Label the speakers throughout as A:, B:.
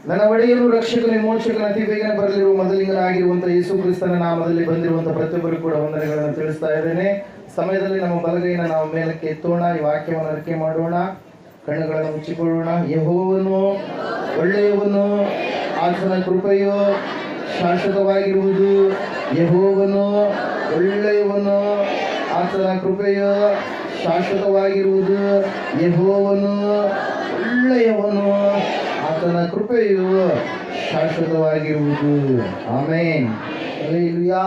A: ನನ್ನ ಒಡೆಯನು ರಕ್ಷಕನು ವಿಮೋಚಕನ ಅತಿ ಬೇಗನೆ ಬರಲಿರುವ ಮೊದಲಿಗನಾಗಿರುವಂತಹ ಯೇಸು ಕ್ರಿಸ್ತನ ನಾಮದಲ್ಲಿ ಬಂದಿರುವಂತಹ ಪ್ರತಿಯೊಬ್ಬರು ಕೂಡ ವಂದನೆಗಳನ್ನು ತಿಳಿಸ್ತಾ ಇದ್ದೇನೆ. ಸಮಯದಲ್ಲಿ ನಮ್ಮ ಬಲಗೈನ ನಾವು ಮೇಲಕ್ಕೆ ಎತ್ತೋಣ, ಈ ವಾಕ್ಯವನ್ನು ಅರಿಕೆ ಮಾಡೋಣ, ಕಣ್ಣುಗಳನ್ನು ಮುಚ್ಚಿಕೊಳ್ಳೋಣ. ಯೆಹೋವನು ಒಳ್ಳೆಯವನು, ಆತನ ಕೃಪೆಯು ಶಾಶ್ವತವಾಗಿರುವುದು. ಯೆಹೋವನು ಒಳ್ಳೆಯವನು, ಆತನ ಕೃಪೆಯು ಶಾಶ್ವತವಾಗಿರುವುದು. ಯೆಹೋವನು ಒಳ್ಳೆಯವನು, ಆತನ ಕೃಪೆಯು ಶಾಶ್ವತವಾಗಿರುವುದು. ಆಮೇನ್. ಹಲ್ಲೆಲೂಯಾ.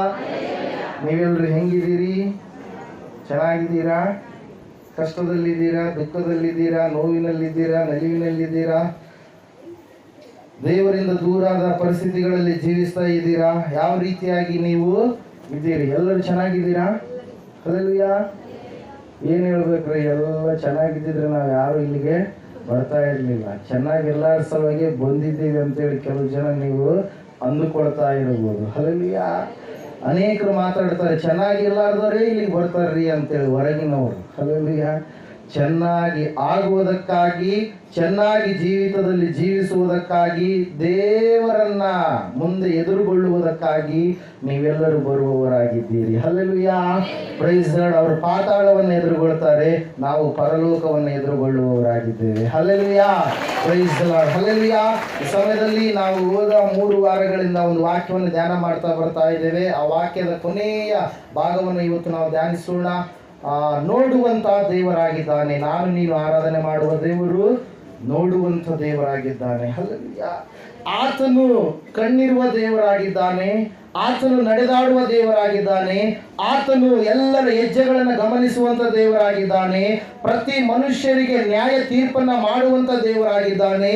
A: ನೀವೆಲ್ಲರೂ ಹೆಂಗಿದ್ದೀರಿ? ಚೆನ್ನಾಗಿದ್ದೀರಾ? ಕಷ್ಟದಲ್ಲಿದ್ದೀರಾ? ದುಃಖದಲ್ಲಿದ್ದೀರಾ? ನೋವಿನಲ್ಲಿದ್ದೀರಾ? ನಲಿವಿನಲ್ಲಿದ್ದೀರಾ? ದೇವರಿಂದ ದೂರಾದ ಪರಿಸ್ಥಿತಿಗಳಲ್ಲಿ ಜೀವಿಸ್ತಾ ಇದ್ದೀರಾ? ಯಾವ ರೀತಿಯಾಗಿ ನೀವು ಇದ್ದೀರಿ? ಎಲ್ಲರೂ ಚೆನ್ನಾಗಿದ್ದೀರಾ? ಹಲ್ಲೆಲೂಯಾ. ಏನು ಹೇಳ್ಬೇಕ್ರಿ? ಎಲ್ಲ ಚೆನ್ನಾಗಿದ್ದಿದ್ರೆ ನಾವು ಯಾರು ಇಲ್ಲಿಗೆ ಬರ್ತಾ ಇರಲಿಲ್ಲ. ಚೆನ್ನಾಗಿ ಎಲ್ಲರ ಸಲುವಾಗಿ ಬಂದಿದ್ದೀವಿ ಅಂತೇಳಿ ಕೆಲವು ಜನ ನೀವು ಅಂದುಕೊಳ್ತಾ ಇರ್ಬೋದು. ಹಲ್ಲೆಲೂಯಾ. ಅನೇಕರು ಮಾತಾಡ್ತಾರೆ, ಚೆನ್ನಾಗಿರ್ಲಾರ್ದವರೇ ಇಲ್ಲಿಗೆ ಬರ್ತಾರ್ರಿ ಅಂತೇಳಿ ಹೊರಗಿನವರು. ಹಲ್ಲೆಲೂಯಾ. ಚೆನ್ನಾಗಿ ಆಗುವುದಕ್ಕಾಗಿ, ಚೆನ್ನಾಗಿ ಜೀವಿತದಲ್ಲಿ ಜೀವಿಸುವುದಕ್ಕಾಗಿ, ದೇವರನ್ನ ಮುಂದೆ ಎದುರುಗೊಳ್ಳುವುದಕ್ಕಾಗಿ ನೀವೆಲ್ಲರೂ ಬರುವವರಾಗಿದ್ದೀರಿ. ಹಲ್ಲೆಲೂಯಾ. Praise God. ಅವರು ಪಾತಾಳವನ್ನು ಎದುರುಗೊಳ್ತಾರೆ, ನಾವು ಪರಲೋಕವನ್ನು ಎದುರುಗೊಳ್ಳುವವರಾಗಿದ್ದೇವೆ. ಹಲ್ಲೆಲೂಯಾ. Praise God. ಹಲ್ಲೆಲೂಯಾ. ಈ ಸಮಯದಲ್ಲಿ ನಾವು ಹೋದ 3 ವಾರಗಳಿಂದ ಒಂದು ವಾಕ್ಯವನ್ನು ಧ್ಯಾನ ಮಾಡ್ತಾ ಬರ್ತಾ ಇದ್ದೇವೆ. ಆ ವಾಕ್ಯದ ಕೊನೆಯ ಭಾಗವನ್ನು ಇವತ್ತು ನಾವು ಧ್ಯಾನಿಸೋಣ. ನೋಡುವಂಥ ದೇವರಾಗಿದ್ದಾನೆ. ನಾನು ನೀನು ಆರಾಧನೆ ಮಾಡುವ ದೇವರು ನೋಡುವಂಥ ದೇವರಾಗಿದ್ದಾನೆ. ಹಲ್ಲೆಲೂಯಾ. ಆತನು ಕಣ್ಣಿರುವ ದೇವರಾಗಿದ್ದಾನೆ. ಆತನು ನಡೆದಾಡುವ ದೇವರಾಗಿದ್ದಾನೆ. ಆತನು ಎಲ್ಲರ ಹೆಜ್ಜೆಗಳನ್ನು ಗಮನಿಸುವಂಥ ದೇವರಾಗಿದ್ದಾನೆ. ಪ್ರತಿ ಮನುಷ್ಯರಿಗೆ ನ್ಯಾಯ ತೀರ್ಪನ್ನ ಮಾಡುವಂಥ ದೇವರಾಗಿದ್ದಾನೆ.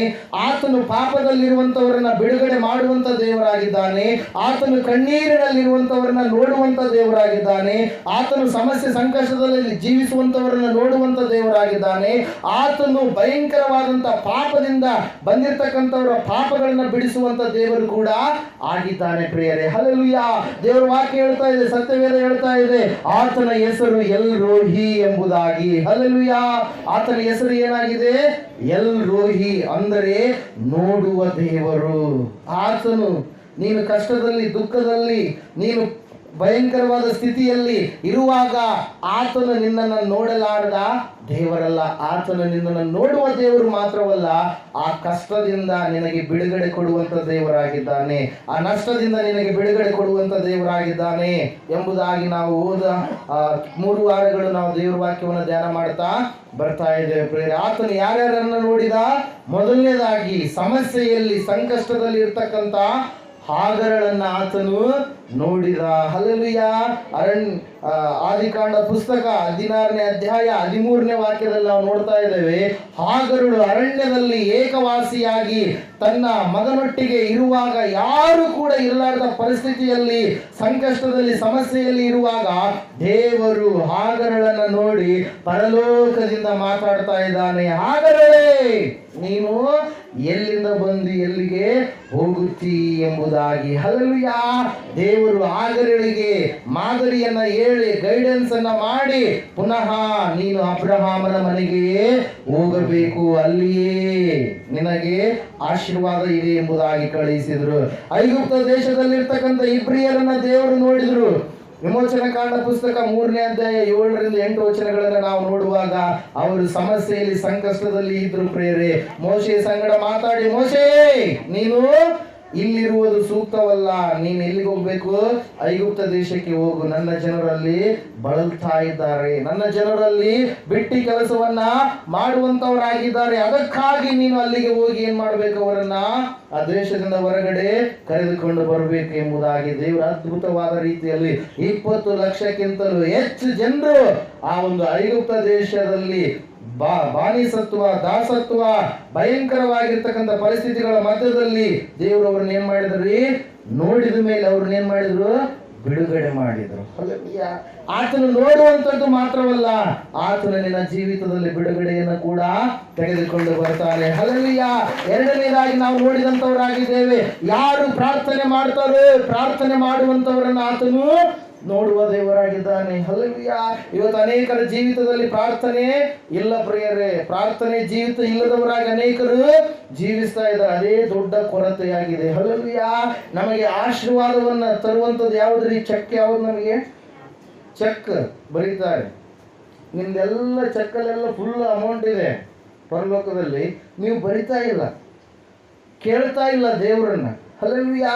A: ಆತನು ಪಾಪದಲ್ಲಿರುವಂಥವರನ್ನ ಬಿಡುಗಡೆ ಮಾಡುವಂಥ ದೇವರಾಗಿದ್ದಾನೆ. ಆತನು ಕಣ್ಣೀರಿನಲ್ಲಿರುವಂಥವರನ್ನ ನೋಡುವಂಥ ದೇವರಾಗಿದ್ದಾನೆ. ಆತನು ಸಮಸ್ಯೆ ಸಂಕಷ್ಟದಲ್ಲಿ ಜೀವಿಸುವಂಥವರನ್ನ ನೋಡುವಂಥ ದೇವರಾಗಿದ್ದಾನೆ. ಆತನು ಭಯಂಕರವಾದಂಥ ಪಾಪದಿಂದ ಬಂದಿರತಕ್ಕಂಥವರ ಪಾಪಗಳನ್ನ ಬಿಡಿಸುವಂಥ ದೇವರು ಕೂಡ ಆಗಿದ್ದಾನೆ. ಪ್ರಿಯರೇ, ಹಲ್ಲೆಲೂಯಾ. ದೇವರ ವಾಕ್ಯ ಹೇಳ್ತಾ ಇದೆ, ಸತ್ಯವೇದ ಹೇಳ್ತಾ ಇದೆ, ಆತನ ಹೆಸರು ಎಲ್ ರೋಹಿ ಎಂಬುದಾಗಿ. ಹಲ್ಲೆಲೂಯಾ. ಆತನ ಹೆಸರು ಏನಾಗಿದೆ? ಎಲ್ ರೋಹಿ, ಅಂದರೆ ನೋಡುವ ದೇವರು. ಆತನು ನೀನು ಕಷ್ಟದಲ್ಲಿ, ದುಃಖದಲ್ಲಿ, ನೀನು ಭಯಂಕರವಾದ ಸ್ಥಿತಿಯಲ್ಲಿ ಇರುವಾಗ ಆತನು ನಿನ್ನನ್ನು ನೋಡಲಾರದ ದೇವರಲ್ಲ. ಆತನು ನಿನ್ನನ್ನು ನೋಡುವ ದೇವರು ಮಾತ್ರವಲ್ಲ, ಆ ಕಷ್ಟದಿಂದ ನಿನಗೆ ಬಿಡುಗಡೆ ಕೊಡುವಂಥ ದೇವರಾಗಿದ್ದಾನೆ. ಆ ನಷ್ಟದಿಂದ ನಿನಗೆ ಬಿಡುಗಡೆ ಕೊಡುವಂಥ ದೇವರಾಗಿದ್ದಾನೆ ಎಂಬುದಾಗಿ ನಾವು ಹೋದ 3 ವಾರಗಳು ನಾವು ದೇವರ ವಾಕ್ಯವನ್ನು ಧ್ಯಾನ ಮಾಡ್ತಾ ಬರ್ತಾ ಇದ್ದೇವೆ. ಪ್ರಿಯರೇ, ಆತನು ಯಾರ್ಯಾರನ್ನ ನೋಡಿದ? ಮೊದಲನೇದಾಗಿ ಸಮಸ್ಯೆಯಲ್ಲಿ, ಸಂಕಷ್ಟದಲ್ಲಿ ಇರ್ತಕ್ಕಂಥ ಹಾಗರಳನ್ನ ಆತನು ನೋಡಿದ. ಹಲ್ಲೆಲೂಯಾ. ಆದಿಕಾಂಡ ಪುಸ್ತಕ 16ನೇ ಅಧ್ಯಾಯ 13ನೇ ವಾಕ್ಯದಲ್ಲಿ ನಾವು ನೋಡ್ತಾ ಇದ್ದೇವೆ, ಹಾಗರಳು ಅರಣ್ಯದಲ್ಲಿ ಏಕವಾಸಿಯಾಗಿ ತನ್ನ ಮಗನೊಟ್ಟಿಗೆ ಇರುವಾಗ, ಯಾರು ಕೂಡ ಇರಲಾರದ ಪರಿಸ್ಥಿತಿಯಲ್ಲಿ, ಸಂಕಷ್ಟದಲ್ಲಿ, ಸಮಸ್ಯೆಯಲ್ಲಿ ಇರುವಾಗ ದೇವರು ಹಾಗರಳನ್ನ ನೋಡಿ ಪರಲೋಕದಿಂದ ಮಾತಾಡ್ತಾ ಇದ್ದಾನೆ. ಹಾಗರಳೇ, ನೀನು ಎಲ್ಲಿಂದ ಬಂದು ಎಲ್ಲಿಗೆ ಹೋಗುತ್ತಿ ಎಂಬುದಾಗಿ. ಹಲ್ಲೆಲೂಯಾ. ದೇವರು ಹಾಗರಳಿಗೆ ಮಾದರಿಯನ್ನ ಹೇಳಿ, ಗೈಡೆನ್ಸ್ ಅನ್ನ ಮಾಡಿ, ಪುನಃ ನೀನು ಅಬ್ರಹಾಮನ ಮನೆಗೆ ಹೋಗಬೇಕು, ಅಲ್ಲಿಯೇ ನಿನಗೆ ಆಶೀರ್ವಾದ ಇದೆ ಎಂಬುದಾಗಿ ಕಳುಹಿಸಿದ್ರು. ಐಗುಪ್ತ ದೇಶದಲ್ಲಿರ್ತಕ್ಕಂಥ ಇಬ್ರಿಯರನ್ನ ದೇವರು ನೋಡಿದ್ರು. ವಿಮೋಚನಾ ಕಾಂಡ ಪುಸ್ತಕ 3ನೇ ಅಧ್ಯಾಯ 7ರಿಂದ 8 ವಚನಗಳನ್ನು ನಾವು ನೋಡುವಾಗ ಅವರು ಸಮಸ್ಯೆಯಲ್ಲಿ, ಸಂಕಷ್ಟದಲ್ಲಿ ಇದ್ರು. ಪ್ರಿಯರೇ, ಮೋಶೆ ಸಂಗಡ ಮಾತಾಡಿ, ಮೋಶೆ, ನೀನು ಇಲ್ಲಿರುವುದು ಸೂಕ್ತವಲ್ಲ, ನೀನು ಎಲ್ಲಿಗೆ ಹೋಗ್ಬೇಕು? ಐಗುಪ್ತ ದೇಶಕ್ಕೆ ಹೋಗು. ನನ್ನ ಜನರಲ್ಲಿ ಬಳಲ್ತಾ ಇದ್ದಾರೆ, ನನ್ನ ಜನರಲ್ಲಿ ಬಿಟ್ಟಿ ಕೆಲಸವನ್ನ ಮಾಡುವಂತವರಾಗಿದ್ದಾರೆ. ಅದಕ್ಕಾಗಿ ನೀನು ಅಲ್ಲಿಗೆ ಹೋಗಿ ಏನ್ ಮಾಡ್ಬೇಕು? ಅವರನ್ನ ಆ ದೇಶದಿಂದ ಹೊರಗಡೆ ಕರೆದುಕೊಂಡು ಬರಬೇಕು ಎಂಬುದಾಗಿ ದೇವರ ಅದ್ಭುತವಾದ ರೀತಿಯಲ್ಲಿ 20 ಲಕ್ಷಕ್ಕಿಂತಲೂ ಹೆಚ್ಚು ಜನರು ಆ ಒಂದು ಐಗುಪ್ತ ದೇಶದಲ್ಲಿ ಬಾನಿಸತ್ವ, ದಾಸತ್ವ, ಭಯಂಕರವಾಗಿರ್ತಕ್ಕಂಥ ಪರಿಸ್ಥಿತಿಗಳ ಮಧ್ಯದಲ್ಲಿ ದೇವರು ಅವ್ರನ್ನ ಏನ್ ಮಾಡಿದ್ರಿ? ನೋಡಿದ ಮೇಲೆ ಅವ್ರನ್ನ ಏನ್ ಮಾಡಿದ್ರು? ಬಿಡುಗಡೆ ಮಾಡಿದ್ರು. ಆತನು ನೋಡುವಂಥದ್ದು ಮಾತ್ರವಲ್ಲ, ಆತನು ನಿನ್ನ ಜೀವಿತದಲ್ಲಿ ಬಿಡುಗಡೆಯನ್ನು ಕೂಡ ತೆಗೆದುಕೊಂಡು ಬರ್ತಾನೆ. ಹಲ್ಲೆಲೂಯಾ. ಎರಡನೇದಾಗಿ ನಾವು ನೋಡಿದಂಥವರಾಗಿದ್ದೇವೆ, ಯಾರು ಪ್ರಾರ್ಥನೆ ಮಾಡ್ತಾರೆ, ಪ್ರಾರ್ಥನೆ ಮಾಡುವಂಥವರನ್ನು ಆತನು ನೋಡುವ ದೇವರಾಗಿದ್ದಾನೆ. ಹಲ್ಲೆಲೂಯಾ. ಇವತ್ತು ಅನೇಕರ ಜೀವಿತದಲ್ಲಿ ಪ್ರಾರ್ಥನೆ ಇಲ್ಲ ಪ್ರಿಯರೇ. ಪ್ರಾರ್ಥನೆ ಜೀವಿತ ಇಲ್ಲದವರಾಗಿ ಅನೇಕರು ಜೀವಿಸ್ತಾ ಇದ್ದಾರೆ. ಅದೇ ದೊಡ್ಡ ಕೊರತೆಯಾಗಿದೆ. ಹಲ್ಲೆಲೂಯಾ. ನಮಗೆ ಆಶೀರ್ವಾದವನ್ನ ತರುವಂಥದ್ದು ಯಾವುದ್ರಿ? ಚೆಕ್ ಯಾವುದು? ನಮಗೆ ಚೆಕ್ ಬರೀತಾರೆ. ನಿಮ್ದೆಲ್ಲ ಚೆಕ್ಕಲ್ಲೆಲ್ಲ ಫುಲ್ ಅಮೌಂಟ್ ಇದೆ ಪರಲೋಕದಲ್ಲಿ, ನೀವು ಬರಿತಾ ಇಲ್ಲ, ಕೇಳ್ತಾ ಇಲ್ಲ ದೇವರನ್ನ. ಹಲ್ಲೆಲೂಯಾ.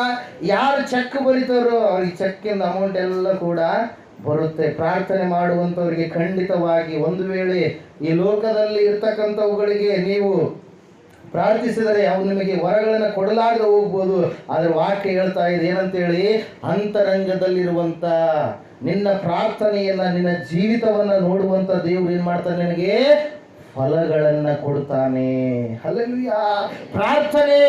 A: ಯಾರು ಚೆಕ್ ಬರೀತಾರೋ ಅವ್ರಿಗೆ ಚೆಕ್ಕಿಂದ ಅಮೌಂಟ್ ಎಲ್ಲ ಕೂಡ ಬರುತ್ತೆ. ಪ್ರಾರ್ಥನೆ ಮಾಡುವಂಥವ್ರಿಗೆ ಖಂಡಿತವಾಗಿ ಒಂದು ವೇಳೆ ಈ ಲೋಕದಲ್ಲಿ ಇರ್ತಕ್ಕಂಥವುಗಳಿಗೆ ನೀವು ಪ್ರಾರ್ಥಿಸಿದರೆ ಅವು ನಿಮಗೆ ವರಗಳನ್ನು ಕೊಡಲಾಗದೆ ಹೋಗ್ಬೋದು. ಆದರೆ ವಾಕ್ಯ ಹೇಳ್ತಾ ಇದೆ ಏನಂತೇಳಿ, ಅಂತರಂಗದಲ್ಲಿರುವಂಥ ನಿನ್ನ ಪ್ರಾರ್ಥನೆಯನ್ನ, ನಿನ್ನ ಜೀವಿತವನ್ನ ನೋಡುವಂಥ ದೇವರು ಏನ್ ಮಾಡ್ತಾನೆ? ನಿನಗೆ ಫಲಗಳನ್ನ ಕೊಡ್ತಾನೆ. ಹಲ್ಲೆಲೂಯಾ. ಪ್ರಾರ್ಥನೆ,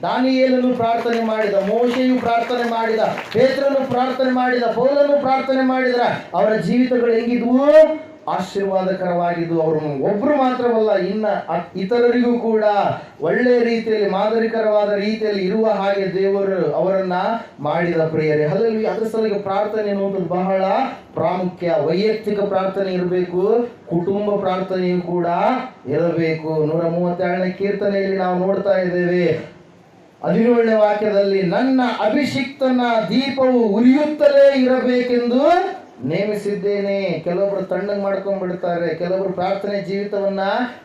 A: ದಾನಿಯೇಲನು ಪ್ರಾರ್ಥನೆ ಮಾಡಿದ, ಮೋಶೆಯು ಪ್ರಾರ್ಥನೆ ಮಾಡಿದ, ಪೇತ್ರನು ಪ್ರಾರ್ಥನೆ ಮಾಡಿದ, ಪೌಲನು ಪ್ರಾರ್ಥನೆ ಮಾಡಿದ್ರ ಅವರ ಜೀವಿತಗಳು ಹೆಂಗಿದ್ವು? ಆಶೀರ್ವಾದಕರವಾಗಿದ್ದು. ಅವರು ಒಬ್ರು ಮಾತ್ರವಲ್ಲ, ಇನ್ನ ಇತರರಿಗೂ ಕೂಡ ಒಳ್ಳೆಯ ರೀತಿಯಲ್ಲಿ, ಮಾದರಿಕರವಾದ ರೀತಿಯಲ್ಲಿ ಇರುವ ಹಾಗೆ ದೇವರು ಅವರನ್ನ ಮಾಡಿದ ಪ್ರಿಯರೇ. ಹಲ್ಲೆಲೂಯಾ. ಅದರ ಸಲುವಾಗಿ ಪ್ರಾರ್ಥನೆ ಅನ್ನೋದು ಬಹಳ ಪ್ರಾಮುಖ್ಯ. ವೈಯಕ್ತಿಕ ಪ್ರಾರ್ಥನೆ ಇರಬೇಕು, ಕುಟುಂಬ ಪ್ರಾರ್ಥನೆಯೂ ಕೂಡ ಇರಬೇಕು. 137ನೇ ಕೀರ್ತನೆಯಲ್ಲಿ ನಾವು ನೋಡ್ತಾ ಇದ್ದೇವೆ 17ನೇ ವಾಕ್ಯದಲ್ಲಿ, ನನ್ನ ಅಭಿಷಿಕ್ತನ ದೀಪವು ಉರಿಯುತ್ತಲೇ ಇರಬೇಕೆಂದು ನೇಮಿಸಿದ್ದೇನೆ. ಕೆಲವೊಬ್ರು ತಣ್ಣಗೆ ಮಾಡ್ಕೊಂಡ್ಬಿಡ್ತಾರೆ, ಕೆಲವೊಬ್ರು ಪ್ರಾರ್ಥನೆ ಜೀವಿತವನ್ನ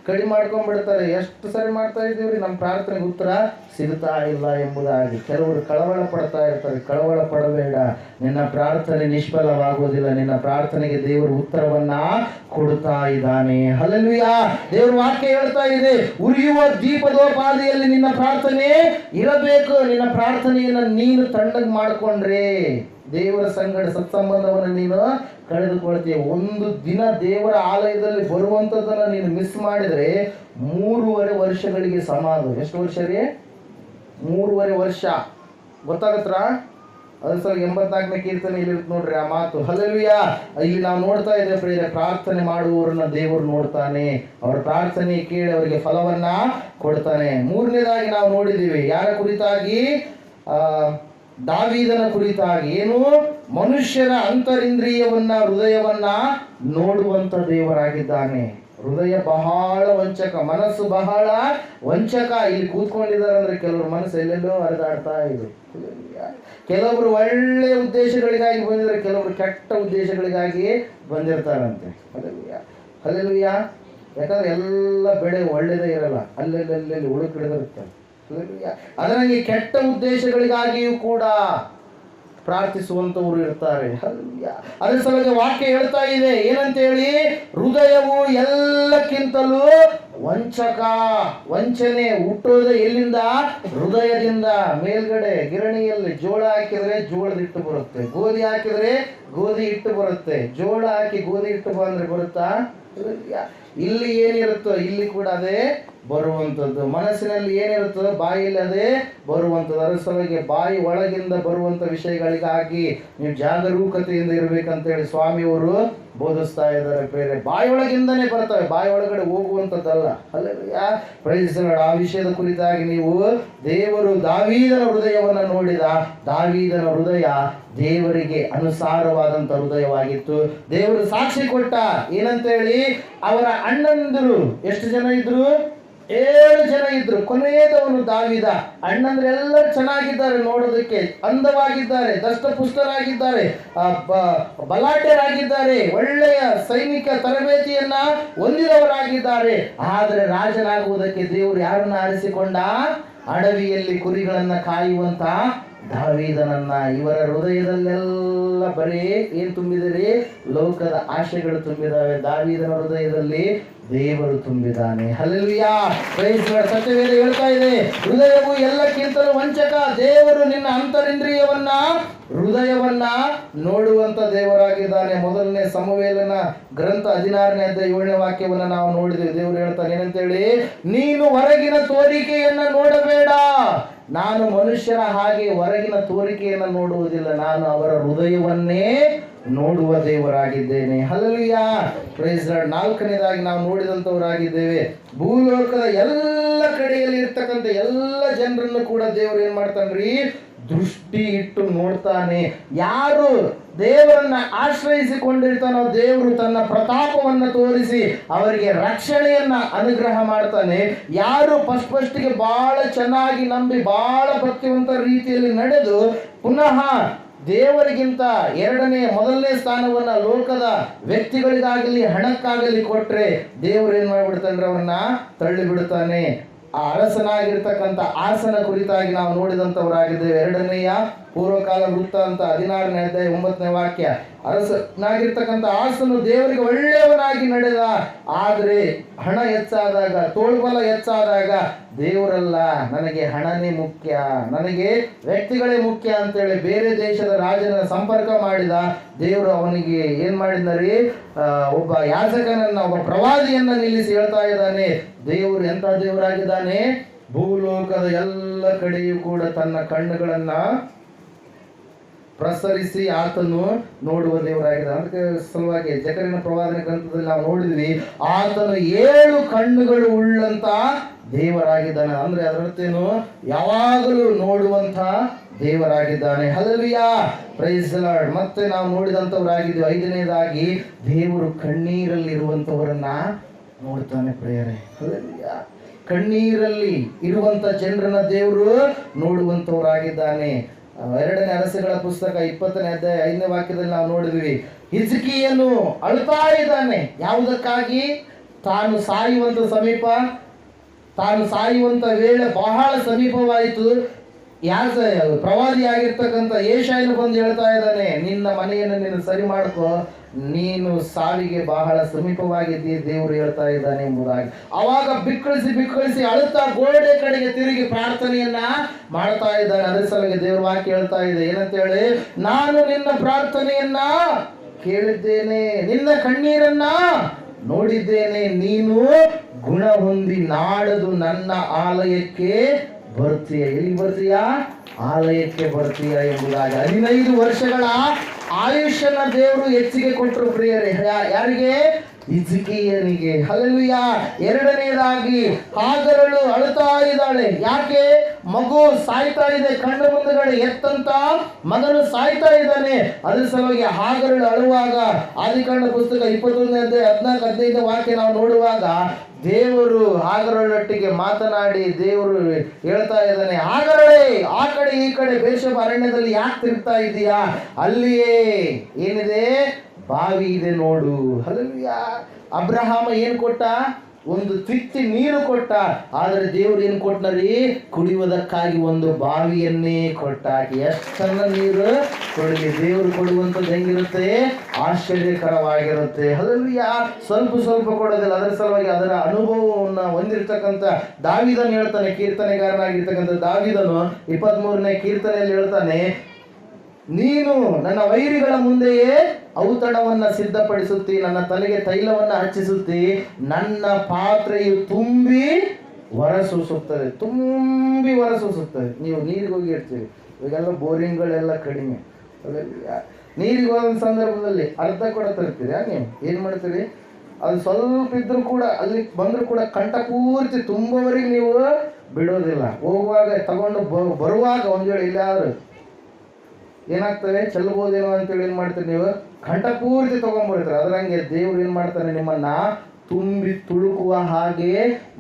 A: ಕಡಿಮೆ ಮಾಡ್ಕೊಂಡ್ಬಿಡ್ತಾರೆ. ಎಷ್ಟು ಸರಿ ಮಾಡ್ತಾ ಇದ್ದೀವ್ರಿ, ನಮ್ಮ ಪ್ರಾರ್ಥನೆಗೆ ಉತ್ತರ ಸಿಗ್ತಾ ಇಲ್ಲ ಎಂಬುದಾಗಿ ಕೆಲವರು ಕಳವಳ ಪಡ್ತಾ ಇರ್ತಾರೆ. ಕಳವಳ ಪಡಬೇಡ, ನಿನ್ನ ಪ್ರಾರ್ಥನೆ ನಿಷ್ಫಲವಾಗುವುದಿಲ್ಲ. ನಿನ್ನ ಪ್ರಾರ್ಥನೆಗೆ ದೇವರು ಉತ್ತರವನ್ನ ಕೊಡ್ತಾ ಇದ್ದಾನೆ. ಹಲ್ಲೆಲೂಯಾ. ದೇವರ ವಾಕ್ಯ ಹೇಳ್ತಾ ಇದೆ, ಉರಿಯುವ ದೀಪದೋಪಾದಿಯಲ್ಲಿ ನಿನ್ನ ಪ್ರಾರ್ಥನೆ ಇರಬೇಕು. ನಿನ್ನ ಪ್ರಾರ್ಥನೆಯನ್ನ ನೀನು ತಣ್ಣಗೆ ಮಾಡಿಕೊಂಡ್ರೆ ದೇವರ ಸಂಗಡ ಸತ್ಸಂಬಂಧವನ್ನು ನೀನು ಕಳೆದುಕೊಳ್ತೀಯ. ಒಂದು ದಿನ ದೇವರ ಆಲಯದಲ್ಲಿ ಬರುವಂಥದ್ದನ್ನು ನೀನು ಮಿಸ್ ಮಾಡಿದರೆ 3.5 ವರ್ಷಗಳಿಗೆ ಸಮ. ಅದು ಎಷ್ಟು ವರ್ಷ ರೀ? 3.5 ವರ್ಷ. ಗೊತ್ತಾಗತ್ರ? ಅದ್ರ ಸಲ 84ನೇ ಕೀರ್ತನೆ ಇಲ್ಲಿ ನೋಡ್ರಿ ಆ ಮಾತು. ಹಲ್ಲೆಲೂಯಾ. ಇಲ್ಲಿ ನಾವು ನೋಡ್ತಾ ಇದ್ದೇವೆ ಪ್ರಿಯರೇ, ಪ್ರಾರ್ಥನೆ ಮಾಡುವವರನ್ನ ದೇವರು ನೋಡ್ತಾನೆ. ಅವರ ಪ್ರಾರ್ಥನೆ ಕೇಳಿ ಅವರಿಗೆ ಫಲವನ್ನ ಕೊಡ್ತಾನೆ. 3ನೇದಾಗಿ ನಾವು ನೋಡಿದ್ದೀವಿ ಯಾರ ಕುರಿತಾಗಿ? ದಾವೀದನ ಕುರಿತಾಗಿ. ಏನು? ಮನುಷ್ಯನ ಅಂತರಿಂದ್ರಿಯವನ್ನ, ಹೃದಯವನ್ನ ನೋಡುವಂತ ದೇವರಾಗಿದ್ದಾನೆ. ಹೃದಯ ಬಹಳ ವಂಚಕ, ಮನಸ್ಸು ಬಹಳ ವಂಚಕ. ಇಲ್ಲಿ ಕೂತ್ಕೊಂಡಿದ್ದಾರೆ ಅಂದ್ರೆ ಕೆಲವ್ರ ಮನಸ್ಸು ಎಲ್ಲೆಲ್ಲೋ ಹರಿದಾಡ್ತಾ ಇದೆ. ಕೆಲವೊಬ್ರು ಒಳ್ಳೆ ಉದ್ದೇಶಗಳಿಗಾಗಿ ಬಂದಿದ್ದಾರೆ, ಕೆಲವರು ಕೆಟ್ಟ ಉದ್ದೇಶಗಳಿಗಾಗಿ ಬಂದಿರ್ತಾರಂತೆ. ಹಲ್ಲೆಲೂಯಾ. ಹಲ್ಲೆಲೂಯಾ. ಯಾಕಂದ್ರೆ ಎಲ್ಲ ಬೆಳೆ ಒಳ್ಳೇದೇ ಇರಲ್ಲ, ಅಲ್ಲೆಲ್ಲಿ ಹುಡುಕಿಡಿದಿರ್ತಾರೆ. ಅದರಂಗೆ ಕೆಟ್ಟ ಉದ್ದೇಶಗಳಿಗಾಗಿಯೂ ಕೂಡ ಪ್ರಾರ್ಥಿಸುವಂತವರು ಇರ್ತಾರೆ. ಅದರ ಸಲುವಾಗಿ ವಾಕ್ಯ ಹೇಳ್ತಾ ಇದೆ ಏನಂತೇಳಿ, ಹೃದಯವು ಎಲ್ಲಕ್ಕಿಂತಲೂ ವಂಚಕ. ವಂಚನೆ ಹುಟ್ಟೋದು ಎಲ್ಲಿಂದ? ಹೃದಯದಿಂದ. ಮೇಲ್ಗಡೆ ಗಿರಣಿಯಲ್ಲಿ ಜೋಳ ಹಾಕಿದ್ರೆ ಜೋಳದ ಹಿಟ್ಟು ಬರುತ್ತೆ, ಗೋಧಿ ಹಾಕಿದ್ರೆ ಗೋಧಿ ಹಿಟ್ಟು ಬರುತ್ತೆ. ಜೋಳ ಹಾಕಿ ಗೋಧಿ ಹಿಟ್ಟು ಬಂದ್ರೆ ಬರುತ್ತಾ? ಇಲ್ಲಿ ಏನಿರುತ್ತೋ ಇಲ್ಲಿ ಕೂಡ ಅದೇ ಬರುವಂಥದ್ದು. ಮನಸ್ಸಿನಲ್ಲಿ ಏನಿರುತ್ತೋ ಬಾಯಿಯಲ್ಲಿ ಅದೇ ಬರುವಂಥದ್ದು. ಅದರ ಸಲುವಾಗಿ ಬಾಯಿ ಒಳಗಿಂದ ಬರುವಂಥ ವಿಷಯಗಳಿಗಾಗಿ ನೀವು ಜಾಗರೂಕತೆಯಿಂದ ಇರಬೇಕಂತ ಹೇಳಿ ಸ್ವಾಮಿಯವರು ಬೋಧಿಸ್ತಾ ಇದ್ದಾರೆ. ಬೇರೆ ಬಾಯಿ ಒಳಗಿಂದನೇ ಬರ್ತವೆ, ಬಾಯಿ ಒಳಗಡೆ ಹೋಗುವಂಥದ್ದಲ್ಲ. ಹಲ್ಲೆಲೂಯಾ. Praise lord. ಆ ವಿಷಯದ ಕುರಿತಾಗಿ ನೀವು ದೇವರು ದಾವೀದನ ಹೃದಯವನ್ನು ನೋಡಿದ. ದಾವೀದನ ಹೃದಯ ದೇವರಿಗೆ ಅನುಸಾರವಾದಂಥ ಹೃದಯವಾಗಿತ್ತು. ದೇವರು ಸಾಕ್ಷಿ ಕೊಟ್ಟ ಏನಂತೇಳಿ, ಅವರ ಅಣ್ಣಂದಿರು ಎಷ್ಟು ಜನ ಇದ್ರು? 7 ಜನ ಇದ್ರು. ಕೊನೆಯದವನು ದಾವೀದ. ಅಣ್ಣಂದ್ರೆ ಎಲ್ಲರೂ ಚೆನ್ನಾಗಿದ್ದಾರೆ, ನೋಡೋದಕ್ಕೆ ಅಂದವಾಗಿದ್ದಾರೆ, ದಷ್ಟಪುಷ್ಟರಾಗಿದ್ದಾರೆ, ಬಲಾಢ್ಯರಾಗಿದ್ದಾರೆ, ಒಳ್ಳೆಯ ಸೈನಿಕ ತರಬೇತಿಯನ್ನ ಹೊಂದಿದವರಾಗಿದ್ದಾರೆ. ಆದರೆ ರಾಜನಾಗುವುದಕ್ಕೆ ದೇವರು ಯಾರನ್ನ ಆರಿಸಿಕೊಂಡ? ಅಡವಿಯಲ್ಲಿ ಕುರಿಗಳನ್ನ ಕಾಯುವಂತ ದಾವೀದನನ್ನ. ಇವರ ಹೃದಯದಲ್ಲೆಲ್ಲ ಬರೀ ಏನ್ ತುಂಬಿದರೆ? ಲೋಕದ ಆಶೆಗಳು ತುಂಬಿದಾವೆ. ದಾವೀದನ ಹೃದಯದಲ್ಲಿ ದೇವರು ತುಂಬಿದ್ದಾನೆ. ಹಲ್ಲೆಲೂಯಾ. Praise lord. ಸತ್ಯವೇದ ಹೇಳ್ತಾ ಇದೆ, ಹೃದಯವು ಎಲ್ಲಕ್ಕಿಂತಲೂ ವಂಚಕ. ದೇವರು ನಿನ್ನ ಅಂತರಿಂದ್ರಿಯವನ್ನ, ಹೃದಯವನ್ನ ನೋಡುವಂತ ದೇವರಾಗಿದ್ದಾನೆ. 1ನೇ ಸಮುವೇಲನ ಗ್ರಂಥ 16ನೇ ಅಧ್ಯಾಯ 7ನೇ ವಾಕ್ಯವನ್ನ ನಾವು ನೋಡಿದ್ವಿ. ದೇವರು ಹೇಳ್ತಾನೆ ಏನಂತೇಳಿ, ನೀನು ಹೊರಗಿನ ತೋರಿಕೆಯನ್ನ ನೋಡಬೇಡ. ನಾನು ಮನುಷ್ಯರ ಹಾಗೆ ಹೊರಗಿನ ತೋರಿಕೆಯನ್ನು ನೋಡುವುದಿಲ್ಲ, ನಾನು ಅವರ ಹೃದಯವನ್ನೇ ನೋಡುವ ದೇವರಾಗಿದ್ದೇನೆ. ಹಲ್ಲೆಲೂಯಾ. Praise lord. 4ನೇದಾಗಿ ನಾವು ನೋಡಿದಂಥವರಾಗಿದ್ದೇವೆ, ಭೂಲೋಕದ ಎಲ್ಲ ಕಡೆಯಲ್ಲಿ ಇರ್ತಕ್ಕಂಥ ಎಲ್ಲ ಜನರನ್ನು ಕೂಡ ದೇವರು ಏನ್ ಮಾಡ್ತಾನ್ರಿ? ದೃಷ್ಟಿ ಇಟ್ಟು ನೋಡ್ತಾನೆ. ಯಾರು ದೇವರನ್ನ ಆಶ್ರಯಿಸಿಕೊಂಡಿರ್ತಾನೋ ದೇವರು ತನ್ನ ಪ್ರತಾಪವನ್ನು ತೋರಿಸಿ ಅವರಿಗೆ ರಕ್ಷಣೆಯನ್ನ ಅನುಗ್ರಹ ಮಾಡ್ತಾನೆ. ಯಾರು ಫಸ್ಟಿಗೆ ಬಹಳ ಚೆನ್ನಾಗಿ ನಂಬಿ ಬಹಳ ಭಕ್ತಿವಂತ ರೀತಿಯಲ್ಲಿ ನಡೆದು ಪುನಃ ದೇವರಿಗಿಂತ ಮೊದಲನೇ ಸ್ಥಾನವನ್ನ ಲೋಕದ ವ್ಯಕ್ತಿಗಳಿಗಾಗಲಿ ಹಣಕ್ಕಾಗಲಿ ಕೊಟ್ರೆ ದೇವರು ಏನ್ ಮಾಡ್ಬಿಡ್ತಾನೆ, ಅವರನ್ನ ತಳ್ಳಿ ಬಿಡ್ತಾನೆ. ಆ ಅರಸನಾಗಿರ್ತಕ್ಕಂಥ ಆಸನ ಕುರಿತಾಗಿ ನಾವು ನೋಡಿದಂಥವರಾಗಿದ್ದೇವೆ. 2ನೇ ಪೂರ್ವಕಾಲ ವೃತ್ತ ಅಂತ 16ನೇ ಅಧ್ಯಾಯ 9ನೇ ವಾಕ್ಯ. ಅರಸನಾಗಿರ್ತಕ್ಕಂಥ ಆಸನು ದೇವರಿಗೆ ಒಳ್ಳೆಯವನಾಗಿ ನಡೆದ, ಆದರೆ ಹಣ ಹೆಚ್ಚಾದಾಗ, ತೋಳ್ಬಲ ಹೆಚ್ಚಾದಾಗ ದೇವರಲ್ಲ, ನನಗೆ ಹಣನೇ ಮುಖ್ಯ, ನನಗೆ ವ್ಯಕ್ತಿಗಳೇ ಮುಖ್ಯ ಅಂತೇಳಿ ಬೇರೆ ದೇಶದ ರಾಜನ ಸಂಪರ್ಕ ಮಾಡಿದ. ದೇವರು ಅವನಿಗೆ ಏನ್ ಮಾಡಿದ್ದಾರೆ, ಒಬ್ಬ ಯಾಜಕನನ್ನ, ಒಬ್ಬ ಪ್ರವಾದಿಯನ್ನ ನಿಲ್ಲಿಸಿ ಹೇಳ್ತಾ ಇದ್ದಾನೆ, ದೇವರು ಎಂತ ದೇವರಾಗಿದ್ದಾನೆ, ಭೂಲೋಕದ ಎಲ್ಲ ಕಡೆಯೂ ಕೂಡ ತನ್ನ ಕಣ್ಣುಗಳನ್ನ ಪ್ರಸರಿಸಿ ಆತನು ನೋಡುವ ದೇವರಾಗಿದೆ. ಅದಕ್ಕೆ ಸಲುವಾಗಿ ಜಕರಿಯನ ಪ್ರವಾದನೆ ಗ್ರಂಥದಲ್ಲಿ ನಾವು ನೋಡಿದ್ವಿ, ಆತನು 7 ಕಣ್ಣುಗಳು ಉಳ್ಳಂತ ದೇವರಾಗಿದ್ದಾನೆ. ಅಂದ್ರೆ ಅದರರ್ಥೇನು, ಯಾವಾಗಲೂ ನೋಡುವಂತ ದೇವರಾಗಿದ್ದಾನೆ. Hallelujah, praise the lord. ಮತ್ತೆ ನಾವು ನೋಡಿದಂಥವರಾಗಿದ್ವಿ. 5ನೇದಾಗಿ ದೇವರು ಕಣ್ಣೀರಲ್ಲಿ ಇರುವಂತವರನ್ನ ನೋಡ್ತಾನೆ ಪ್ರಿಯರೇ. ಹಲ್ಲೆಲೂಯಾ, ಕಣ್ಣೀರಲ್ಲಿ ಇರುವಂತ ಜನರನ್ನ ದೇವರು ನೋಡುವಂತವರಾಗಿದ್ದಾನೆ. 2ನೇ ಅರಸುಗಳ ಪುಸ್ತಕ 20ನೇ ಅಧ್ಯಾಯ 5ನೇ ವಾಕ್ಯದಲ್ಲಿ ನಾವು ನೋಡಿದ್ವಿ, ಹಿಜ್ಕೀಯನು ಅಳ್ತಾ ಇದ್ದಾನೆ. ಯಾವುದಕ್ಕಾಗಿ? ತಾನು ಸಾಯುವಂತ ವೇಳೆ ಬಹಳ ಸಮೀಪವಾಯಿತು. ಪ್ರವಾದಿಯಾಗಿರ್ತಕ್ಕಂಥ ಯೆಶಾಯನು ಬಂದು ಹೇಳ್ತಾ ಇದ್ದಾನೆ, ನಿನ್ನ ಮನೆಯನ್ನು ನೀನು ಸರಿ ಮಾಡ್ಕೋ, ನೀನು ಸಾವಿಗೆ ಬಹಳ ಸಮೀಪವಾಗಿದ್ದೀ, ದೇವರು ಹೇಳ್ತಾ ಇದ್ದಾನೆ ಎಂಬುದಾಗಿ. ಅವಾಗ ಬಿಕ್ಕಳಿಸಿ ಅಳುತ್ತಾ ಗೋಡೆ ಕಡೆಗೆ ತಿರುಗಿ ಪ್ರಾರ್ಥನೆಯನ್ನ ಮಾಡ್ತಾ ಇದ್ದಾನೆ. ಅದ್ರ ಸಲುವಾಗಿ ದೇವ್ರ ವಾಕ್ಯ ಹೇಳ್ತಾ ಇದೆ, ಏನಂತ ಹೇಳಿ, ನಾನು ನಿನ್ನ ಪ್ರಾರ್ಥನೆಯನ್ನ ಕೇಳಿದ್ದೇನೆ, ನಿನ್ನ ಕಣ್ಣೀರನ್ನ ನೋಡಿದ್ದೇನೆ, ನೀನು ಗುಣ ಹೊಂದಿ ನಾಡದು ನನ್ನ ಆಲಯಕ್ಕೆ ಬರ್ತೀಯ. ಎಲ್ಲಿ ಬರ್ತೀಯ? ಆಲಯಕ್ಕೆ ಬರ್ತೀಯ ಎಂಬುದಾಗಿ. 15 ವರ್ಷಗಳ ಆಯುಷ್ಯನ ದೇವರು ಹೆಚ್ಚಿಗೆ ಕೊಟ್ಟರು ಪ್ರಿಯರೇ. ಯಾರಿಗೆ? ಹಿಜ್ಕೀಯನಿಗೆ. ಹಲ್ಲೆಲೂಯಾ. 2ನೇದಾಗಿ ಹಾಗರಳು ಅಳುತ್ತಾ ಇದ್ದಾಳೆ. ಯಾಕೆ? ಮಗು ಸಾಯ್ತಾ ಇದೆ, ಕಣ್ಣು ಮುಂದಗಡೆ ಎತ್ತಂತ ಮಗನು ಸಾಯ್ತಾ ಇದ್ದಾನೆ. ಅದ್ರ ಸಲುವಾಗಿ ಹಾಗರಳು ಅಳುವಾಗ ಆದಿಕಾಂಡ ಪುಸ್ತಕ 21ನೇ ಅಧ್ಯಾಯ 14-15 ವಾಕ್ಯ ನಾವು ನೋಡುವಾಗ ದೇವರು ಹಾಗರಳೊಟ್ಟಿಗೆ ಮಾತನಾಡಿ ದೇವರು ಹೇಳ್ತಾ ಇದ್ದಾನೆ, ಹಾಗರಳೆ ಆ ಕಡೆ ಈ ಕಡೆ ಬೇರ್ಷೆಬ ಅರಣ್ಯದಲ್ಲಿ ಯಾಕೆ ತಿರುಗ್ತಾ ಇದೀಯಾ? ಅಲ್ಲಿಯೇ ಏನಿದೆ? ಬಾವಿ ಇದೆ ನೋಡು. ಹಲ್ಲೆಲೂಯಾ. ಅಬ್ರಹಾಮ ಏನ್ ಕೊಟ್ಟ? ಒಂದು ತಿತ್ತಿ ನೀರು ಕೊಟ್ಟ. ಆದರೆ ದೇವರು ಏನು ಕೊಟ್ಟನರಿ? ಕುಡಿಯುವುದಕ್ಕಾಗಿ ಒಂದು ಬಾವಿಯನ್ನೇ ಕೊಟ್ಟ. ಎಷ್ಟನ್ನ ನೀರು ಕೊಡಲಿ, ದೇವರು ಕೊಡುವಂಥದ್ದು ಹೆಂಗಿರುತ್ತೆ? ಆಶ್ಚರ್ಯಕರವಾಗಿರುತ್ತೆ. ಹಲ್ಲೆಲೂಯಾ. ಸ್ವಲ್ಪ ಕೊಡೋದಿಲ್ಲ. ಅದರ ಸಲುವಾಗಿ ಅದರ ಅನುಭವವನ್ನು ಹೊಂದಿರತಕ್ಕಂಥ ದಾವೀದನು ಹೇಳ್ತಾನೆ, ಕೀರ್ತನೆಗಾರನಾಗಿರ್ತಕ್ಕಂಥ ದಾವೀದನು 23ನೇ ಕೀರ್ತನೆಯಲ್ಲಿ ಹೇಳ್ತಾನೆ, ನೀನು ನನ್ನ ವೈರಿಗಳ ಮುಂದೆಯೇ ಔತಣವನ್ನ ಸಿದ್ಧಪಡಿಸುತ್ತಿ, ನನ್ನ ತಲೆಗೆ ತೈಲವನ್ನ ಹಚ್ಚಿಸುತ್ತಿ, ನನ್ನ ಪಾತ್ರೆಯು ತುಂಬಿ ಹೊರಸೂಸುತ್ತದೆ. ನೀವು ನೀರಿಗೆ ಹೋಗಿ ಇರ್ತೀವಿ, ಇವಾಗೆಲ್ಲ ಬೋರಿಂಗ್ಗಳೆಲ್ಲ ಕಡಿಮೆ. ನೀರಿಗೆ ಹೋದ ಸಂದರ್ಭದಲ್ಲಿ ಅರ್ಧ ಕೂಡ ತರ್ತೀರಿ, ನೀವು ಏನು ಮಾಡ್ತೀರಿ? ಅದು ಸ್ವಲ್ಪ ಇದ್ರೂ ಕೂಡ, ಅಲ್ಲಿ ಬಂದರೂ ಕೂಡ ಕಂಠ ಪೂರ್ತಿ ತುಂಬುವವರೆಗೆ ನೀವು ಬಿಡೋದಿಲ್ಲ. ಹೋಗುವಾಗ ತಗೊಂಡು ಬರುವಾಗ ಒಂದು ವೇಳೆ ಇಲ್ಲಾದ್ರು ಏನಾಗ್ತವೆ, ಚೆಲ್ಲಬಹುದೇನೋ ಅಂತೇಳಿ ಏನು ಮಾಡ್ತೀರಿ? ನೀವು ಕಂಠ ಪೂರ್ತಿ ತಗೊಂಡ್ಬರ್ತೀರ. ಅದರಂಗೆ ದೇವ್ರು ಏನು ಮಾಡ್ತಾನೆ? ನಿಮ್ಮನ್ನ ತುಂಬಿ ತುಳುಕುವ ಹಾಗೆ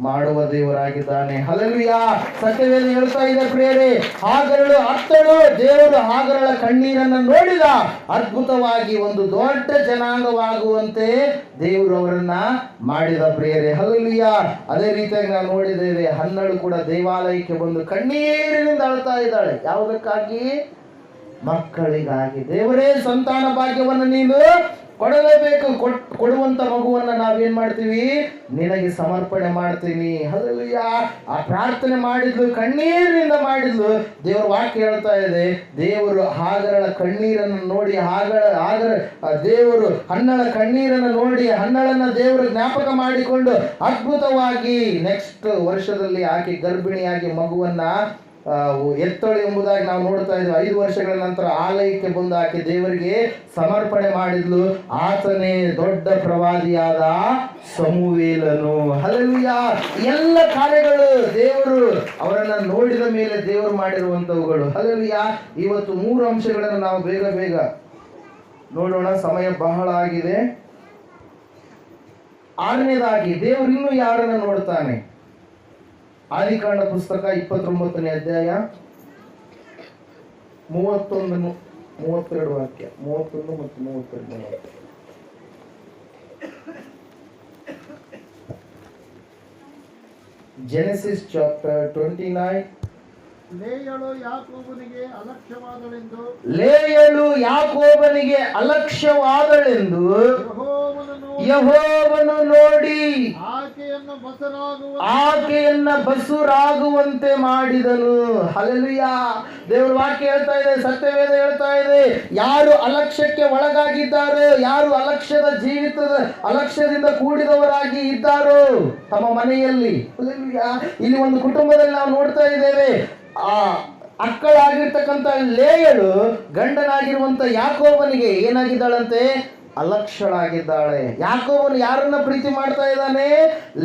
A: ಮಾಡುವ ದೇವರಾಗಿದ್ದಾನೆ. ಹಲ್ಲೆಲೂಯಾ. ಸತ್ಯವೇದ ಹೇಳ್ತಾ ಇದೆ ಪ್ರಿಯರೇ, ಹಾಗರಳು ಅತ್ತಳು ದೇವರು ಹಾಗರಳ ಕಣ್ಣೀರನ್ನು ನೋಡಿದ, ಅದ್ಭುತವಾಗಿ ಒಂದು ದೊಡ್ಡ ಜನಾಂಗವಾಗುವಂತೆ ದೇವರು ಅವರನ್ನ ಮಾಡಿದ ಪ್ರಿಯರೇ. ಹಲ್ಲೆಲೂಯಾ. ಅದೇ ರೀತಿಯಾಗಿ ನಾವು ನೋಡಿದ್ದೇವೆ, ಹನ್ನಳು ಕೂಡ ದೇವಾಲಯಕ್ಕೆ ಬಂದು ಕಣ್ಣೀರಿನಿಂದ ಅಳ್ತಾ ಇದ್ದಾಳೆ. ಯಾವುದಕ್ಕಾಗಿ? ಮಕ್ಕಳಿಗಾಗಿ. ದೇವರೇ ಸಂತಾನ ಭಾಗ್ಯವನ್ನು ನೀನು ಕೊಡಲೇಬೇಕು. ಕೊಡುವಂತ ಮಗುವನ್ನ ನಾವೇನ್ ಮಾಡ್ತೀವಿ? ನಿನಗೆ ಸಮರ್ಪಣೆ ಮಾಡ್ತೀವಿ. ಹಲ್ಲೆಲೂಯಾ. ಆ ಪ್ರಾರ್ಥನೆ ಮಾಡಿದ್ಲು, ಕಣ್ಣೀರಿನಿಂದ ಮಾಡಿದ್ಲು. ದೇವರ ವಾಕ್ಯ ಹೇಳ್ತಾ ಇದೆ, ದೇವರು ಹಾಗರಳ ಕಣ್ಣೀರನ್ನು ನೋಡಿ, ದೇವರು ಹನ್ನಳ ಕಣ್ಣೀರನ್ನು ನೋಡಿ, ಹನ್ನಳನ್ನ ದೇವರು ಜ್ಞಾಪಕ ಮಾಡಿಕೊಂಡು ಅದ್ಭುತವಾಗಿ ನೆಕ್ಸ್ಟ್ ವರ್ಷದಲ್ಲಿ ಆಕೆ ಗರ್ಭಿಣಿಯಾಗಿ ಮಗುವನ್ನ ಎತ್ತಳು ಎಂಬುದಾಗಿ ನಾವು ನೋಡ್ತಾ ಇದ್ವಿ. 5 ವರ್ಷಗಳ ನಂತರ ಆಲಯಕ್ಕೆ ಬಂದು ಆಕೆ ದೇವರಿಗೆ ಸಮರ್ಪಣೆ ಮಾಡಿದ್ಲು. ಆತನೇ ದೊಡ್ಡ ಪ್ರವಾದಿಯಾದ ಸಮುವೇಲನು. ಹಲ್ಲೆಲೂಯಾ. ಎಲ್ಲ ಕಾರ್ಯಗಳು ದೇವರು ಅವರನ್ನ ನೋಡಿದ ಮೇಲೆ ದೇವರು ಮಾಡಿರುವಂತವುಗಳು. ಹಲ್ಲೆಲೂಯಾ. ಇವತ್ತು 3 ಅಂಶಗಳನ್ನು ನಾವು ಬೇಗ ಬೇಗ ನೋಡೋಣ, ಸಮಯ ಬಹಳ ಆಗಿದೆ. 6ನೇದಾಗಿ ದೇವರು ಇನ್ನೂ ಯಾರನ್ನ ನೋಡ್ತಾನೆ? ಆದಿಕಾಂಡ ಪುಸ್ತಕ 29ನೇ ಅಧ್ಯಾಯ 31 32 ವಾಕ್ಯ, 31 ಮತ್ತು 32 ವಾಕ್ಯ. Genesis chapter 29.
B: ಲೇಯಳು ಯಾಕೋಬನಿಗೆ
A: ಅಲಕ್ಷ್ಯವಾದಳೆಂದು ಯೆಹೋವನು ನೋಡಿ ಆಕೆಯನ್ನ ಬಸುರಾಗುವಂತೆ ಮಾಡಿದನು. ಹಲ್ಲೆಲೂಯಾ. ದೇವರ ವಾಕ್ಯ ಹೇಳ್ತಾ ಇದೆ, ಸತ್ಯವೇದ ಹೇಳ್ತಾ ಇದೆ, ಯಾರು ಅಲಕ್ಷ್ಯಕ್ಕೆ ಒಳಗಾಗಿದ್ದಾರೋ, ಯಾರು ಅಲಕ್ಷ್ಯದಿಂದ ಕೂಡಿದವರಾಗಿ ಇದ್ದಾರೋ ತಮ್ಮ ಮನೆಯಲ್ಲಿ. ಹಲ್ಲೆಲೂಯಾ. ಇಲ್ಲಿ ಒಂದು ಕುಟುಂಬದಲ್ಲಿ ನಾವು ನೋಡ್ತಾ ಇದ್ದೇವೆ, ಅಕ್ಕಳಾಗಿರ್ತಕ್ಕಂಥ ಲೇಯಳು ಗಂಡನಾಗಿರುವಂತ ಯಾಕೋಬನಿಗೆ ಏನಾಗಿದ್ದಾಳಂತೆ? ಅಲಕ್ಷ್ಯಳಾಗಿದ್ದಾಳೆ. ಯಾಕೋಬನು ಯಾರನ್ನ ಪ್ರೀತಿ ಮಾಡ್ತಾ ಇದ್ದಾನೆ?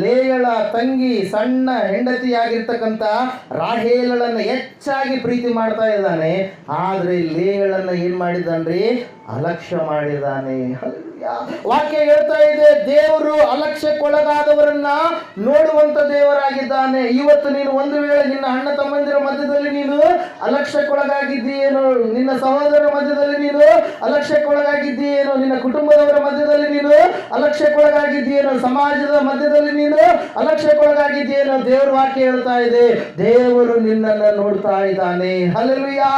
A: ಲೇಯಳ ತಂಗಿ, ಸಣ್ಣ ಹೆಂಡತಿಯಾಗಿರ್ತಕ್ಕಂಥ ರಾಹೇಲಳನ್ನ ಹೆಚ್ಚಾಗಿ ಪ್ರೀತಿ ಮಾಡ್ತಾ ಇದ್ದಾನೆ. ಆದ್ರೆ ಲೇಯಳನ್ನ ಏನ್ ಮಾಡಿದ್ದಾನ್ರಿ? ಅಲಕ್ಷ್ಯ ಮಾಡಿದ್ದಾನೆ. ವಾಕ್ಯ ಹೇಳ್ತಾ ಇದೆ, ದೇವರು ಅಲಕ್ಷ್ಯಕ್ಕೊಳಗಾದವರನ್ನ ನೋಡುವಂತ ದೇವರಾಗಿದ್ದಾನೆ. ಇವತ್ತು ನೀನು ಒಂದು ವೇಳೆ ನಿನ್ನ ಅಣ್ಣ ತಮ್ಮಂದಿರ ಮಧ್ಯದಲ್ಲಿ ನೀನು ಅಲಕ್ಷ್ಯಕ್ಕೊಳಗಾಗಿದ್ದೀಯೇನೋ, ನಿನ್ನ ಸಹೋದರರ ಮಧ್ಯದಲ್ಲಿ ನೀನು ಅಲಕ್ಷ್ಯಕ್ಕೊಳಗಾಗಿದ್ದೀಯೇನೋ, ನಿನ್ನ ಕುಟುಂಬದವರ ಮಧ್ಯದಲ್ಲಿ ನೀನು ಅಲಕ್ಷ್ಯಕ್ಕೊಳಗಾಗಿದ್ದೀಯೇನೋ, ಸಮಾಜದ ಮಧ್ಯದಲ್ಲಿ ನೀನು ಅಲಕ್ಷ್ಯಕ್ಕೊಳಗಾಗಿದ್ದೀಯೇನೋ, ದೇವರ ವಾಕ್ಯ ಹೇಳ್ತಾ ಇದೆ, ದೇವರು ನಿನ್ನನ್ನ ನೋಡ್ತಾ ಇದ್ದಾನೆ. ಹಲ್ಲೆಲೂಯಾ.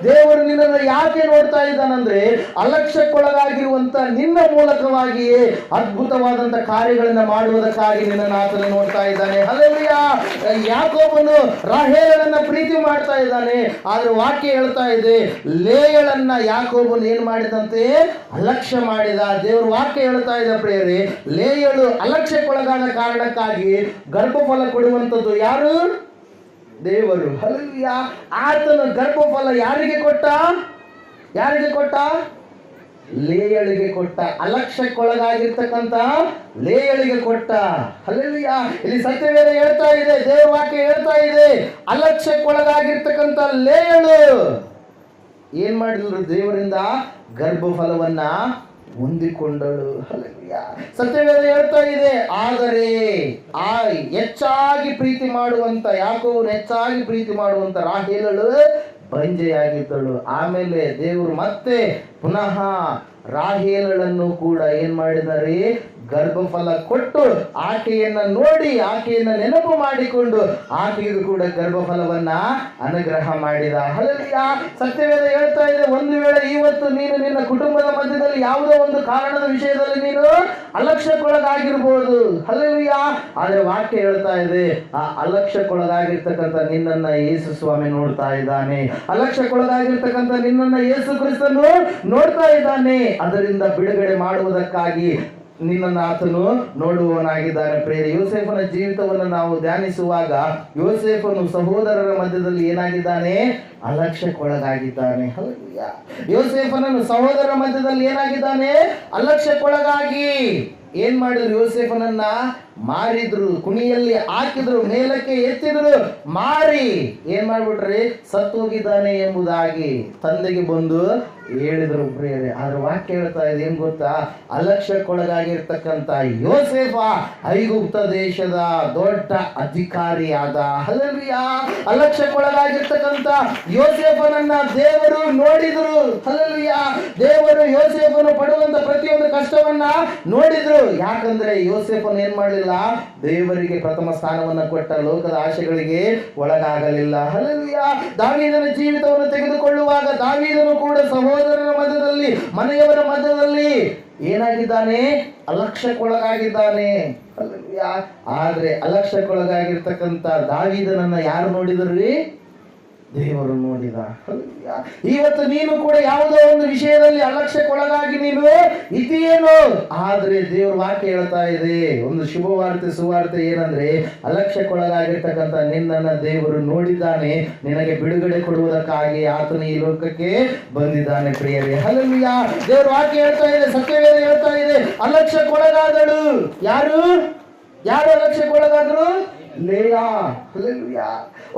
A: ದೇವರು ನಿನ್ನನ್ನು ಯಾಕೆ ನೋಡ್ತಾ ಇದ್ದಾನಂದ್ರೆ, ಅಲಕ್ಷ್ಯಕ್ಕೊಳಗಾಗಿರುವಂತ ನಿನ್ನ ಮೂಲಕವಾಗಿಯೇ ಅದ್ಭುತವಾದಂತ ಕಾರ್ಯಗಳನ್ನ ಮಾಡುವುದಕ್ಕಾಗಿ ನಿನ್ನನ್ನು ಆತನು ನೋಡ್ತಾ ಇದ್ದಾನೆ. ಹಲ್ಲೆಲೂಯಾ. ಯಾಕೋಬನು ರಾಹೇಲಳನ್ನ ಪ್ರೀತಿ ಮಾಡ್ತಾ ಇದ್ದಾನೆ, ಆದ್ರೆ ವಾಕ್ಯ ಹೇಳ್ತಾ ಇದೆ, ಲೇಯಳನ್ನ ಯಾಕೋಬನು ಏನ್ ಮಾಡಿದಂತೆ? ಅಲಕ್ಷ್ಯ ಮಾಡಿದ. ದೇವರು ವಾಕ್ಯ ಹೇಳ್ತಾ ಇದೆ ಪ್ರಿಯರೇ, ಲೇಯಳು ಅಲಕ್ಷ್ಯಕ್ಕೊಳಗಾದ ಕಾರಣಕ್ಕಾಗಿ ಗರ್ಭಫಲ ಕೊಡುವಂಥದ್ದು ಯಾರು? ದೇವರು. ಹಲ್ಲೆಲೂಯಾ. ಆತನ ಗರ್ಭಫಲ ಯಾರಿಗೆ ಕೊಟ್ಟ? ಲೇಯಳಿಗೆ ಕೊಟ್ಟ. ಅಲಕ್ಷ್ಯಕ್ಕೊಳಗಾಗಿರ್ತಕ್ಕಂಥ ಲೇಯಳಿಗೆ ಕೊಟ್ಟ. ಹಲ್ಲೆಲೂಯಾ. ಇಲ್ಲಿ ಸತ್ಯವೇದ ಹೇಳ್ತಾ ಇದೆ, ದೇವರ ವಾಕ್ಯ ಹೇಳ್ತಾ ಇದೆ, ಅಲಕ್ಷ್ಯಕ್ಕೊಳಗಾಗಿರ್ತಕ್ಕಂಥ ಲೇಯಳು ಏನ್ ಮಾಡಿದ್ರು? ದೇವರಿಂದ ಗರ್ಭಫಲವನ್ನ ಹೊಂದಿಕೊಂಡಳು. ಹಲ್ಲೆಲೂಯಾ. ಸತ್ಯವೇದ ಹೇಳ್ತಾ ಇದೆ, ಆದರೆ ಹೆಚ್ಚಾಗಿ ಪ್ರೀತಿ ಮಾಡುವಂತ ಯಾಕೋಬನು ಹೆಚ್ಚಾಗಿ ಪ್ರೀತಿ ಮಾಡುವಂತ ರಾಹೇಲಳು ಬಂಜೆಯಾಗಿದ್ದಳು. ಆಮೇಲೆ ದೇವರು ಮತ್ತೆ ಪುನಃ ರಾಹೇಲಳನ್ನು ಕೂಡ ಏನ್ ಮಾಡಿದ್ದಾರೆ? ಗರ್ಭಫಲ ಕೊಟ್ಟು ಆಕೆಯನ್ನ ನೋಡಿ, ಆಕೆಯನ್ನ ನೆನಪು ಮಾಡಿಕೊಂಡು ಆಕೆಗೂ ಕೂಡ ಗರ್ಭಫಲವನ್ನ ಅನುಗ್ರಹ ಮಾಡಿದ. ಹಲ್ಲೆಲೂಯಾ. ಸತ್ಯವೇದ ಹೇಳ್ತಾ ಇದೆ, ಒಂದು ವೇಳೆ ಇವತ್ತು ನೀನು ನಿನ್ನ ಕುಟುಂಬದ ಮಧ್ಯದಲ್ಲಿ ಯಾವುದೋ ಒಂದು ಕಾರಣದ ವಿಷಯದಲ್ಲಿ ನೀನು ಅಲಕ್ಷ್ಯಕ್ಕೊಳಗಾಗಿರ್ಬೋದು. ಹಲ್ಲೆಲೂಯಾ. ಆದ್ರೆ ವಾಕ್ಯ ಹೇಳ್ತಾ ಇದೆ, ಆ ಅಲಕ್ಷ್ಯಕ್ಕೊಳಗಾಗಿರ್ತಕ್ಕಂಥ ನಿನ್ನನ್ನ ಯೇಸು ಸ್ವಾಮಿ ನೋಡ್ತಾ ಇದ್ದಾನೆ. ಅಲಕ್ಷ್ಯಕ್ಕೊಳಗಾಗಿರ್ತಕ್ಕಂಥ ನಿನ್ನನ್ನ ಯೇಸು ಕ್ರಿಸ್ತನು ನೋಡ್ತಾ ಇದ್ದಾನೆ. ಅದರಿಂದ ಬಿಡುಗಡೆ ಮಾಡುವುದಕ್ಕಾಗಿ ನಿನ್ನನ್ನು ಆತನು ನೋಡುವವನಾಗಿದ್ದಾನೆ. ಪ್ರಿಯರೇ, ಯೋಸೇಫನ ಜೀವಿತವನ್ನು ನಾವು ಧ್ಯಾನಿಸುವಾಗ ಯೋಸೇಫನು ಸಹೋದರರ ಮಧ್ಯದಲ್ಲಿ ಏನಾಗಿದ್ದಾನೆ? ಅಲಕ್ಷ್ಯಕ್ಕೊಳಗಾಗಿದ್ದಾನೆ. ಹಲ್ಲೆಲೂಯಾ. ಯೋಸೇಫನನ್ನು ಸಹೋದರರ ಮಧ್ಯದಲ್ಲಿ ಏನಾಗಿದ್ದಾನೆ? ಅಲಕ್ಷ್ಯಕ್ಕೊಳಗಾಗಿ ಏನ್ ಮಾಡಿದ್ರು? ಯೋಸೇಫನನ್ನ ಮಾರಿದ್ರು, ಕುಣಿಯಲ್ಲಿ ಹಾಕಿದ್ರು, ಮೇಲಕ್ಕೆ ಎತ್ತಿದ್ರು, ಮಾರಿ ಏನ್ ಮಾಡ್ಬಿಟ್ರಿ? ಸತ್ತೋಗಿದ್ದಾನೆ ಎಂಬುದಾಗಿ ತಂದೆಗೆ ಬಂದು ಹೇಳಿದ್ರು. ಪ್ರಿಯರೇ, ಆದ್ರೆ ವಾಕ್ಯ ಹೇಳ್ತಾ ಇದೆ, ಏನ್ ಗೊತ್ತಾ? ಅಲಕ್ಷ್ಯಕ್ಕೊಳಗಾಗಿರ್ತಕ್ಕಂಥ ಯೋಸೇಫ ಐಗುಪ್ತ ದೇಶದ ದೊಡ್ಡ ಅಧಿಕಾರಿಯಾದ. ಹಲ್ಲೆಲೂಯಾ. ಅಲಕ್ಷ್ಯಕ್ಕೊಳಗಾಗಿರ್ತಕ್ಕಂಥ ಯೋಸೇಫನನ್ನ ದೇವರು ನೋಡಿದ್ರು. ಹಲ್ಲೆಲೂಯಾ. ದೇವರು ಯೋಸೇಫನು ಪಡುವಂತ ಪ್ರತಿಯೊಂದು ಕಷ್ಟವನ್ನ ನೋಡಿದ್ರು. ಯಾಕಂದ್ರೆ ಯೋಸೇಫನು ಏನ್ ಮಾಡಲಿಲ್ಲ? ದೇವರಿಗೆ ಪ್ರಥಮ ಸ್ಥಾನವನ್ನ ಕೊಟ್ಟ, ಲೋಕದ ಆಶೆಗಳಿಗೆ ಒಳಗಾಗಲಿಲ್ಲ. ಹಲ್ಲೆಲೂಯಾ. ದಾವೀದನ ಜೀವಿತವನ್ನು ತೆಗೆದುಕೊಳ್ಳುವಾಗ ದಾವೀದನು ಕೂಡ ಸಹೋದರರ ಮಧ್ಯದಲ್ಲಿ, ಮನೆಯವರ ಮಧ್ಯದಲ್ಲಿ ಏನಾಗಿದ್ದಾನೆ? ಅಲಕ್ಷ್ಯಕ್ಕೊಳಗಾಗಿದ್ದಾನೆ. ಆದ್ರೆ ಅಲಕ್ಷ್ಯಕ್ಕೊಳಗಾಗಿರ್ತಕ್ಕಂಥ ದಾವೀದನನ್ನ ಯಾರು ನೋಡಿದ್ರಿ? ದೇವರು ನೋಡಿದ. ಹಲ್ಲೆಲೂಯಾ. ಇವತ್ತು ನೀನು ಕೂಡ ಯಾವುದೋ ಒಂದು ವಿಷಯದಲ್ಲಿ ಅಲಕ್ಷ್ಯಕ್ಕೊಳಗಾಗಿ ನೀನು ಇದೇನು, ಆದ್ರೆ ದೇವ್ರ ವಾಕ್ಯ ಹೇಳ್ತಾ ಇದೆ, ಒಂದು ಶುಭವಾರ್ತೆ ಸುವಾರ್ತೆ ಏನಂದ್ರೆ, ಅಲಕ್ಷ್ಯಕ್ಕೊಳಗಾಗಿರ್ತಕ್ಕಂಥ ನಿನ್ನನ್ನ ದೇವರು ನೋಡಿದ್ದಾನೆ, ನಿನಗೆ ಬಿಡುಗಡೆ ಕೊಡುವುದಕ್ಕಾಗಿ ಆತನು ಈ ಲೋಕಕ್ಕೆ ಬಂದಿದ್ದಾನೆ ಪ್ರಿಯರೇ. ಹಲ್ಲೆಲೂಯಾ. ದೇವ್ರ ವಾಕ್ಯ ಹೇಳ್ತಾ ಇದೆ, ಸತ್ಯವೇದ ಹೇಳ್ತಾ ಇದೆ, ಅಲಕ್ಷ್ಯಕ್ಕೊಳಗಾದಳು. ಯಾರು ಅಲಕ್ಷ್ಯಕ್ಕೊಳಗಾದ್ರು? ಲೇಯಾ. ಹಲ್ಲೆಲೂಯಾ.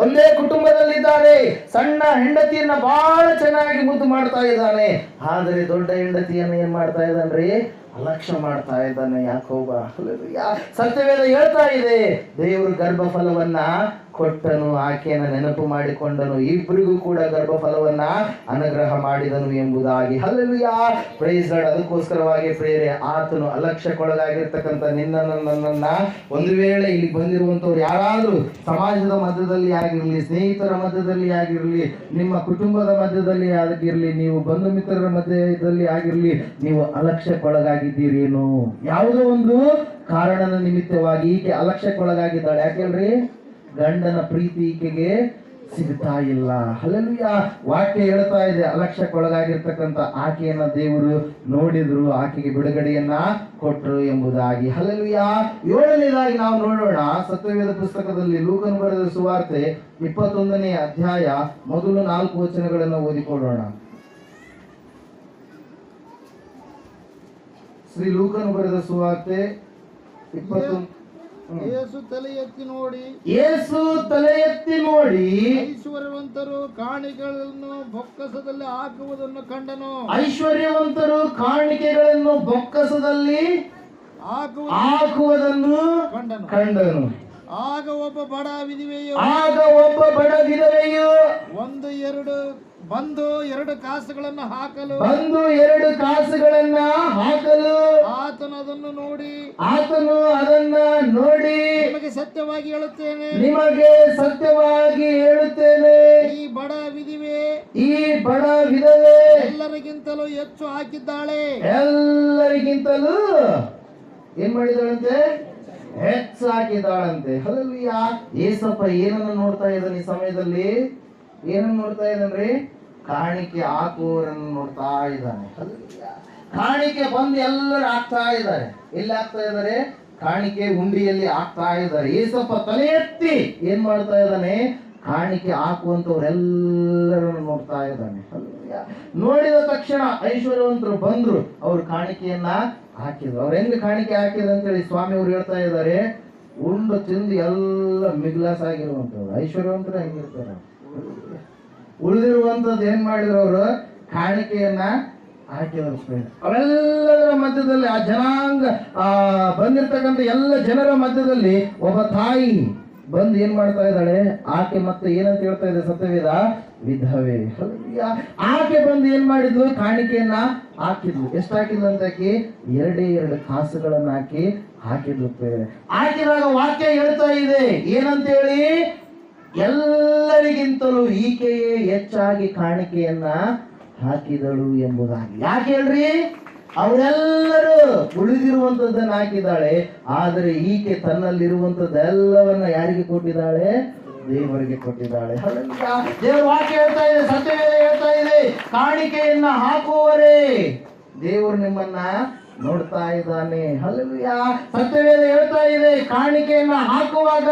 A: ಒಂದೇ ಕುಟುಂಬದಲ್ಲಿದ್ದಾರೆ, ಸಣ್ಣ ಹೆಂಡತಿಯನ್ನ ಬಹಳ ಚೆನ್ನಾಗಿ ಮುದ್ದು ಮಾಡ್ತಾ ಇದ್ದಾನೆ, ಆದ್ರೆ ದೊಡ್ಡ ಹೆಂಡತಿಯನ್ನ ಏನ್ ಮಾಡ್ತಾ ಇದ್ದಾನ್ರಿ? ಅಲಕ್ಷ್ಯ ಮಾಡ್ತಾ ಇದ್ದಾನೆ ಯಾಕೋಬ. ಹಲ್ಲೆಲೂಯಾ. ಸತ್ಯವೇದ ಹೇಳ್ತಾ ಇದೆ, ದೇವರು ಗರ್ಭಫಲವನ್ನ ಕೊಟ್ಟನು, ಆಕೆಯನ್ನ ನೆನಪು ಮಾಡಿಕೊಂಡನು, ಇಬ್ಬರಿಗೂ ಕೂಡ ಗರ್ಭಫಲವನ್ನ ಅನುಗ್ರಹ ಮಾಡಿದನು ಎಂಬುದಾಗಿ. ಹಲ್ಲೆಲೂಯಾ. Praise Lord. ಅದಕ್ಕೋಸ್ಕರವಾಗಿ ಪ್ರೇರೆ, ಆತನು ಅಲಕ್ಷ್ಯಕ್ಕೊಳಗಾಗಿರ್ತಕ್ಕಂಥ ನಿನ್ನನ್ನು ನನ್ನನ್ನ ಒಂದು ವೇಳೆ ಇಲ್ಲಿ ಬಂದಿರುವಂತವ್ರು ಯಾರಾದ್ರೂ ಸಮಾಜದ ಮಧ್ಯದಲ್ಲಿ ಆಗಿರ್ಲಿ, ಸ್ನೇಹಿತರ ಮಧ್ಯದಲ್ಲಿ ಆಗಿರ್ಲಿ, ನಿಮ್ಮ ಕುಟುಂಬದ ಮಧ್ಯದಲ್ಲಿ ಆಗಿರ್ಲಿ, ನೀವು ಬಂಧು ಮಿತ್ರರ ಮಧ್ಯದಲ್ಲಿ ಆಗಿರ್ಲಿ, ನೀವು ಅಲಕ್ಷ್ಯಕ್ಕೊಳಗಾಗಿದ್ದೀರೇನು? ಯಾವುದೋ ಒಂದು ಕಾರಣದ ನಿಮಿತ್ತವಾಗಿ ಈಕೆ ಅಲಕ್ಷ್ಯಕ್ಕೊಳಗಾಗಿದ್ದಾಳೆ. ಯಾಕೆಳ್ರಿ? ಗಂಡನ ಪ್ರೀತಿ ಈಕೆಗೆ ಸಿಗ್ತಾ ಇಲ್ಲ. ಹಲ್ಲೆಲೂಯಾ. ವಾಕ್ಯ ಹೇಳ್ತಾ ಇದೆ, ಅಲಕ್ಷ್ಯಕ್ಕೊಳಗಾಗಿರ್ತಕ್ಕಂಥ ಆಕೆಯನ್ನ ದೇವರು ನೋಡಿದ್ರು, ಆಕೆಗೆ ಬಿಡುಗಡೆಯನ್ನ ಕೊಟ್ಟರು ಎಂಬುದಾಗಿ. ಹಲ್ಲೆಲೂಯಾ. 7ನೇದಾಗಿ ನಾವು ನೋಡೋಣ, ಸತ್ಯವೇದ ಪುಸ್ತಕದಲ್ಲಿ ಲೂಕನು ಬರೆದ ಸುವಾರ್ತೆ 21ನೇ ಅಧ್ಯಾಯ ಮೊದಲು 4 ವಚನಗಳನ್ನು ಓದಿಕೊಳ್ಳೋಣ. ಶ್ರೀ ಲೂಕನು ಬರೆದ ಸುವಾರ್ತೆ 21.
B: ಯೇಸು ತಲೆ ಎತ್ತಿ ನೋಡಿ ಐಶ್ವರ್ಯವಂತರು ಕಾಣಿಕೆಗಳನ್ನು ಬೊಕ್ಕಸದಲ್ಲಿ ಹಾಕುವುದನ್ನು ಕಂಡನು. ಆಗ ಒಬ್ಬ ಬಡ ವಿಧವೆಯು ಬಂದು 2 ಕಾಸುಗಳನ್ನು ಹಾಕಲು ಆತನು ಅದನ್ನು ನೋಡಿ ನಿಮಗೆ ಸತ್ಯವಾಗಿ ಹೇಳುತ್ತೇನೆ, ಈ ಬಡ ವಿಧವೆ ಎಲ್ಲರಿಗಿಂತಲೂ ಹೆಚ್ಚು ಹಾಕಿದ್ದಾಳೆ. ಎಲ್ಲರಿಗಿಂತಲೂ
A: ಏನ್ ಮಾಡಿದಾಳಂತೆ? ಹೆಚ್ಚು ಹಾಕಿದಾಳಂತೆ. ಹಲ್ಲೆಲೂಯಾ. ಏಸಪ್ಪ ಏನನ್ನು ನೋಡ್ತಾ ಇದ್ದಾನೆ ಈ ಸಮಯದಲ್ಲಿ? ಏನನ್ನು ನೋಡ್ತಾ ಇದ್ದಾನ್ರಿ? ಕಾಣಿಕೆ ಹಾಕುವವರನ್ನು ನೋಡ್ತಾ ಇದ್ದಾನೆ. ಕಾಣಿಕೆ ಬಂದು ಎಲ್ಲರೂ ಹಾಕ್ತಾ ಇದ್ದಾರೆ. ಎಲ್ಲಿ ಹಾಕ್ತಾ ಇದ್ದಾರೆ? ಕಾಣಿಕೆ ಹುಂಡಿಯಲ್ಲಿ ಹಾಕ್ತಾ ಇದ್ದಾರೆ. ಏಸಪ್ಪ ತಲೆ ಎತ್ತಿ ಏನ್ ಮಾಡ್ತಾ ಇದ್ದಾನೆ? ಕಾಣಿಕೆ ಹಾಕುವಂತವ್ರೆಲ್ಲರನ್ನು ನೋಡ್ತಾ ಇದ್ದಾನೆ. ನೋಡಿದ ತಕ್ಷಣ ಐಶ್ವರ್ಯವಂತರು ಬಂದ್ರು, ಅವ್ರು ಕಾಣಿಕೆಯನ್ನ ಹಾಕಿದ್ರು. ಅವ್ರು ಹೆಂಗ್ ಕಾಣಿಕೆ ಹಾಕಿದ್ರು ಅಂತೇಳಿ ಸ್ವಾಮಿ ಅವ್ರು ಹೇಳ್ತಾ ಇದ್ದಾರೆ, ಉಂಡು ತಿಂದು ಎಲ್ಲ ಮಿಗ್ಲಾಸ್ ಆಗಿರುವಂತವ್ರು. ಐಶ್ವರ್ಯವಂತರು ಹೆಂಗಿರ್ತಾರೆ? ಉಳಿದಿರುವಂತದ್ದು ಏನ್ ಮಾಡಿದ್ರು? ಅವರು ಕಾಣಿಕೆಯನ್ನ ಹಾಕಿದ್ರು. ಅವೆಲ್ಲದರ ಮಧ್ಯದಲ್ಲಿ, ಆ ಜನಾಂಗ ಬಂದಿರ್ತಕ್ಕಂಥ ಎಲ್ಲ ಜನರ ಮಧ್ಯದಲ್ಲಿ ಒಬ್ಬ ತಾಯಿ ಬಂದು ಏನ್ ಮಾಡ್ತಾ ಇದ್ದಾಳೆ? ಆಕೆ ಮತ್ತೆ ಏನಂತ ಹೇಳ್ತಾ ಇದೆ ಸತ್ಯವೇದ? ವಿಧವೆ. ಆಕೆ ಬಂದು ಏನ್ ಮಾಡಿದ್ಲು? ಕಾಣಿಕೆಯನ್ನ ಹಾಕಿದ್ಲು. ಎಷ್ಟು ಹಾಕಿದ್ಲು ಅಂತ? 2 ಕಾಸುಗಳನ್ನ ಹಾಕಿದ್ಲು. ಹಾಕಿದಾಗ ವಾಕ್ಯ ಹೇಳ್ತಾ ಇದೆ ಏನಂತೇಳಿ? ಎಲ್ಲರಿಗಿಂತಲೂ ಈಕೆಯೇ ಹೆಚ್ಚಾಗಿ ಕಾಣಿಕೆಯನ್ನ ಹಾಕಿದಳು ಎಂಬುದಾಗಿ. ಯಾಕೆ ಹೇಳ್ರಿ? ಅವರೆಲ್ಲರೂ ಉಳಿದಿರುವಂತದ್ದನ್ನ ಹಾಕಿದ್ದಾಳೆ, ಆದರೆ ಈಕೆ ತನ್ನಲ್ಲಿರುವಂತದ್ದೆಲ್ಲವನ್ನ ಯಾರಿಗೆ ಕೊಟ್ಟಿದ್ದಾಳೆ? ದೇವರಿಗೆ ಕೊಟ್ಟಿದ್ದಾಳೆ. ದೇವರ ವಾಕ್ಯ ಹೇಳ್ತಾ ಇದೆ, ಸತ್ಯವೇದ ಹೇಳ್ತಾ ಇದೆ, ಕಾಣಿಕೆಯನ್ನ ಹಾಕುವವರೇ ದೇವರು ನಿಮ್ಮನ್ನ ನೋಡ್ತಾ ಇದ್ದಾನೆ. ಹಲ್ಲೆಲೂಯಾ. ಸತ್ಯವೇದ ಹೇಳ್ತಾ ಇದೆ, ಕಾಣಿಕೆಯನ್ನ ಹಾಕುವಾಗ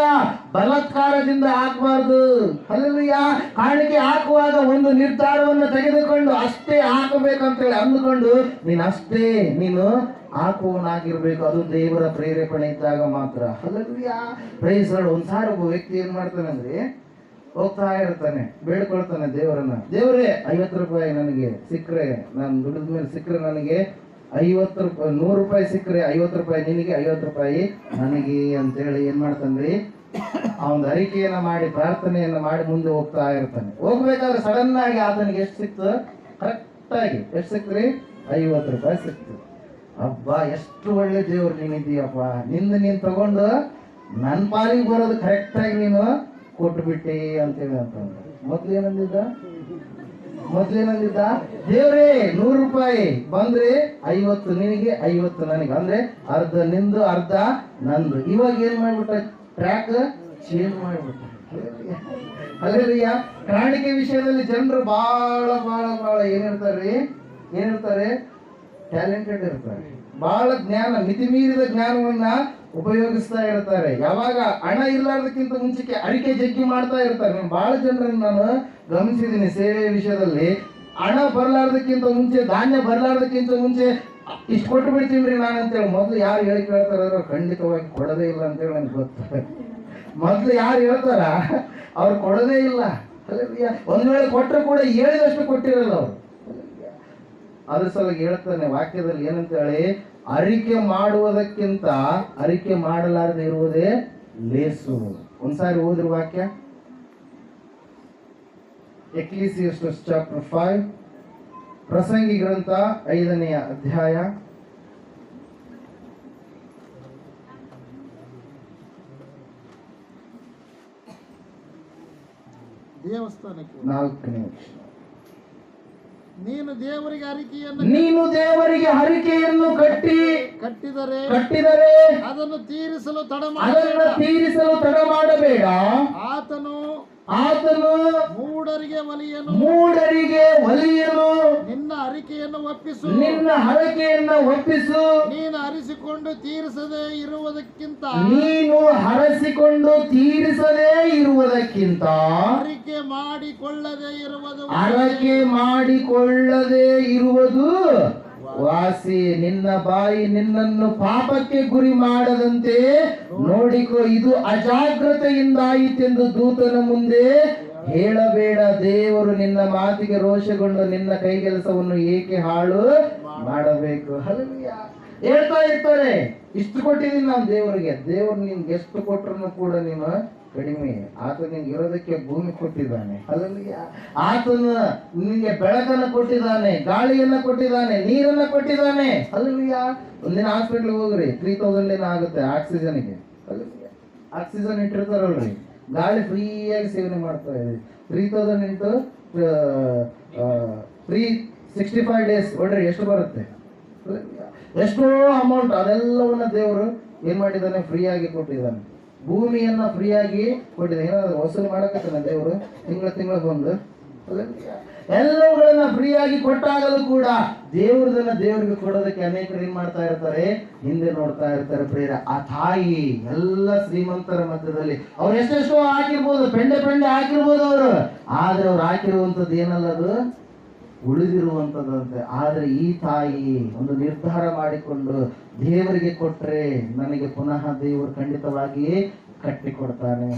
A: ಬಲಾತ್ಕಾರದಿಂದ ಹಾಕಬಾರ್ದು. ಹಲ್ಲೆಲೂಯಾ. ಕಾಣಿಕೆ ಹಾಕುವಾಗ ಒಂದು ನಿರ್ಧಾರವನ್ನು ತೆಗೆದುಕೊಂಡು ಅಷ್ಟೇ ಹಾಕಬೇಕಂತೇಳಿ ಅಂದುಕೊಂಡು ನೀನು ಹಾಕುವನಾಗಿರ್ಬೇಕು. ಅದು ದೇವರ ಪ್ರೇರೇಪಣೆ ಇದ್ದಾಗ ಮಾತ್ರ. ಹಲ್ಲೆಲೂಯಾ. Praise Lord. ಒಂದ್ಸಾರಿ ಒಬ್ಬ ವ್ಯಕ್ತಿ ಏನ್ ಮಾಡ್ತಾನೆ ಅಂದ್ರೆ, ಹೋಗ್ತಾ ಇರ್ತಾನೆ, ಬೇಡ್ಕೊಳ್ತಾನೆ ದೇವರನ್ನ, ದೇವರೇ 50 ರೂಪಾಯಿ ನನಗೆ ಸಿಕ್ಕರೆ, ನಾನು ದುಡಿದ ಮೇಲೆ ಸಿಕ್ಕರೆ ನನಗೆ 50 ರೂಪಾಯಿ, 100 ರೂಪಾಯಿ ಸಿಕ್ಕರೆ 50 ರೂಪಾಯಿ ನಿನಗೆ, 50 ರೂಪಾಯಿ ನನಗೆ ಅಂತೇಳಿ ಏನ್ ಮಾಡ್ತಾನ್ರಿ? ಅವನ ಅರಿಕೆಯನ್ನ ಮಾಡಿ, ಪ್ರಾರ್ಥನೆಯನ್ನ ಮಾಡಿ ಮುಂದೆ ಹೋಗ್ತಾ ಇರ್ತಾನೆ. ಹೋಗ್ಬೇಕಾದ್ರೆ ಸಡನ್ ಆಗಿ ಆತನಿಗೆ ಎಷ್ಟು ಸಿಕ್ತು? ಕರೆಕ್ಟ್ ಆಗಿ ಎಷ್ಟು ಸಿಕ್ತ್ರಿ? 50 ರೂಪಾಯಿ ಸಿಕ್ತು. ಅಬ್ಬಾ, ಎಷ್ಟು ಒಳ್ಳೆ ದೇವ್ರು ನೀನಿದ್ದೀಯಪ್ಪ, ನೀನು ತಗೊಂಡು ನನ್ನ ಪಾಲಿಗೆ ಬರೋದು ಕರೆಕ್ಟ್ ಆಗಿ ನೀನು ಕೊಟ್ಟು ಬಿಟ್ಟಿ ಅಂತೇಳಿ ಅಂತಂದ್ರೆ, ಮೊದ್ಲೇನಂದಿದ್ದ? ದೇವ್ರೇ 100 ರೂಪಾಯಿ ಬಂದ್ರೆ 50 ನಿನಗೆ, 50 ನನಗೆ, ಅಂದ್ರೆ ಅರ್ಧ ನಿಂದು ಅರ್ಧ ನಂದು. ಇವಾಗ ಏನ್ ಮಾಡ್ಬಿಟ್ಟ? ಟ್ರ್ಯಾಕ್ ಚೇಂಜ್ ಮಾಡ್ಬಿಟ್ಟ. ಅಲ್ಲೆಲ್ಲ ಕಾಣಿಕೆ ವಿಷಯದಲ್ಲಿ ಜನರು ಬಹಳ ಬಹಳ ಬಹಳ ಏನಿರ್ತಾರೆ ಟ್ಯಾಲೆಂಟೆಡ್ ಇರ್ತಾರೆ. ಬಹಳ ಜ್ಞಾನ, ಮಿತಿಮೀರಿದ ಜ್ಞಾನವನ್ನ ಉಪಯೋಗಿಸ್ತಾ ಇರ್ತಾರೆ. ಯಾವಾಗ ಹಣ ಇರ್ಲಾರ್ದಕ್ಕಿಂತ ಮುಂಚೆಗೆ ಅರಿಕೆ ಜಗ್ಗಿ ಮಾಡ್ತಾ ಇರ್ತಾರೆ. ನಾನು ಬಹಳ ಜನರನ್ನು ನಾನು ಗಮನಿಸಿದ್ದೀನಿ ಸೇವೆ ವಿಷಯದಲ್ಲಿ. ಹಣ ಬರ್ಲಾರ್ದಕ್ಕಿಂತ ಮುಂಚೆ, ಧಾನ್ಯ ಬರ್ಲಾರ್ದಕ್ಕಿಂತ ಮುಂಚೆ ಇಷ್ಟು ಕೊಟ್ಟು ಬಿಡ್ತೀವ್ರಿ ನಾನು ಅಂತೇಳಿ ಮೊದಲು ಯಾರು ಹೇಳಿ ಕೇಳ್ತಾರ ಖಂಡಿತವಾಗಿ ಕೊಡೋದೇ ಇಲ್ಲ ಅಂತೇಳಿ ನನಗೆ ಗೊತ್ತು. ಮೊದಲು ಯಾರು ಹೇಳ್ತಾರ ಅವ್ರು ಕೊಡೋದೇ ಇಲ್ಲ. ಒಂದ್ ವೇಳೆ ಕೊಟ್ಟರು ಕೂಡ ಹೇಳಿದಷ್ಟು ಕೊಟ್ಟಿರಲ್ಲ ಅವರು. ಅದ್ರ ಸಲುವಾಗಿ ಹೇಳ್ತಾನೆ ವಾಕ್ಯದಲ್ಲಿ ಏನಂತೇಳಿ, ಅರಿಕೆ ಮಾಡುವುದಕ್ಕಿಂತ ಅರಿಕೆ ಮಾಡಲಾರದೆ ಇರುವುದೇ ಲೇಸು. ಒಂದ್ಸಾರಿ ಓದ್ರಿ ವಾಕ್ಯ, ಎಕ್ಲಿಸಿಯಾಸ್ಟಸ್ ಚಾಪ್ಟರ್ 5, ಪ್ರಸಂಗಿ ಗ್ರಂಥ 5ನೇ ಅಧ್ಯಾಯ 4ನೇ ವಚನ.
B: ನೀನು ದೇವರಿಗೆ
A: ಹರಿಕೆಯನ್ನು ಕಟ್ಟಿದರೆ
B: ಅದನ್ನು ತೀರಿಸಲು ತಡ
A: ಮಾಡಬೇಡ. ಆತನು
B: ಮೂಢರಿಗೆ
A: ಒಲಿಯನು.
B: ನಿನ್ನ ಹರಕೆಯನ್ನು
A: ಒಪ್ಪಿಸು.
B: ನೀನು ಹರಿಸಿಕೊಂಡು ತೀರಿಸದೇ ಇರುವುದಕ್ಕಿಂತ ಹರಕೆ ಮಾಡಿಕೊಳ್ಳದೆ ಇರುವುದು ವಾಸಿ. ನಿನ್ನ ಬಾಯಿ ನಿನ್ನನ್ನು ಪಾಪಕ್ಕೆ ಗುರಿ ಮಾಡದಂತೆ ನೋಡಿಕೋ. ಇದು ಅಜಾಗ್ರತೆಯಿಂದಾಯಿತೆಂದು ದೂತನ ಮುಂದೆ ಹೇಳಬೇಡ. ದೇವರು ನಿನ್ನ ಮಾತಿಗೆ ರೋಷಗೊಂಡು ನಿನ್ನ ಕೈಗೆಲಸವನ್ನು ಏಕೆ ಹಾಳು ಮಾಡಬೇಕು? ಹಲ್ಲೆಲೂಯಾ. ಹೇಳ್ತಾ ಇರ್ತಾರೆ, ಇಷ್ಟು ಕೊಟ್ಟಿದ್ದೀನಿ ನಾನು ದೇವರಿಗೆ. ದೇವರು ನಿನ್ಗೆ ಎಷ್ಟು ಕೊಟ್ಟರು ಕೂಡ ನೀನು ಕಡಿಮೆ. ಆತ ನಿನ್ಗೆ ಇರೋದಕ್ಕೆ ಭೂಮಿ ಕೊಟ್ಟಿದ್ದಾನೆ. ಹಲ್ಲೆಲೂಯಾ. ಆತನ ನಿನ್ಗೆ ಬೆಳಕನ್ನು ಕೊಟ್ಟಿದ್ದಾನೆ, ಗಾಳಿಯನ್ನ ಕೊಟ್ಟಿದ್ದಾನೆ, ನೀರನ್ನ ಕೊಟ್ಟಿದ್ದಾನೆ. ಹಲ್ಲೆಲೂಯಾ. ಒಂದಿನ ಹಾಸ್ಪಿಟ್ಲಿಗೆ ಹೋಗ್ರಿ, 3000 ಏನೋ ಆಗುತ್ತೆ ಆಕ್ಸಿಜನ್ಗೆ. ಹಲ್ಲೆಲೂಯಾ. ಆಕ್ಸಿಜನ್ ಇಟ್ಟಿರ್ತಾರಲ್ರಿ, ಗಾಳಿ ಫ್ರೀಯಾಗಿ ಸೇವನೆ ಮಾಡ್ತಾ ಇದೆ. 3000 ಇಂಟು 365 ಡೇಸ್ ನೋಡ್ರಿ ಎಷ್ಟು ಬರುತ್ತೆ. ಎಷ್ಟೋ ಅಮೌಂಟ್, ಅದೆಲ್ಲವನ್ನ ದೇವರು ಏನ್ ಮಾಡಿದ್ದಾನೆ? ಫ್ರೀಯಾಗಿ ಕೊಟ್ಟಿದ್ದಾನೆ. ಭೂಮಿಯನ್ನ ಫ್ರೀಯಾಗಿ ಕೊಟ್ಟಿದ್ದಾನೆ. ಏನಾದ್ರು ವಸೂಲಿ ಮಾಡಕತ್ತಾನೆ ದೇವರು? ತಿಂಗಳ ಬಂದು ಎಲ್ಲವುಗಳನ್ನ ಫ್ರೀಯಾಗಿ ಕೊಟ್ಟಾಗಲೂ ಕೂಡ ದೇವರಿಗೆ ಕೊಡೋದಕ್ಕೆ ಅನೇಕರು ಏನ್ ಮಾಡ್ತಾ ಇರ್ತಾರೆ? ಹಿಂದೆ ನೋಡ್ತಾ ಇರ್ತಾರೆ. ಪ್ರೇರ ಆ ತಾಯಿ ಎಲ್ಲ ಶ್ರೀಮಂತರ ಮಧ್ಯದಲ್ಲಿ ಅವ್ರು ಎಷ್ಟೆಷ್ಟೋ ಹಾಕಿರ್ಬೋದು, ಪೆಂಡೆ ಹಾಕಿರ್ಬೋದು ಅವರು. ಆದ್ರೆ ಅವ್ರು ಹಾಕಿರುವಂತದ್ದು ಏನಲ್ಲದು ಉಳಿದಿರುವಂತದಂತೆ. ಆದ್ರೆ ಈ ತಾಯಿ ಒಂದು ನಿರ್ಧಾರ ಮಾಡಿಕೊಂಡು ದೇವರಿಗೆ ಕೊಟ್ರೆ ನನಗೆ ಪುನಃ ದೇವರು ಖಂಡಿತವಾಗಿ ಕಟ್ಟಿಕೊಡ್ತಾನೆ.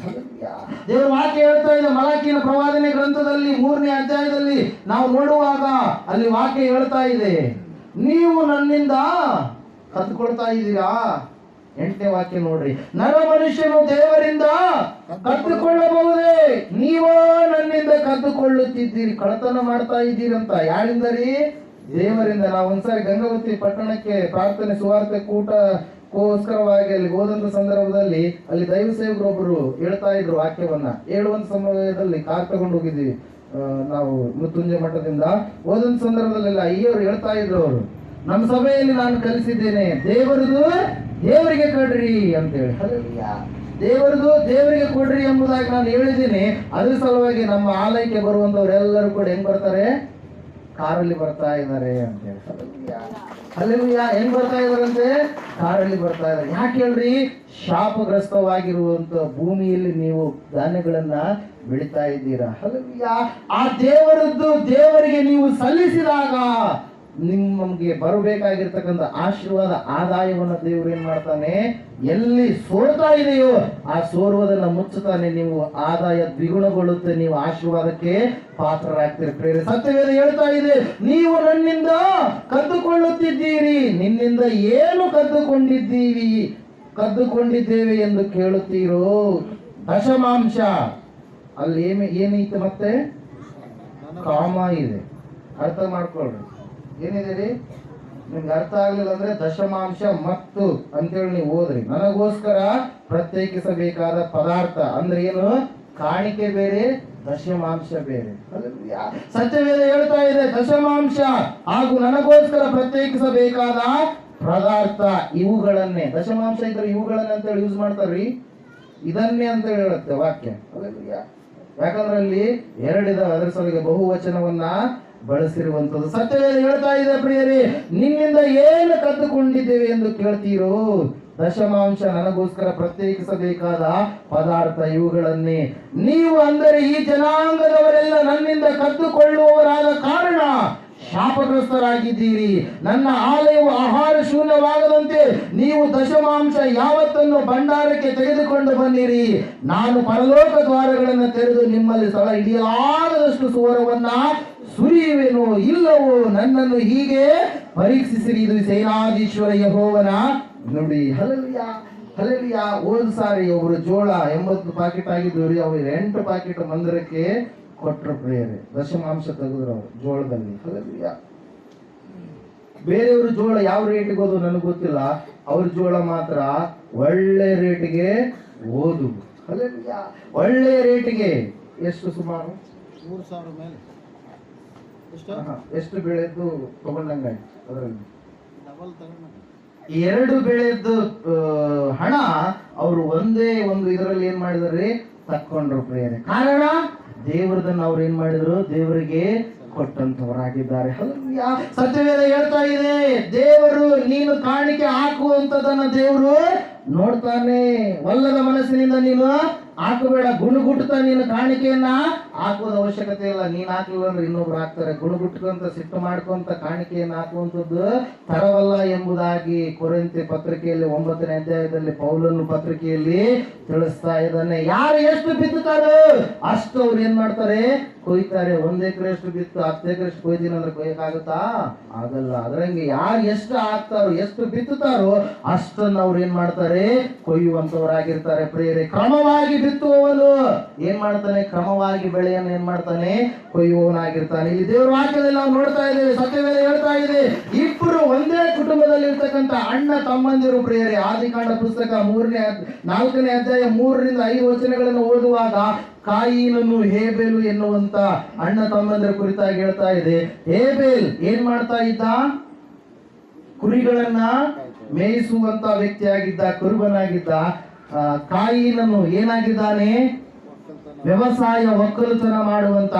B: ದೇವರ ವಾಕ್ಯ ಹೇಳ್ತಾ ಇದೆ, ಮಲಾಕಿನ ಪ್ರವಾದನೆ ಗ್ರಂಥದಲ್ಲಿ 3ನೇ ಅಧ್ಯಾಯದಲ್ಲಿ ನಾವು ನೋಡುವಾಗ ಅಲ್ಲಿ ವಾಕ್ಯ ಹೇಳ್ತಾ ಇದೆ, ನೀವು ನನ್ನಿಂದ ಕದ್ದುಕೊಳ್ತಾ ಇದ್ದೀರಾ. 8ನೇ ವಾಕ್ಯ ನೋಡ್ರಿ, ನರ ಮನುಷ್ಯನು ದೇವರಿಂದ ಕದ್ದುಕೊಳ್ಳಬಹುದೇ, ನೀವೋ ನನ್ನಿಂದ ಕದ್ದುಕೊಳ್ಳುತ್ತಿದ್ದೀರಿ. ಕಳ್ಳತನ ಮಾಡ್ತಾ ಇದ್ದೀರಂತ. ಯಾರಿಂದ ರೀ? ದೇವರಿಂದ. ನಾವು ಒಂದ್ಸಾರಿ ಗಂಗಾವತಿ ಪಟ್ಟಣಕ್ಕೆ ಪ್ರಾರ್ಥನೆ ಸುವಾರ್ತೆ ಕೂಟಕ್ಕೋಸ್ಕರವಾಗಿ ಅಲ್ಲಿ ಹೋದಂತ ಸಂದರ್ಭದಲ್ಲಿ ಅಲ್ಲಿ ದೈವ ಸೇವಕರೊಬ್ಬರು ಹೇಳ್ತಾ ಇದ್ರು ವಾಕ್ಯವನ್ನ. ಹೇಳುವಂತ ಸಮಯದಲ್ಲಿ ಕಾರ್ ತಗೊಂಡು ಹೋಗಿದ್ವಿ ನಾವು ಮೃತ್ಯುಂಜಯ ಮಠದಿಂದ. ಹೋದಂತ ಸಂದರ್ಭದಲ್ಲಿ ಅಯ್ಯವರು ಹೇಳ್ತಾ ಇದ್ರು, ಅವರು ನಮ್ಮ ಸಭೆಯಲ್ಲಿ ನಾನು ಕಲಿಸಿದ್ದೇನೆ, ದೇವರಿಗೆ ಕೊಡ್ರಿ ಅಂತೇಳಿ. ದೇವರಿಗೆ ಕೊಡ್ರಿ ಎಂಬುದಾಗಿ ನಾನು ಹೇಳಿದ್ದೀನಿ. ಅದ್ರ ಸಲುವಾಗಿ ನಮ್ಮ ಆಲಯಕ್ಕೆ ಬರುವಂತವ್ರೆಲ್ಲರೂ ಕೂಡ ಹೆಂಗ್ ಬರ್ತಾರೆ? ಕಾರಲ್ಲಿ ಬರ್ತಾ ಇದ್ದಾರೆ ಅಂತೇಳಿ. ಹಲ್ಲೆಲೂಯಾ. ಹೆಂಗ್ ಬರ್ತಾ ಇದಾರಂತೆ? ಕಾರಲ್ಲಿ ಬರ್ತಾ ಇದ್ದಾರೆ. ಯಾಕೆ ಹೇಳ್ರಿ? ಶಾಪಗ್ರಸ್ತವಾಗಿರುವಂತ ಭೂಮಿಯಲ್ಲಿ ನೀವು ಧಾನ್ಯಗಳನ್ನ ಬೆಳಿತಾ ಇದ್ದೀರಾ. ಹಲ್ಲೆಲೂಯಾ. ಆ ದೇವರಿಗೆ ನೀವು ಸಲ್ಲಿಸಿದಾಗ ನಿಮಗೆ ಬರಬೇಕಾಗಿರ್ತಕ್ಕಂಥ ಆಶೀರ್ವಾದ, ಆದಾಯವನ್ನು ದೇವರು ಏನ್ ಮಾಡ್ತಾನೆ? ಎಲ್ಲಿ ಸೋರ್ತಾ ಇದೆಯೋ ಆ ಸೋರುವುದನ್ನ ಮುಚ್ಚುತ್ತಾನೆ. ನೀವು ಆದಾಯ ದ್ವಿಗುಣಗೊಳ್ಳುತ್ತೆ, ನೀವು ಆಶೀರ್ವಾದಕ್ಕೆ ಪಾತ್ರರಾಗ್ತೀರಿ. ಪ್ರೇರೆ ಸತ್ಯವೇದ ಹೇಳ್ತಾ ಇದೆ, ನೀವು ನನ್ನಿಂದ ಕದ್ದುಕೊಳ್ಳುತ್ತಿದ್ದೀರಿ. ನಿನ್ನಿಂದ ಏನು ಕದ್ದುಕೊಂಡಿದ್ದೇವೆ ಎಂದು ಕೇಳುತ್ತೀರೋ? ದಶಮಾಂಶ. ಅಲ್ಲಿ ಏನೈತೆ? ಮತ್ತೆ ಕಾಮ ಇದೆ. ಅರ್ಥ ಮಾಡ್ಕೊಳ್ರಿ. ಏನಿದೆ ರೀ? ನಿಮ್ಗೆ ಅರ್ಥ ಆಗ್ಲಿಲ್ಲ ಅಂದ್ರೆ ದಶಮಾಂಶ ಮತ್ತು ಅಂತೇಳಿ ನೀವು ಓದ್ರಿ. ನನಗೋಸ್ಕರ ಪ್ರತ್ಯೇಕಿಸಬೇಕಾದ ಪದಾರ್ಥ ಅಂದ್ರೆ ಏನು? ಕಾಣಿಕೆ ಬೇರೆ, ದಶಮಾಂಶ ಬೇರೆ. ಸತ್ಯವೇದ ಹೇಳ್ತಾ ಇದೆ, ದಶಮಾಂಶ ಹಾಗೂ ನನಗೋಸ್ಕರ ಪ್ರತ್ಯೇಕಿಸಬೇಕಾದ ಪದಾರ್ಥ ಇವುಗಳನ್ನೇ. ದಶಮಾಂಶ ಇದ್ರೆ ಇವುಗಳನ್ನೇ ಅಂತೇಳಿ ಯೂಸ್ ಮಾಡ್ತಾರ್ರಿ. ಇದನ್ನೇ ಅಂತ ಹೇಳುತ್ತೆ ವಾಕ್ಯ.
A: ಯಾಕಂದ್ರೆ ಅಲ್ಲಿ ಎರಡಿದಾವೆ, ಅದರ ಸಲುವಾಗಿ ಬಹುವಚನವನ್ನ ಬಳಸಿರುವಂತದ್ದು. ಸತ್ಯವೇದ ಹೇಳ್ತಾ ಇದೆ ಪ್ರಿಯರೇ, ನಿನ್ನಿಂದ ಏನು ಕದ್ದುಕೊಂಡಿದ್ದೇವೆ ಎಂದು ಕೇಳ್ತೀರೋ, ದಶಮಾಂಶ ನನಗೋಸ್ಕರ ಪ್ರತ್ಯೇಕಿಸಬೇಕಾದ ಪದಾರ್ಥ ಇವುಗಳನ್ನೇ. ನೀವು ಅಂದರೆ ಈ ಜನಾಂಗದವರೆಲ್ಲ ನನ್ನಿಂದ ಕದ್ದುಕೊಳ್ಳುವವರಾದ ಕಾರಣ ಶಾಪಗ್ರಸ್ತರಾಗಿದ್ದೀರಿ. ನನ್ನ ಆಲಯವು ಆಹಾರ ಶೂನ್ಯವಾಗದಂತೆ ನೀವು ದಶಮಾಂಶ ಯಾವತ್ತನ್ನು ಭಂಡಾರಕ್ಕೆ ತೆಗೆದುಕೊಂಡು ಬನ್ನಿರಿ. ನಾನು ಪರಲೋಕ ದ್ವಾರಗಳನ್ನು ತೆರೆದು ನಿಮ್ಮಲ್ಲಿ ಸ್ಥಳ ಹಿಡಿಯಲಾಗದಷ್ಟು ಸುವರವನ್ನ ಸುರಿಯುವೆನು. ಇಲ್ಲವೋ ನನ್ನನ್ನು ಹೀಗೆ ಪರೀಕ್ಷಿಸಿರಿ, ಇದು ಸೇನಾಧೀಶ್ವರ ಯೆಹೋವನ ನುಡಿ. Hallelujah, hallelujah. ಹೋದ ಸಾರಿ ಒಬ್ರು ಜೋಳ 80 ಪಾಕೆಟ್ ಆಗಿದ್ದು ರೀ, ಅವ್ರು 8 ಪಾಕೆಟ್ ಮಂದಿರಕ್ಕೆ ಕೊಟ್ಟರು ಪ್ರಿಯರೇ. ದಶಮಾಂಶ ತೆಗೆದ್ರು ಅವರು ಜೋಳದಲ್ಲಿ. ಹಲ್ಲೆಲೂಯಾ. ಬೇರೆಯವರು ಜೋಳ ಯಾವ ರೇಟಿಗೆ ಹೋದು ನನಗೆ ಗೊತ್ತಿಲ್ಲ, ಅವ್ರ ಜೋಳ ಮಾತ್ರ ಒಳ್ಳೆ ರೇಟಿಗೆ ಓದು. ಹಲ್ಲೆಲೂಯಾ. ಒಳ್ಳೆ ರೇಟಿಗೆ. ಎಷ್ಟು? ಸುಮಾರು
B: 3,000 ಮೇಲೆ.
A: ಎಷ್ಟು ಬೆಳೆದ್ದು ತಗೊಂಡಂಗಾಯ್ತು ಅದರಲ್ಲಿ?
B: ಡಬಲ್ ತಗೊಂಡ.
A: 2 ಬೆಳೆದ್ದು ಹಣ ಅವರು ಒಂದೇ ಒಂದು ಇದರಲ್ಲಿ ಏನ್ ಮಾಡಿದಾರೆ, ತಕ್ಕೊಂಡ್ರು ಪ್ರಿಯರೇ. ಕಾರಣ ದೇವರದನ್ನ ಅವ್ರು ಏನ್ ಮಾಡಿದ್ರು, ದೇವರಿಗೆ ಕೊಟ್ಟಂತವರಾಗಿದ್ದಾರೆ. ಹಲ್ಲೆಲೂಯಾ. ಸತ್ಯವೇದ ಹೇಳ್ತಾ ಇದೆ, ದೇವರು ನೀನು ಕಾಣಿಕೆ ಹಾಕುವಂತದನ್ನ ದೇವರು ನೋಡ್ತಾನೆ. ಒಲ್ಲದ ಮನಸ್ಸಿನಿಂದ ನೀನು ಹಾಕಬೇಡ. ಗುಣಗುಟ್ಟುತ್ತಾ ನೀನು ಕಾಣಿಕೆಯನ್ನ ಹಾಕುವುದ ಅವಶ್ಯಕತೆ ಇಲ್ಲ. ನೀನ್ ಹಾಕಲಿಲ್ಲ ಅಂದ್ರೆ ಇನ್ನೊಬ್ರು ಹಾಕ್ತಾರೆ. ಗುಣಗುಟ್ಟುಕೊಂತ ಸಿಟ್ಟು ಮಾಡ್ಕೊಂತ ಕಾಣಿಕೆಯನ್ನು ಹಾಕುವಂಥದ್ದು ತರವಲ್ಲ ಎಂಬುದಾಗಿ ಕೊರಿಂಥಿ ಪತ್ರಿಕೆಯಲ್ಲಿ 9ನೇ ಅಧ್ಯಾಯದಲ್ಲಿ ಪೌಲನು ಪತ್ರಿಕೆಯಲ್ಲಿ ತಿಳಿಸ್ತಾ ಇದ್ದಾನೆ. ಯಾರು ಎಷ್ಟು ಬಿತ್ತುತ್ತಾರೋ ಅಷ್ಟು ಅವ್ರು ಏನ್ ಮಾಡ್ತಾರೆ, ಕೊಯ್ತಾರೆ. 1 ಎಕರೆ ಎಷ್ಟು ಬಿತ್ತು 10 ಎಕರೆ ಎಷ್ಟು ಕೊಯ್ತೀನಿ ಅಂದ್ರೆ ಕೊಯ್ಯಕ್ಕಾಗುತ್ತಾ? ಆಗಲ್ಲ. ಅದರಂಗೆ ಯಾರು ಎಷ್ಟು ಹಾಕ್ತಾರೋ, ಎಷ್ಟು ಬಿತ್ತುತ್ತಾರೋ ಅಷ್ಟನ್ನು ಅವ್ರು ಏನ್ ಮಾಡ್ತಾರೆ, ಕೊಯ್ಯುವಂತವರಾಗಿರ್ತಾರೆ ಪ್ರಿಯರೇ. ಕ್ರಮವಾಗಿ ಬಿತ್ತುವವನು ಏನ್ ಮಾಡ್ತಾನೆ, ಕ್ರಮವಾಗಿ ಬೆಳೆಯನ್ನು ಏನ್ ಮಾಡ್ತಾನೆ, ಕೊಯ್ಯುವವನಾಗಿರ್ತಾನೆ. ಇಲ್ಲಿ ದೇವರ ವಾಕ್ಯದಲ್ಲಿ ನಾವು ನೋಡ್ತಾ ಇದ್ದೇವೆ, ಸತ್ಯವೇದ ಹೇಳ್ತಾ ಇದೆ, ಇಬ್ಬರು ಒಂದೇ ಕುಟುಂಬದಲ್ಲಿ ಇರ್ತಕ್ಕಂಥ ಅಣ್ಣ ತಮ್ಮಂದಿರು ಪ್ರಿಯರೇ. ಆದಿಕಾಂಡ ಪುಸ್ತಕ 4ನೇ ಅಧ್ಯಾಯ 3ರಿಂದ 5 ವಚನಗಳನ್ನು ಓದುವಾಗ ಕಾಯಿನನು ಹೇಬೇಲು ಎನ್ನುವಂತ ಅಣ್ಣ ತಮ್ಮಂದಿರ ಕುರಿತಾಗಿ ಹೇಳ್ತಾ ಇದೆ. ಹೇಬೇಲ್ ಏನ್ ಮಾಡ್ತಾ ಇದ್ದ, ಕುರಿಗಳನ್ನ ಮೇಯಿಸುವಂತ ವ್ಯಕ್ತಿಯಾಗಿದ್ದ, ಕುರುಬನಾಗಿದ್ದ. ಕಾಯಿನನು ಏನಾಗಿದ್ದಾನೆ, ವ್ಯವಸಾಯ ಒಕ್ಕಲುತನ ಮಾಡುವಂತ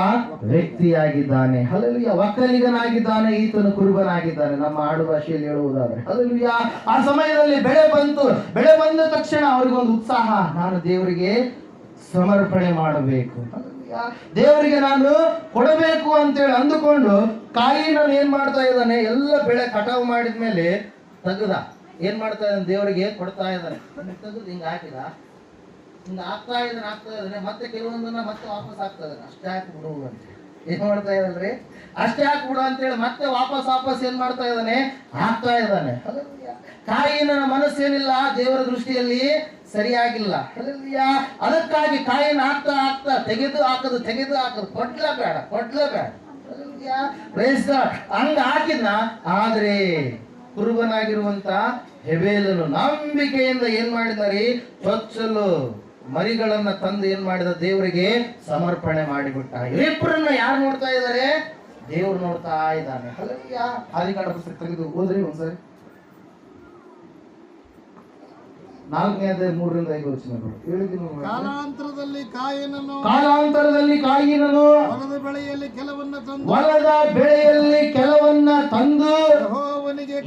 A: ವ್ಯಕ್ತಿಯಾಗಿದ್ದಾನೆ. ಹಲ್ಲೆಲೂಯಾ. ಒಕ್ಕಲಿಗನಾಗಿದ್ದಾನೆ, ಈತನು ಕುರುಬನಾಗಿದ್ದಾನೆ, ನಮ್ಮ ಆಡು ಭಾಷೆಯಲ್ಲಿ ಹೇಳುವುದಾದ್ರೆ. ಹಲ್ಲೆಲೂಯಾ. ಆ ಸಮಯದಲ್ಲಿ ಬೆಳೆ ಬಂತು. ಬೆಳೆ ಬಂದ ತಕ್ಷಣ ಅವ್ರಿಗೊಂದು ಉತ್ಸಾಹ, ನಾನು ದೇವರಿಗೆ ಸಮರ್ಪಣೆ ಮಾಡಬೇಕು, ದೇವರಿಗೆ ನಾನು ಕೊಡಬೇಕು ಅಂತೇಳಿ ಅಂದುಕೊಂಡು ಕಾಯಿನನ್ನು ಏನ್ ಮಾಡ್ತಾ ಇದ್ದಾನೆ, ಎಲ್ಲ ಬೆಳೆ ಕಟಾವು ಮಾಡಿದ್ಮೇಲೆ ತೆಗೆದ ಏನ್ ಮಾಡ್ತಾ ಇದ್ದಾನೆ, ದೇವರಿಗೆ ಕೊಡ್ತಾ ಇದ್ದಾನೆ. ತೆಗೆದು ಹಿಂಗ ಹಾಕಿದ, ಹಿಂಗ ಆಗ್ತಾ ಇದ್ದಾನೆ. ಮತ್ತೆ ಕೆಲವೊಂದನ್ನ ಮತ್ತೆ ವಾಪಸ್ ಆಗ್ತಾ ಇದ್ದಾನೆ. ಅಷ್ಟೇ ಹಾಕ್ಬಿಡು ಅಂತ ಏನ್ ಮಾಡ್ತಾ ಇದ್ದಾನೆ, ಅಷ್ಟೇ ಹಾಕ್ಬಿಡು ಅಂತೇಳಿ ಮತ್ತೆ ವಾಪಸ್ ಏನ್ ಮಾಡ್ತಾ ಇದ್ದಾನೆ, ಹಾಕ್ತಾ ಇದ್ದಾನೆ. ಕಾಯಿನ ಮನಸ್ಸೇನಿಲ್ಲ, ದೇವರ ದೃಷ್ಟಿಯಲ್ಲಿ ಸರಿಯಾಗಿಲ್ಲ. ಅದಕ್ಕಾಗಿ ಕಾಯಿನ ಹಾಕ್ತಾ ತೆಗೆದು ಹಾಕದು ಕೊಡ್ಲೇಬೇಡ. ಹಂಗ ಹಾಕಿದ್ನ. ಆದ್ರೆ ಕುರುಬನಾಗಿರುವಂತ ಹೆಬೇಲನು ನಂಬಿಕೆಯಿಂದ ಏನ್ ಮಾಡಿದಾರೆ, ಚೊಚ್ಚಲು ಮರಿಗಳನ್ನ ತಂದು ಏನ್ ಮಾಡಿದ, ದೇವರಿಗೆ ಸಮರ್ಪಣೆ ಮಾಡಿಬಿಟ್ಟ. ಇಬ್ಬರನ್ನ ಯಾರು ನೋಡ್ತಾ ಇದ್ದಾರೆ, ದೇವ್ರು ನೋಡ್ತಾ ಇದ್ದಾನೆ. ಹಲ್ಲೆಲೂಯಾ. ಆದಿಕಾಂಡ ಪುಸ್ತಕ ತೆಗೆದು ಓದ್ರಿ ಒಂದ್ಸರಿ. 4ನೇ ಅಧ್ಯಾಯ 3ರಿಂದ 5 ವಚನಗಳು.
B: ಕಾಲಾಂತರದಲ್ಲಿ
A: ಕಾಯಿನನು
B: ಹೊಲದ ಬೆಳೆಯಲ್ಲಿ
A: ಕೆಲವನ್ನ ತಂದು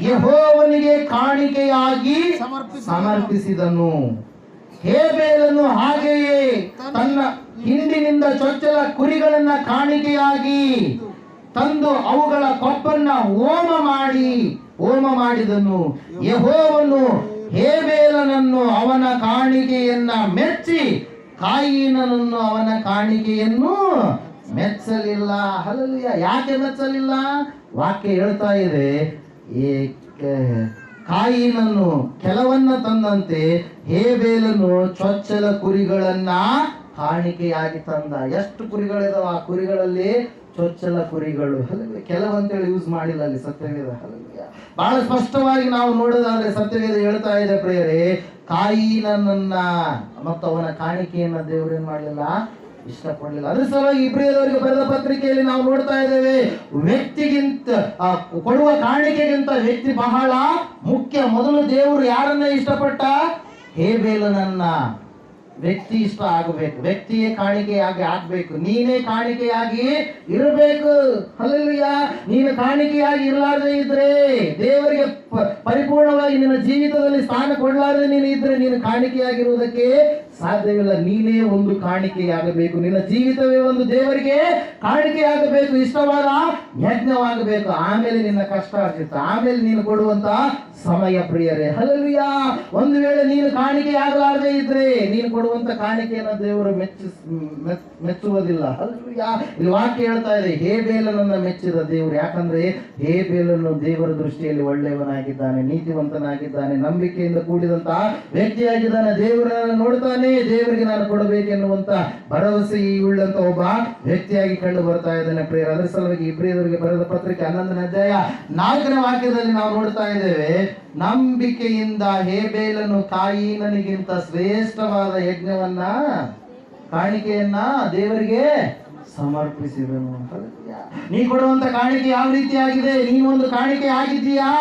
A: ಯೆಹೋವನಿಗೆ ಕಾಣಿಕೆಯಾಗಿ ಸಮರ್ಪಿಸಿದನು. ಹೇಬೇಲನು ಹಾಗೆಯೇ ತನ್ನ ಹಿಂದಿನಿಂದ ಚೊಚ್ಚಲ ಕುರಿಗಳನ್ನ ಕಾಣಿಕೆಯಾಗಿ ತಂದು ಅವುಗಳ ಕೊಬ್ಬನ್ನ ಹೋಮ ಮಾಡಿದನು. ಯೆಹೋವನು ಹೇಬೇಲನನ್ನು ಅವನ ಕಾಣಿಕೆಯನ್ನ ಮೆಚ್ಚಿ ಕಾಯಿನನನ್ನು ಅವನ ಕಾಣಿಕೆಯನ್ನು ಮೆಚ್ಚಲಿಲ್ಲ. ಹಲ್ಲೆಲೂಯಾ. ಯಾಕೆ ಮೆಚ್ಚಲಿಲ್ಲ? ವಾಕ್ಯ ಹೇಳ್ತಾ ಇದೆ, ಕಾಯಿನನ್ನು ಕೆಲವನ್ನ ತಂದಂತೆ ಹೇಬೇಲನು ಚೊಚ್ಚಲ ಕುರಿಗಳನ್ನ ಕಾಣಿಕೆಯಾಗಿ ತಂದ. ಎಷ್ಟು ಕುರಿಗಳಿದಾವ, ಆ ಕುರಿಗಳಲ್ಲಿ ಚೊಚ್ಚಲ ಕುರಿಗಳು. ಕೆಲವಂತೇಳಿ ಯೂಸ್ ಮಾಡಿಲ್ಲ ಅಲ್ಲಿ ಸತ್ಯವೇದ. ಬಹಳ ಸ್ಪಷ್ಟವಾಗಿ ನಾವು ನೋಡೋದಾದ್ರೆ ಸತ್ಯವೇದ ಹೇಳ್ತಾ ಇದೆ ಪ್ರಿಯರೇ, ಕಾಯಿನನ್ನ ಮತ್ತು ಅವನ ಕಾಣಿಕೆಯನ್ನ ದೇವರು ಏನ್ ಮಾಡಲಿಲ್ಲ, ಇಷ್ಟಪಡಲಿಲ್ಲ. ಅದ್ರ ಸಲುವಾಗಿ ಇಬ್ರಿಯದವರಿಗೆ ಬರೆದ ಪತ್ರಿಕೆಯಲ್ಲಿ ನಾವು ನೋಡ್ತಾ ಇದ್ದೇವೆ, ವ್ಯಕ್ತಿಗಿಂತ ಕೊಡುವ ಕಾಣಿಕೆಗಿಂತ ವ್ಯಕ್ತಿ ಬಹಳ ಮುಖ್ಯ. ಮೊದಲು ದೇವರು ಯಾರನ್ನ ಇಷ್ಟಪಟ್ಟ, ಹೇಬೇಲನನ್ನ.
B: ವ್ಯಕ್ತಿ ಇಷ್ಟ ಆಗಬೇಕು, ವ್ಯಕ್ತಿಯೇ ಕಾಣಿಕೆಯಾಗಿ ಆಗ್ಬೇಕು, ನೀನೇ ಕಾಣಿಕೆಯಾಗಿ ಇರಬೇಕು. ಹಲ್ಲೆಲೂಯಾ. ನೀನು ಕಾಣಿಕೆಯಾಗಿ ಇರಲಾರದೆ ಇದ್ರೆ, ದೇವರಿಗೆ ಪರಿಪೂರ್ಣವಾಗಿ ನಿನ್ನ ಜೀವಿತದಲ್ಲಿ ಸ್ಥಾನ ಕೊಡಲಾರದೆ ನೀನು ಇದ್ರೆ, ನೀನು ಕಾಣಿಕೆಯಾಗಿರುವುದಕ್ಕೆ ಸಾಧ್ಯವಿಲ್ಲ. ನೀನೇ ಒಂದು ಕಾಣಿಕೆಯಾಗಬೇಕು. ನಿನ್ನ ಜೀವಿತವೇ ಒಂದು ದೇವರಿಗೆ ಕಾಣಿಕೆಯಾಗಬೇಕು, ಇಷ್ಟವಾದ ಯಜ್ಞವಾಗಬೇಕು. ಆಮೇಲೆ ನಿನ್ನ ಕಷ್ಟ ಆಗ್ತಿತ್ತು, ಆಮೇಲೆ ನೀನು ಕೊಡುವಂತ ಸಮಯ ಪ್ರಿಯರೇ. ಹಲ್ಲೆಲೂಯಾ. ಒಂದು ವೇಳೆ ನೀನು ಕಾಣಿಕೆಯಾಗಲಾರದೆ ಇದ್ರೆ, ನೀನು ಕೊಡುವಂತ ಕಾಣಿಕೆಯನ್ನು ದೇವರು ಮೆಚ್ಚುವುದಿಲ್ಲ. ಹಲ್ಲೆಲೂಯಾ. ಇಲ್ಲಿ ವಾಕ್ಯ ಹೇಳ್ತಾ ಇದೆ, ಹೇಬೇಲನನ್ನ ಮೆಚ್ಚಿದ ದೇವರು. ಯಾಕಂದ್ರೆ ಹೇಬೇಲನು ದೇವರ ದೃಷ್ಟಿಯಲ್ಲಿ ಒಳ್ಳೆಯವನಾಗಿದ್ದಾನೆ, ನೀತಿವಂತನಾಗಿದ್ದಾನೆ, ನಂಬಿಕೆಯಿಂದ ಕೂಡಿದಂತ ವ್ಯಕ್ತಿಯಾಗಿದ್ದಾನೆ. ದೇವರನ್ನು ನೋಡ್ತಾನೆ, ದೇವರಿಗೆ ನಾನು ಕೊಡಬೇಕೆನ್ನುವಂತ ಭರವಸೆ ಉಳ್ಳಂತ ಒಬ್ಬ ವ್ಯಕ್ತಿಯಾಗಿ ಕಂಡು ಬರ್ತಾ ಇದ್ದಾನೆ ಪ್ರಿಯರ. ಅದರ ಸಲುವಾಗಿ ಇಬ್ರಿಯರಿಗೆ ಬರೆದ ಪತ್ರಿಕೆ 11ನೇ ಅಧ್ಯಾಯ 4ನೇ ವಾಕ್ಯದಲ್ಲಿ ನಾವು ನೋಡ್ತಾ ಇದ್ದೇವೆ, ನಂಬಿಕೆಯಿಂದ ಹೇಬೇಲನು ಕಾಯಿನನಿಗಿಂತ ಶ್ರೇಷ್ಠವಾದ ಯಜ್ಞವನ್ನ, ಕಾಣಿಕೆಯನ್ನ ದೇವರಿಗೆ ಸಮರ್ಪಿಸಿದನು. ನೀ ಕೊಡುವಂತ ಕಾಣಿಕೆ ಯಾವ ರೀತಿಯಾಗಿದೆ? ನೀನು ಒಂದು ಕಾಣಿಕೆ ಆಗಿದ್ದೀಯಾ?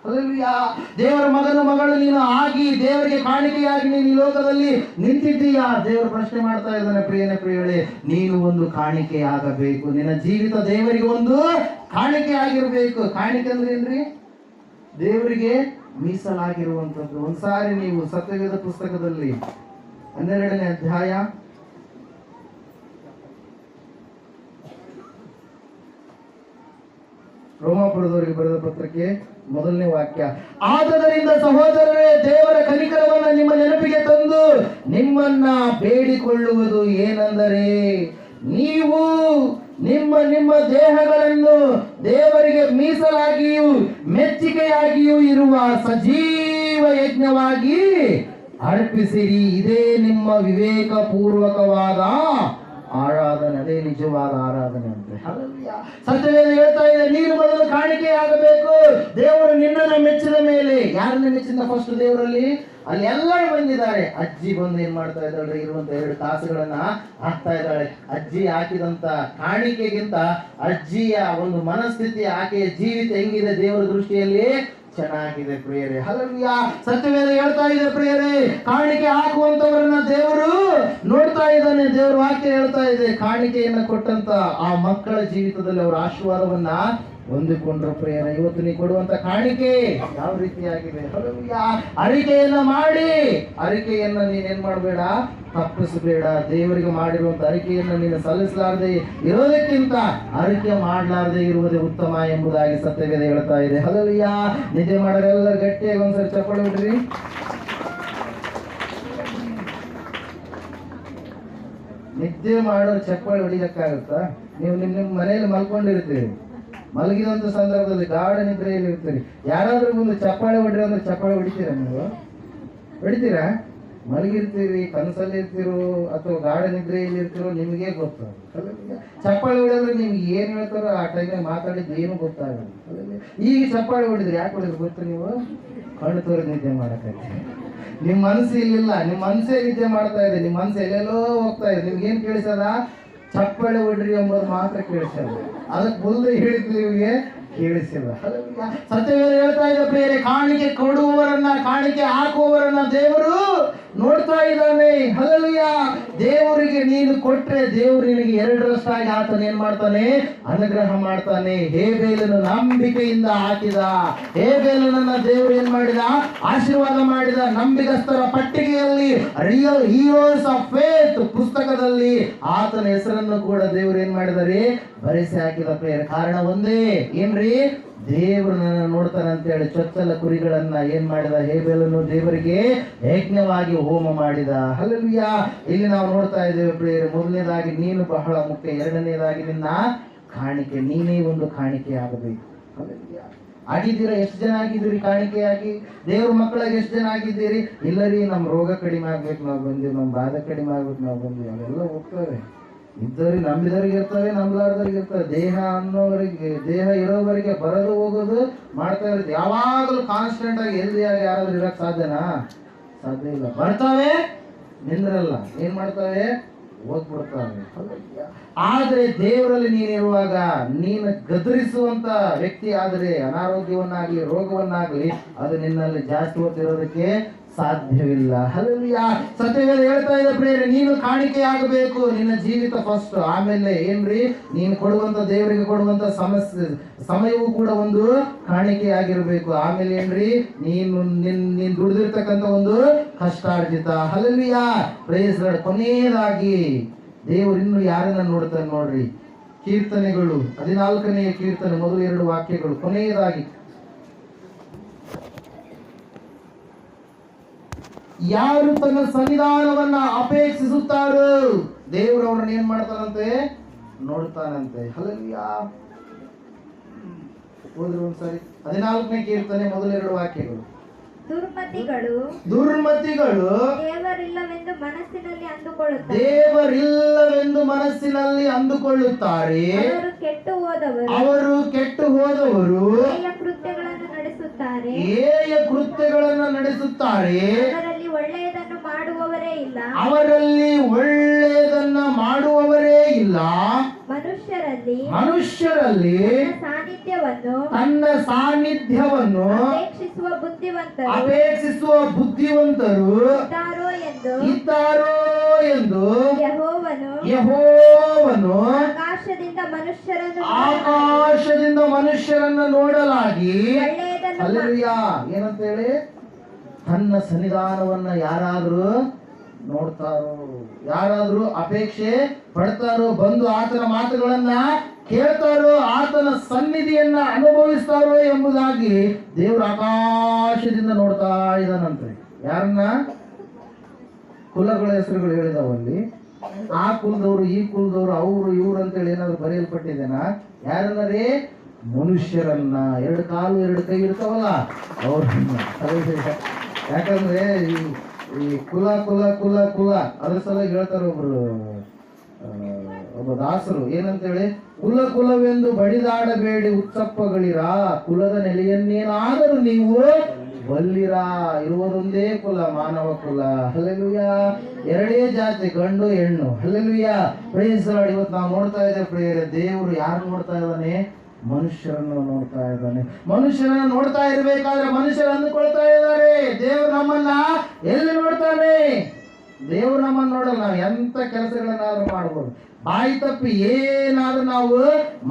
B: ಹಲ್ಲೆಲೂಯಾ. ದೇವರ ಮಗನು ಮಗಳು ನೀನು ಆಗಿ ದೇವರಿಗೆ ಕಾಣಿಕೆಯಾಗಿ ನೀನು ಈ ಲೋಕದಲ್ಲಿ ನಿಂತಿದ್ದೀಯಾ? ದೇವರು ಪ್ರಶ್ನೆ ಮಾಡ್ತಾ ಇದ್ದಾನೆ, ಪ್ರಿಯನೇ ಪ್ರಿಯಳೇ, ನೀನು ಒಂದು ಕಾಣಿಕೆ ಆಗಬೇಕು. ನಿನ್ನ ಜೀವಿತ ದೇವರಿಗೆ ಒಂದು ಕಾಣಿಕೆ ಆಗಿರಬೇಕು. ಕಾಣಿಕೆ ಅಂದ್ರೆ ಏನ್ರಿ? ದೇವರಿಗೆ ಮೀಸಲಾಗಿರುವಂಥದ್ದು. ಒಂದ್ಸಾರಿ ನೀವು ಸತ್ಯವೇದ ಪುಸ್ತಕದಲ್ಲಿ 12ನೇ ಅಧ್ಯಾಯ ರೋಮಾಪುರದವರಿಗೆ ಬರೆದ ಪತ್ರಕ್ಕೆ 1ನೇ ವಾಕ್ಯ, ಆದದರಿಂದ ಸಹೋದರರೇ, ದೇವರ ಕನಿಕರವನ್ನ ನಿಮ್ಮ ನೆನಪಿಗೆ ತಂದು ನಿಮ್ಮನ್ನ ಬೇಡಿಕೊಳ್ಳುವುದು ಏನೆಂದರೆ, ನೀವು ನಿಮ್ಮ ನಿಮ್ಮ ದೇಹಗಳನ್ನು ದೇವರಿಗೆ ಮೀಸಲಾಗಿಯೂ ಮೆಚ್ಚಿಕೆಯಾಗಿಯೂ ಇರುವ ಸಜೀವ ಯಜ್ಞವಾಗಿ ಅರ್ಪಿಸಿರಿ. ಇದೇ ನಿಮ್ಮ ವಿವೇಕ ಪೂರ್ವಕವಾದ ಆರಾಧನೆ, ಅದೇ ನಿಜವಾದ ಆರಾಧನೆ ಅಂತ. ಸತ್ಯವೇದ ಹೇಳ್ತಾ ಇದೆ, ನೀನು ಮೊದಲು ಕಾಣಿಕೆ ಆಗಬೇಕು. ದೇವರು ನಿನ್ನನ್ನು ಮೆಚ್ಚಿದ ಮೇಲೆ, ಯಾರನ್ನ ಮೆಚ್ಚಿದ ಫಸ್ಟ್ ದೇವರಲ್ಲಿ? ಅಲ್ಲಿ ಎಲ್ಲರೂ ಬಂದಿದ್ದಾರೆ. ಅಜ್ಜಿ ಬಂದು ಏನ್ ಮಾಡ್ತಾ ಇದ್ದಾಳೆ? ಇರುವಂತ 2 ಕಾಸುಗಳನ್ನ ಹಾಕ್ತಾ ಇದ್ದಾಳೆ. ಅಜ್ಜಿ ಹಾಕಿದಂತ ಕಾಣಿಕೆಗಿಂತ ಅಜ್ಜಿಯ ಒಂದು ಮನಸ್ಥಿತಿ, ಆಕೆಯ ಜೀವಿತ ಹೆಂಗಿದೆ ದೇವರ ದೃಷ್ಟಿಯಲ್ಲಿ? ಚೆನ್ನಾಗಿದೆ ಪ್ರಿಯರೇ. ಹಲ್ಲೆಲೂಯಾ. ಸತ್ಯವೇದ ಹೇಳ್ತಾ ಇದೆ ಪ್ರಿಯರೇ, ಕಾಣಿಕೆ ಹಾಕುವಂತವರನ್ನ ದೇವರು ನೋಡ್ತಾ ಇದ್ದಾನೆ. ದೇವರ ವಾಕ್ಯ ಹೇಳ್ತಾ ಇದೆ, ಕಾಣಿಕೆಯನ್ನ ಕೊಟ್ಟಂತ ಆ ಮಕ್ಕಳ ಜೀವಿತದಲ್ಲಿ ಅವರ ಆಶೀರ್ವಾದವನ್ನ ಹೊಂದಿಕೊಂಡ್ರು ಪ್ರಿಯರೇ. ಇವತ್ತು ನೀ ಕೊಡುವಂತ ಕಾಣಿಕೆ ಯಾವ ರೀತಿಯಾಗಿದೆ? ಹಲ್ಲೆಲೂಯಾ. ಅರಿಕೆಯನ್ನ ಮಾಡಿ, ಅರಿಕೆಯನ್ನ ನೀನೇನ್ ಮಾಡಬೇಡ, ತಪ್ಪಿಸಬೇಡ. ದೇವರಿಗೆ ಮಾಡಿರುವಂತ ಅರಿಕೆಯನ್ನ ನೀನು ಸಲ್ಲಿಸಲಾರದೆ ಇರೋದಕ್ಕಿಂತ ಅರಿಕೆ ಮಾಡಲಾರದೆ ಇರುವುದೇ ಉತ್ತಮ ಎಂಬುದಾಗಿ ಸತ್ಯವೇದ ಹೇಳ್ತಾ ಇದೆ. ಹಲ್ಲೆಲೂಯಾ. ನಿದ್ದೆ ಮಾಡೋರೆಲ್ಲ ಗಟ್ಟಿಯಾಗಿ ಒಂದ್ಸರಿ ಚಪ್ಪಾಳೆ ಬಿಡ್ರಿ. ನಿದ್ದೆ ಮಾಡೋರು ಚಪ್ಪಾಳೆ ಹೊಡಿಯಕ್ಕಾಗುತ್ತಾ? ನೀವು ನಿಮ್ಮ ಮನೆಯಲ್ಲಿ ಮಲ್ಕೊಂಡಿರ್ತೀರಿ, ಮಲಗಿದಂತ ಸಂದರ್ಭದಲ್ಲಿ ಗಾಢ ನಿದ್ರೆಯಲ್ಲಿ ಇರ್ತೀರಿ. ಯಾರಾದ್ರೂ ಮುಂದೆ ಚಪ್ಪಾಳೆ ಹೊಡ್ರಿ ಅಂದ್ರೆ ಚಪ್ಪಾಳೆ ಹೊಡಿತೀರಾ? ನೀವು ಹೊಡಿತೀರಾ? ಮಲಗಿರ್ತೀರಿ, ಕನಸಲ್ಲಿ ಇರ್ತಿರೋ ಅಥವಾ ಗಾಢ ನಿದ್ರೆಯಲ್ಲಿ ಇರ್ತಿರೋ ನಿಮಗೆ ಗೊತ್ತಾಗುತ್ತೆ. ಚಪ್ಪಾಳೆ ಹೊಡಿದ್ರೆ ನಿಮ್ಗೆ ಏನ್ ಹೇಳ್ತಾರೋ ಆ ಟೈಮಿಗೆ ಮಾತಾಡಿದ್ದು ಏನು ಗೊತ್ತಾಗಲ್ಲ. ಈಗ ಚಪ್ಪಾಳೆ ಹೊಡಿದ್ರೆ ಯಾಕೆ ಹೊಡಿದ್ರು ಗೊತ್ತು? ನೀವು ಕಣ್ಣು ತೋರಿ ನಿದ್ದೆ ಮಾಡಕ್ಕಾಗ್ತದೆ. ನಿಮ್ಮ ಮನಸ್ಸು ಇಲ್ಲಿಲ್ಲ, ನಿಮ್ಮ ಮನಸ್ಸೇ ನಿದ್ದೆ ಮಾಡ್ತಾ ಇದೆ, ನಿಮ್ಮ ಮನಸ್ಸು ಎಲ್ಲೆಲ್ಲೋ ಹೋಗ್ತಾ ಇದೆ. ನಿಮ್ಗೆ ಏನ್ ಕೇಳಿಸದ? ಚಪ್ಪಾಳೆ ಹೊಡ್ರಿ ಎಂಬುದು ಮಾತ್ರ ಕೇಳಿಸಲ್ಲ, ಅದಕ್ಕೆ ಮುಂದೆ ಹೇಳಿದ್ದು ನಿಮಗೆ ಕೇಳಿಸಿಲ್ಲ. ಸತ್ಯವೇದ ಹೇಳ್ತಾ ಇದೆ ಪ್ರಿಯರೇ, ಕಾಣಿಕೆ ಕೊಡುವವರನ್ನ, ಕಾಣಿಕೆ ಹಾಕುವವರನ್ನ ದೇವರು ನೋಡ್ತಾ ಇದ್ದಾನೆ. ಹಲ್ಲೆಲೂಯಾ. ದೇವರಿಗೆ ನೀನು ಕೊಟ್ರೆ ದೇವರು ನಿನಗೆ 2ರಷ್ಟಾಗಿ ಆತನ ಏನ್ ಮಾಡ್ತಾನೆ? ಅನುಗ್ರಹ ಮಾಡ್ತಾನೆ. ಹೇಬೇಲನು ನಂಬಿಕೆಯಿಂದ ಹಾಕಿದ, ಹೇಬೇಲನನ್ನ ದೇವರು ಏನ್ ಮಾಡಿದ? ಆಶೀರ್ವಾದ ಮಾಡಿದ. ನಂಬಿಗಸ್ತರ ಪಟ್ಟಿಗೆಯಲ್ಲಿ, ರಿಯಲ್ ಹೀರೋಸ್ ಆಫ್ ಫೇತ್ ಪುಸ್ತಕದಲ್ಲಿ ಆತನ ಹೆಸರನ್ನು ಕೂಡ ದೇವರು ಏನ್ ಮಾಡಿದಾರೆ? ಬರೆಸಿ ಹಾಕಿದ ಪ್ರಿಯರೇ. ಕಾರಣ ಒಂದೇ, ಏನ್ರಿ? ದೇವರು ನನ್ನ ನೋಡ್ತಾನೆ ಅಂತ ಹೇಳಿ ಚೊಚ್ಚಲ ಕುರಿಗಳನ್ನ ಏನ್ ಮಾಡಿದ? ಹೇಬೇಲನು ದೇವರಿಗೆ ಯಜ್ಞವಾಗಿ ಹೋಮ ಮಾಡಿದ. ಹಲ್ಲೆಲೂಯಾ. ಇಲ್ಲಿ ನಾವು ನೋಡ್ತಾ ಇದ್ದೇವೆ ಪ್ರಿಯರೇ, ಮೊದಲನೇದಾಗಿ ನೀನು ಬಹಳ ಮುಖ್ಯ, ಎರಡನೇದಾಗಿ ನಿನ್ನ ಕಾಣಿಕೆ, ನೀನೇ ಒಂದು ಕಾಣಿಕೆ ಆಗಬೇಕು. ಹಲ್ಲೆಲೂಯಾ. ಆಗಿದ್ದೀರಾ? ಎಷ್ಟು ಜನ ಆಗಿದ್ದೀರಿ ಕಾಣಿಕೆಯಾಗಿ? ದೇವ್ರ ಮಕ್ಕಳಾಗಿ ಎಷ್ಟು ಜನ ಆಗಿದ್ದೀರಿ? ಇಲ್ಲರಿ, ನಮ್ಮ ರೋಗ ಕಡಿಮೆ ಆಗ್ಬೇಕು ನಾವು ಬಂದೀವಿ, ನಮ್ಮ ಬಾಧೆ ಕಡಿಮೆ ಆಗ್ಬೇಕು ನಾವು ಬಂದೀವಿ, ಅವೆಲ್ಲ ಹೋಗ್ತವೆ. ಇದ್ದವ್ರಿಗೆ ನಂಬಿದವ್ರಿಗೆ ಇರ್ತವೆ, ನಂಬಲಾರ್ದವ್ರಿಗೆ ಇರ್ತವೆ. ದೇಹ ಅನ್ನೋವರಿಗೆ, ದೇಹ ಇರೋವರಿಗೆ ಬರೋದು ಹೋಗೋದು ಮಾಡ್ತಾ ಇರುತ್ತೆ. ಯಾವಾಗಲೂ ಕಾನ್ಸ್ಟೆಂಟ್ ಆಗಿ ಹೆಲ್ದಿಯಾಗಿ ಯಾರಾದ್ರೂ ಇರಕ್ ಸಾಧ್ಯನಾ? ಸಾಧ್ಯ ಇಲ್ಲ. ಬರ್ತಾವೆ, ನಿಂದ್ರಲ್ಲ. ಏನ್ ಮಾಡ್ತಾವೆ? ಹೋಗ್ಬಿಡ್ತಾವೆ. ಆದ್ರೆ ದೇವರಲ್ಲಿ ನೀನಿರುವಾಗ, ನೀನು ಗದರಿಸುವಂತ ವ್ಯಕ್ತಿ ಆದ್ರೆ, ಅನಾರೋಗ್ಯವನ್ನಾಗ್ಲಿ ರೋಗವನ್ನಾಗ್ಲಿ ಅದು ನಿನ್ನಲ್ಲಿ ಜಾಸ್ತಿ ಹೊತ್ತಿರೋದಕ್ಕೆ ಸಾಧ್ಯವಿಲ್ಲ. ಹಲ್ಲೆಲೂಯಾ. ಸತ್ಯವೇದ ಹೇಳ್ತಾ ಇದೆ ಪ್ರಿಯರೇ, ನೀನು ಕಾಣಿಕೆ ಆಗಬೇಕು, ನಿನ್ನ ಜೀವಿತ ಫಸ್ಟ್, ಆಮೇಲೆ ಏನ್ರಿ ನೀನು ಕೊಡುವಂತ ದೇವರಿಗೆ ಕೊಡುವಂತ ಸಮಯವೂ ಕೂಡ ಒಂದು ಕಾಣಿಕೆ ಆಗಿರ್ಬೇಕು. ಆಮೇಲೆ ಏನ್ರಿ ನೀನ್ ದುಡಿದಿರ್ತಕ್ಕಂಥ ಒಂದು ಕಷ್ಟಾರ್ಜಿತ. ಹಲ್ಲೆಲೂಯಾ. Praise lord. ಕೊನೆಯದಾಗಿ ದೇವರು ಇನ್ನು ಯಾರನ್ನ ನೋಡ್ತಾನೆ ನೋಡ್ರಿ. ಕೀರ್ತನೆಗಳು 14ನೇ ಕೀರ್ತನೆ ಮೊದಲು 2 ವಾಕ್ಯಗಳು. ಕೊನೆಯದಾಗಿ ಯಾರು ತನ್ನ ಸನ್ನಿಧಾನವನ್ನ ಅಪೇಕ್ಷಿಸುತ್ತಾರೋ ದೇವರು ಅವ್ರನ್ನ ಏನ್ ಮಾಡ್ತಾನಂತೆ, ನೋಡ್ತಾನಂತೆ. ಹಲ್ಲೆಲೂಯಾ. ಹೋದ್ರು ಒಂದ್ಸರಿ 14ನೇ ಕೀರ್ತನೆ ಮೊದಲು 2 ವಾಕ್ಯಗಳು. ದುರ್ಮತಿಗಳು
C: ದೇವರಿಲ್ಲವೆಂದು ಮನಸ್ಸಿನಲ್ಲಿ
B: ಅಂದುಕೊಳ್ಳುತ್ತಾರೆ. ಅವರು ಕೆಟ್ಟು ಹೋದವರು ಹೇಯ ಕೃತ್ಯಗಳನ್ನು ನಡೆಸುತ್ತಾರೆ. ಅವರಲ್ಲಿ ಒಳ್ಳೆಯದನ್ನ ಮಾಡುವವರೇ ಇಲ್ಲ. ಮನುಷ್ಯರಲ್ಲಿ ತನ್ನ ಸಾನ್ನಿಧ್ಯವನ್ನು ಅಪೇಕ್ಷಿಸುವ ಬುದ್ಧಿವಂತರು ಇದ್ದಾರೋ ಎಂದು ಯೆಹೋವನು ಆಕಾಶದಿಂದ ಮನುಷ್ಯರನ್ನು ನೋಡಲಾಗಿ, ಹಲ್ಲೆಲೂಯಾ, ಏನಂತ ಹೇಳಿ, ತನ್ನ ಸನ್ನಿಧಾನವನ್ನ ಯಾರಾದ್ರೂ ನೋಡ್ತಾರೋ, ಯಾರಾದ್ರೂ ಅಪೇಕ್ಷೆ ಪಡ್ತಾರೋ, ಬಂದು ಆತನ ಮಾತುಗಳನ್ನ ಕೇಳ್ತಾರೋ, ಆತನ ಸನ್ನಿಧಿಯನ್ನ ಅನುಭವಿಸ್ತಾರೋ ಎಂಬುದಾಗಿ ದೇವರು ಆಕಾಶದಿಂದ ನೋಡ್ತಾ ಇದ್ದಾನಂತೆ. ಯಾರನ್ನ? ಕುಲಗಳ ಹೆಸರುಗಳು ಹೇಳಿದವಲ್ಲಿ ಆ ಕುಲದವರು, ಈ ಕುಲದವರು, ಅವರು ಇವರು ಅಂತೇಳಿ ಏನಾದ್ರು ಬರೆಯಲ್ಪಟ್ಟಿದ್ದೇನಾ? ಯಾರನ್ನರೇ? ಮನುಷ್ಯರನ್ನ. 2 ಕಾಲು 2 ಕೈ ಇರ್ತಾವಲ್ಲ ಅವ್ರನ್ನ. ಯಾಕಂದ್ರೆ ಈ ಕುಲ ಕುಲ ಕುಲ ಕುಲ ಅದ್ರ ಸಲ ಹೇಳ್ತಾರೆ ಒಬ್ಬ ದಾಸರು, ಏನಂತೇಳಿ, ಕುಲ ಕುಲವೆಂದು ಬಡಿದಾಡಬೇಡಿ ಉತ್ಸಪ್ಪಗಳಿರ, ಕುಲದ ನೆಲೆಯನ್ನೇನಾದರೂ ನೀವು ಬಲ್ಲಿರಾ, ಇರುವುದೊಂದೇ ಕುಲ, ಮಾನವ ಕುಲ. ಹಲ್ಲೆಲೂಯಾ. 2 ಜಾತಿ, ಗಂಡು ಹೆಣ್ಣು. ಹಲ್ಲೆಲೂಯಾ. Praise Lord. ಇವತ್ತು ನಾವು ನೋಡ್ತಾ ಇದ್ದೇವೆ ಪ್ರಿಯರೇ, ದೇವರು ಯಾರು ನೋಡ್ತಾ ಇದ್ದಾನೆ? ಮನುಷ್ಯರನ್ನು ನೋಡ್ತಾ ಇದ್ದಾನೆ. ಮನುಷ್ಯರನ್ನು ನೋಡ್ತಾ ಇರ್ಬೇಕಾದ್ರೆ ಮನುಷ್ಯರು ಅಂದುಕೊಳ್ತಾ ಇದ್ದಾರೆ, ದೇವರು ನಮ್ಮನ್ನ ಎಲ್ಲಿ ನೋಡ್ತಾನೆ? ದೇವರು ನಮ್ಮನ್ನು ನೋಡಲ್ಲ. ನಾವು ಎಂತ ಕೆಲಸಗಳನ್ನಾದ್ರೂ ಮಾಡ್ಬೋದು, ಬಾಯಿ ತಪ್ಪಿ ಏನಾದ್ರೂ ನಾವು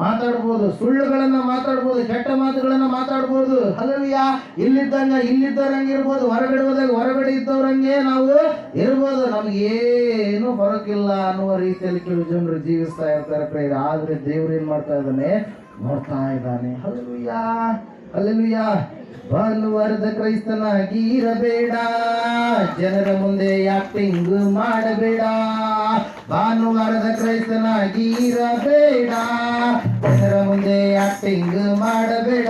B: ಮಾತಾಡ್ಬೋದು, ಸುಳ್ಳುಗಳನ್ನ ಮಾತಾಡ್ಬೋದು, ಕೆಟ್ಟ ಮಾತುಗಳನ್ನ ಮಾತಾಡ್ಬೋದು. ಹಲ್ಲೆಲೂಯಾ. ಇಲ್ಲಿದ್ದರಂಗೆ ಇರ್ಬೋದು, ಹೊರಗಡೆ ಹೋದಾಗ ಹೊರಗಡೆ ಇದ್ದವ್ರಂಗೆ ನಾವು ಇರ್ಬೋದು. ನಮ್ಗೇನು ಬರೋಕಿಲ್ಲ ಅನ್ನುವ ರೀತಿಯಲ್ಲಿ ಕೆಲವು ಜನರು ಜೀವಿಸ್ತಾ ಇರ್ತಾರೆ ಪ್ರೇರ. ಆದ್ರೆ ದೇವ್ರು ಏನ್ ಮಾಡ್ತಾ ಇದ್ದಾನೆ? ನೋಡ್ತಾ ಇದ್ದಾನೆ. ಹಲ್ಲೆಲೂಯಾ. ಹಲ್ಲೆಲೂಯಾ. ಭಾನುವಾರದ ಕ್ರೈಸ್ತನಾಗಿ ಇರಬೇಡ, ಜನರ ಮುಂದೆ ಆಕ್ಟಿಂಗ್ ಮಾಡಬೇಡ. ಭಾನುವಾರದ ಕ್ರೈಸ್ತನಾಗಿ ಇರಬೇಡ, ಜನರ ಮುಂದೆ ಆಕ್ಟಿಂಗ್ ಮಾಡಬೇಡ.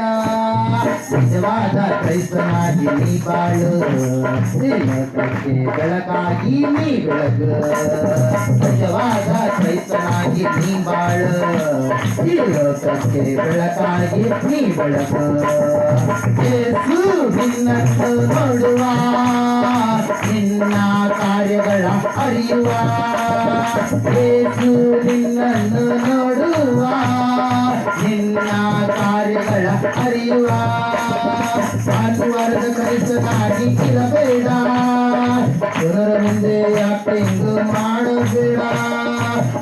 B: ನಿಜವಾದ ಕ್ರೈಸ್ತನಾಗಿ ನೀ ಬಾಳು, ಲೋಕಕ್ಕೆ ಬೆಳಕಾಗಿ ನೀ ಬೆಳಕು. ನಿಜವಾದ ಕ್ರೈಸ್ತನಾಗಿ ನೀ ಬಾಳು, ಈ ಲೋಕಕ್ಕೆ ಬೆಳಕಾಗಿ ನೀ ಬೆಳಕು. ಯೇಸು ನಿನ್ನನ್ನು ನೋಡುವ, ನಿನ್ನ ಕಾರ್ಯಗಳ ಅರಿಯುವ. ಯೇಸು ನಿನ್ನನ್ನು ನೋಡುವ, ನಿನ್ನ ಕಾರ್ಯಗಳ ಅರಿಯುವ. ಭಾನುವಾರದ ಕ್ರೈಸ್ತನಾಗಿ ಇರಬೇಡ, ಜನರ ಮುಂದೆ ಆಕ್ಟಿಂಗ್ ಮಾಡಬೇಡ.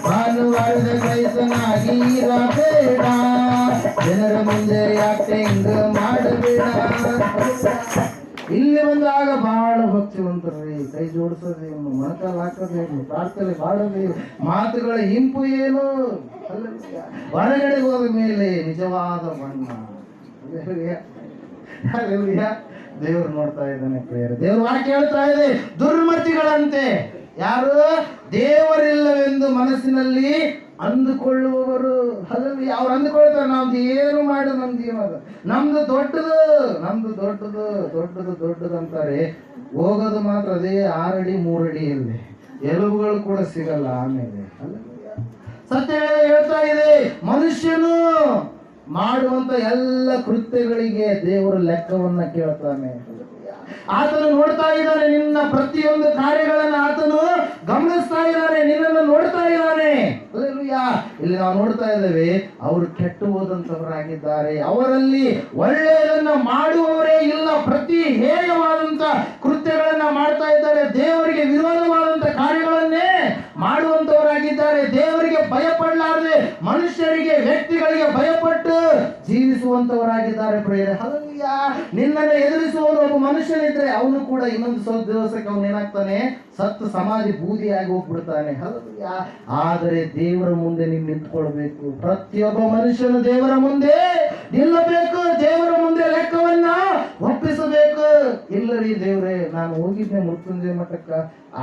B: ಭಾನುವಾರದ ಕ್ರೈಸ್ತನಾಗಿ ಇರಬೇಡ, ಜನರ ಮುಂದೆ ಆಕ್ಟಿಂಗ್ ಮಾಡಬೇಡ. ಇಲ್ಲಿ ಬಂದಾಗ ಬಹಳ ಭಕ್ತಿವಂತರ್ರಿ, ಕೈ ಜೋಡಿಸೋದೇ, ಮೊಣಕಾಲು ಹಾಕೋದೇನು, ಪ್ರಾರ್ಥನೆ ಮಾಡೋದೇನು, ಮಾತುಗಳ ಇಂಪು ಏನು. ಹೊರಗಡೆ ಹೋದ ಮೇಲೆ ನಿಜವಾದ ಬಣ್ಣ. ದೇವರು ನೋಡ್ತಾ ಇದ್ದಾನೆ ಪ್ರಿಯರೇ. ದೇವರು ವಾಕ್ಯ ಹೇಳ್ತಾ ಇದೆ, ದುರ್ಮತಿಗಳಂತೆ. ಯಾರು? ದೇವರಿಲ್ಲವೆಂದು ಮನಸ್ಸಿನಲ್ಲಿ ಅಂದುಕೊಳ್ಳುವವರು. ಹಲ್ಲೆಲೂಯಾ. ಅವ್ರು ಅಂದುಕೊಳ್ತಾರೆ, ನಮ್ದು ಏನು ಮಾಡು, ನಮ್ದು ಏನದು, ನಮ್ದು ದೊಡ್ಡದು, ನಮ್ದು ದೊಡ್ಡದು ದೊಡ್ಡದು ದೊಡ್ಡದು ಅಂತಾರೆ. ಹೋಗೋದು ಮಾತ್ರ ಅದೇ 6 ಅಡಿ 3 ಅಡಿಯಲ್ಲಿ, ಎಲುಬುಗಳು ಕೂಡ ಸಿಗಲ್ಲ ಆಮೇಲೆ. ಸತ್ಯ ಹೇಳ್ತಾ ಇದೆ, ಮನುಷ್ಯನು ಮಾಡುವಂತ ಎಲ್ಲ ಕೃತ್ಯಗಳಿಗೆ ದೇವರು ಲೆಕ್ಕವನ್ನ ಕೇಳ್ತಾನೆ. ಆತನು ನೋಡ್ತಾ ಇದ್ದಾನೆ, ನಿನ್ನ ಪ್ರತಿಯೊಂದು ಕಾರ್ಯಗಳನ್ನು ಆತನು ಗಮನಿಸ್ತಾ ಇದ್ದಾನೆ, ನಿನ್ನನ್ನು ನೋಡ್ತಾ ಇದ್ದಾನೆ. ಹಲ್ಲೆಲೂಯಾ. ಇಲ್ಲಿ ನಾವು ನೋಡ್ತಾ ಇದ್ದೇವೆ, ಅವರು ಕೆಟ್ಟು ಹೋದಂತವರಾಗಿದ್ದಾರೆ, ಅವರಲ್ಲಿ ಒಳ್ಳೆಯದನ್ನ ಮಾಡುವವರೇ ಇಲ್ಲ, ಪ್ರತಿ ಹೇಯವಾದಂತ ಕೃತ್ಯಗಳನ್ನ ಮಾಡ್ತಾ ಇದ್ದಾರೆ, ದೇವರಿಗೆ ವಿರೋಧವಾದಂತ ಕಾರ್ಯಗಳನ್ನೇ ಮಾಡುವಂತವರಾಗಿದ್ದಾರೆ, ದೇವರಿಗೆ ಭಯಪಡಲಾರದೆ ಮನುಷ್ಯರಿಗೆ ವ್ಯಕ್ತಿಗಳಿಗೆ ಭಯಪಟ್ಟು ಜೀವಿಸುವಂತವರಾಗಿದ್ದಾರೆ. ಪ್ರಿಯರೇ, ಹಲ್ಲೆಲೂಯಾ. ನಿನ್ನನ್ನು ಎದುರಿಸುವವನು ಒಬ್ಬ ಮನುಷ್ಯನಿದ್ರೆ ಅವನು ಕೂಡ ಇನ್ನೊಂದು ಸ್ವಲ್ಪ ದಿವಸಕ್ಕೆ ಅವನು ಏನಾಗ್ತಾನೆ, ಸತ್ತು ಸಮಾಧಿ ಬೂದಿಯಾಗಿ ಹೋಗ್ಬಿಡ್ತಾನೆ. ಹಲ್ಲೆಲೂಯಾ. ಆದರೆ ದೇವರ ಮುಂದೆ ನೀನು ನಿಂತ್ಕೊಳ್ಬೇಕು. ಪ್ರತಿಯೊಬ್ಬ ಮನುಷ್ಯನು ದೇವರ ಮುಂದೆ ನಿಲ್ಲಬೇಕು, ದೇವರ ಮುಂದೆ ಲೆಕ್ಕವನ್ನ ಒಪ್ಪಿಸಬೇಕು. ಇಲ್ಲರಿ ದೇವ್ರೆ, ನಾನು ಹೋಗಿದ್ದೆ ಮೃತ್ಯುಂಜಯ ಮಠಕ್ಕ,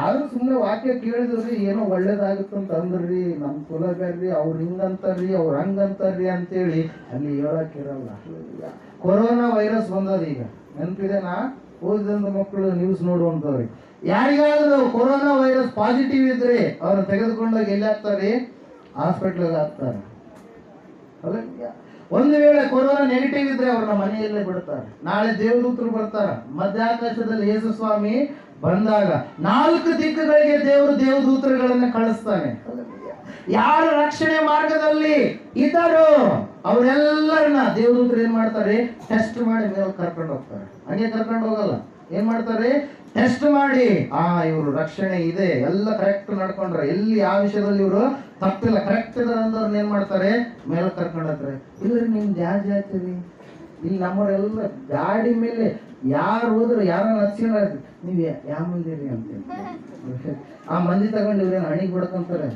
B: ಆದ್ರೂ ಸುಮ್ಮನೆ ವಾಕ್ಯ ಕೇಳಿದ್ರಿ, ಏನೋ ಒಳ್ಳೇದಾಗುತ್ತಂತ ಅಂದ್ರಿ, ನಮ್ ಕುಲ ಬೇಡ್ರಿ, ಅವ್ರು ಹಿಂಗಂತಾರ್ರಿ, ಅವ್ರು ಹಂಗಂತಾರ್ರಿ ಅಂತೇಳಿ ಅಲ್ಲಿ ಹೇಳಕ್ಕಿರಲ್ಲ. ಕೊರೋನಾ ವೈರಸ್ ಬಂದದ, ಈಗ ನೆನಪಿದೆನಾ? ಓದಿದಂತ ಮಕ್ಕಳು ನ್ಯೂಸ್ ನೋಡುವಂತವ್ರಿ, ಯಾರಿಗಾದ್ರೂ ಕೊರೋನಾ ವೈರಸ್ ಪಾಸಿಟಿವ್ ಇದ್ರೆ ಅವ್ರನ್ನ ತೆಗೆದುಕೊಂಡೋಗಿ ಎಲ್ಲಿ ಹಾಕ್ತಾರೆ? ಹಾಸ್ಪಿಟ್ಲಿಗೆ ಹಾಕ್ತಾರೆ. ಒಂದು ವೇಳೆ ಕೊರೋನಾ ನೆಗೆಟಿವ್ ಇದ್ರೆ ಅವ್ರನ್ನ ಮನೆಯಲ್ಲೇ ಬಿಡ್ತಾರೆ. ನಾಳೆ ದೇವದೂತರು ಬರ್ತಾರ, ಮಧ್ಯಾಕಾಶದಲ್ಲಿ ಯೇಸು ಸ್ವಾಮಿ ಬಂದಾಗ 4 ದಿಕ್ಕುಗಳಿಗೆ ದೇವರು ದೇವದೂತರುಗಳನ್ನ ಕಳಿಸ್ತಾನೆ. ಯಾರು ರಕ್ಷಣೆ ಮಾರ್ಗದಲ್ಲಿ ಇದ್ದಾರೋ ಅವರೆಲ್ಲರನ್ನ ದೇವದೂತರು ಏನ್ ಮಾಡ್ತಾರೆ? ಟೆಸ್ಟ್ ಮಾಡಿ ಮೇಲೆ ಕರ್ಕೊಂಡು ಹೋಗ್ತಾರೆ. ಹಂಗೆ ಕರ್ಕೊಂಡು ಹೋಗಲ್ಲ, ಏನ್ ಮಾಡ್ತಾರೆ? ಟೆಸ್ಟ್ ಮಾಡಿ, ಇವರು ರಕ್ಷಣೆ ಇದೆ, ಎಲ್ಲ ಕರೆಕ್ಟ್ ನಡ್ಕೊಂಡ್ರೆ, ಎಲ್ಲಿ ಯಾವ ವಿಷಯದಲ್ಲಿ ಇವರು ತಪ್ಪಿಲ್ಲ, ಕರೆಕ್ಟ್ ಇದಾರೆ ಅಂದವ್ರನ್ನ ಏನ್ ಮಾಡ್ತಾರೆ? ಮೇಲೆ ಕರ್ಕೊಂಡು ಹೋಗ್ತಾರೆ. ಇಲ್ಲರಿ ನಿಮ್ದು ಯಾವ ಜಾತಿ ರೀ? ಇಲ್ಲಿ ನಮ್ಮವರೆಲ್ಲ ಗಾಡಿ ಮೇಲೆ ಯಾರು ಹೋದ್ರು ಯಾರನ್ನ ಹಚ್ಚಿನ ನೀವು ಯಾವ ಮಂದಿರಿ ಅಂತ ಆ ಮಂದಿ ತಗೊಂಡು ಇವ್ರೇನು ಹಣಿಗೆ ಬಿಡ್ಕೊಂತಾರೆ.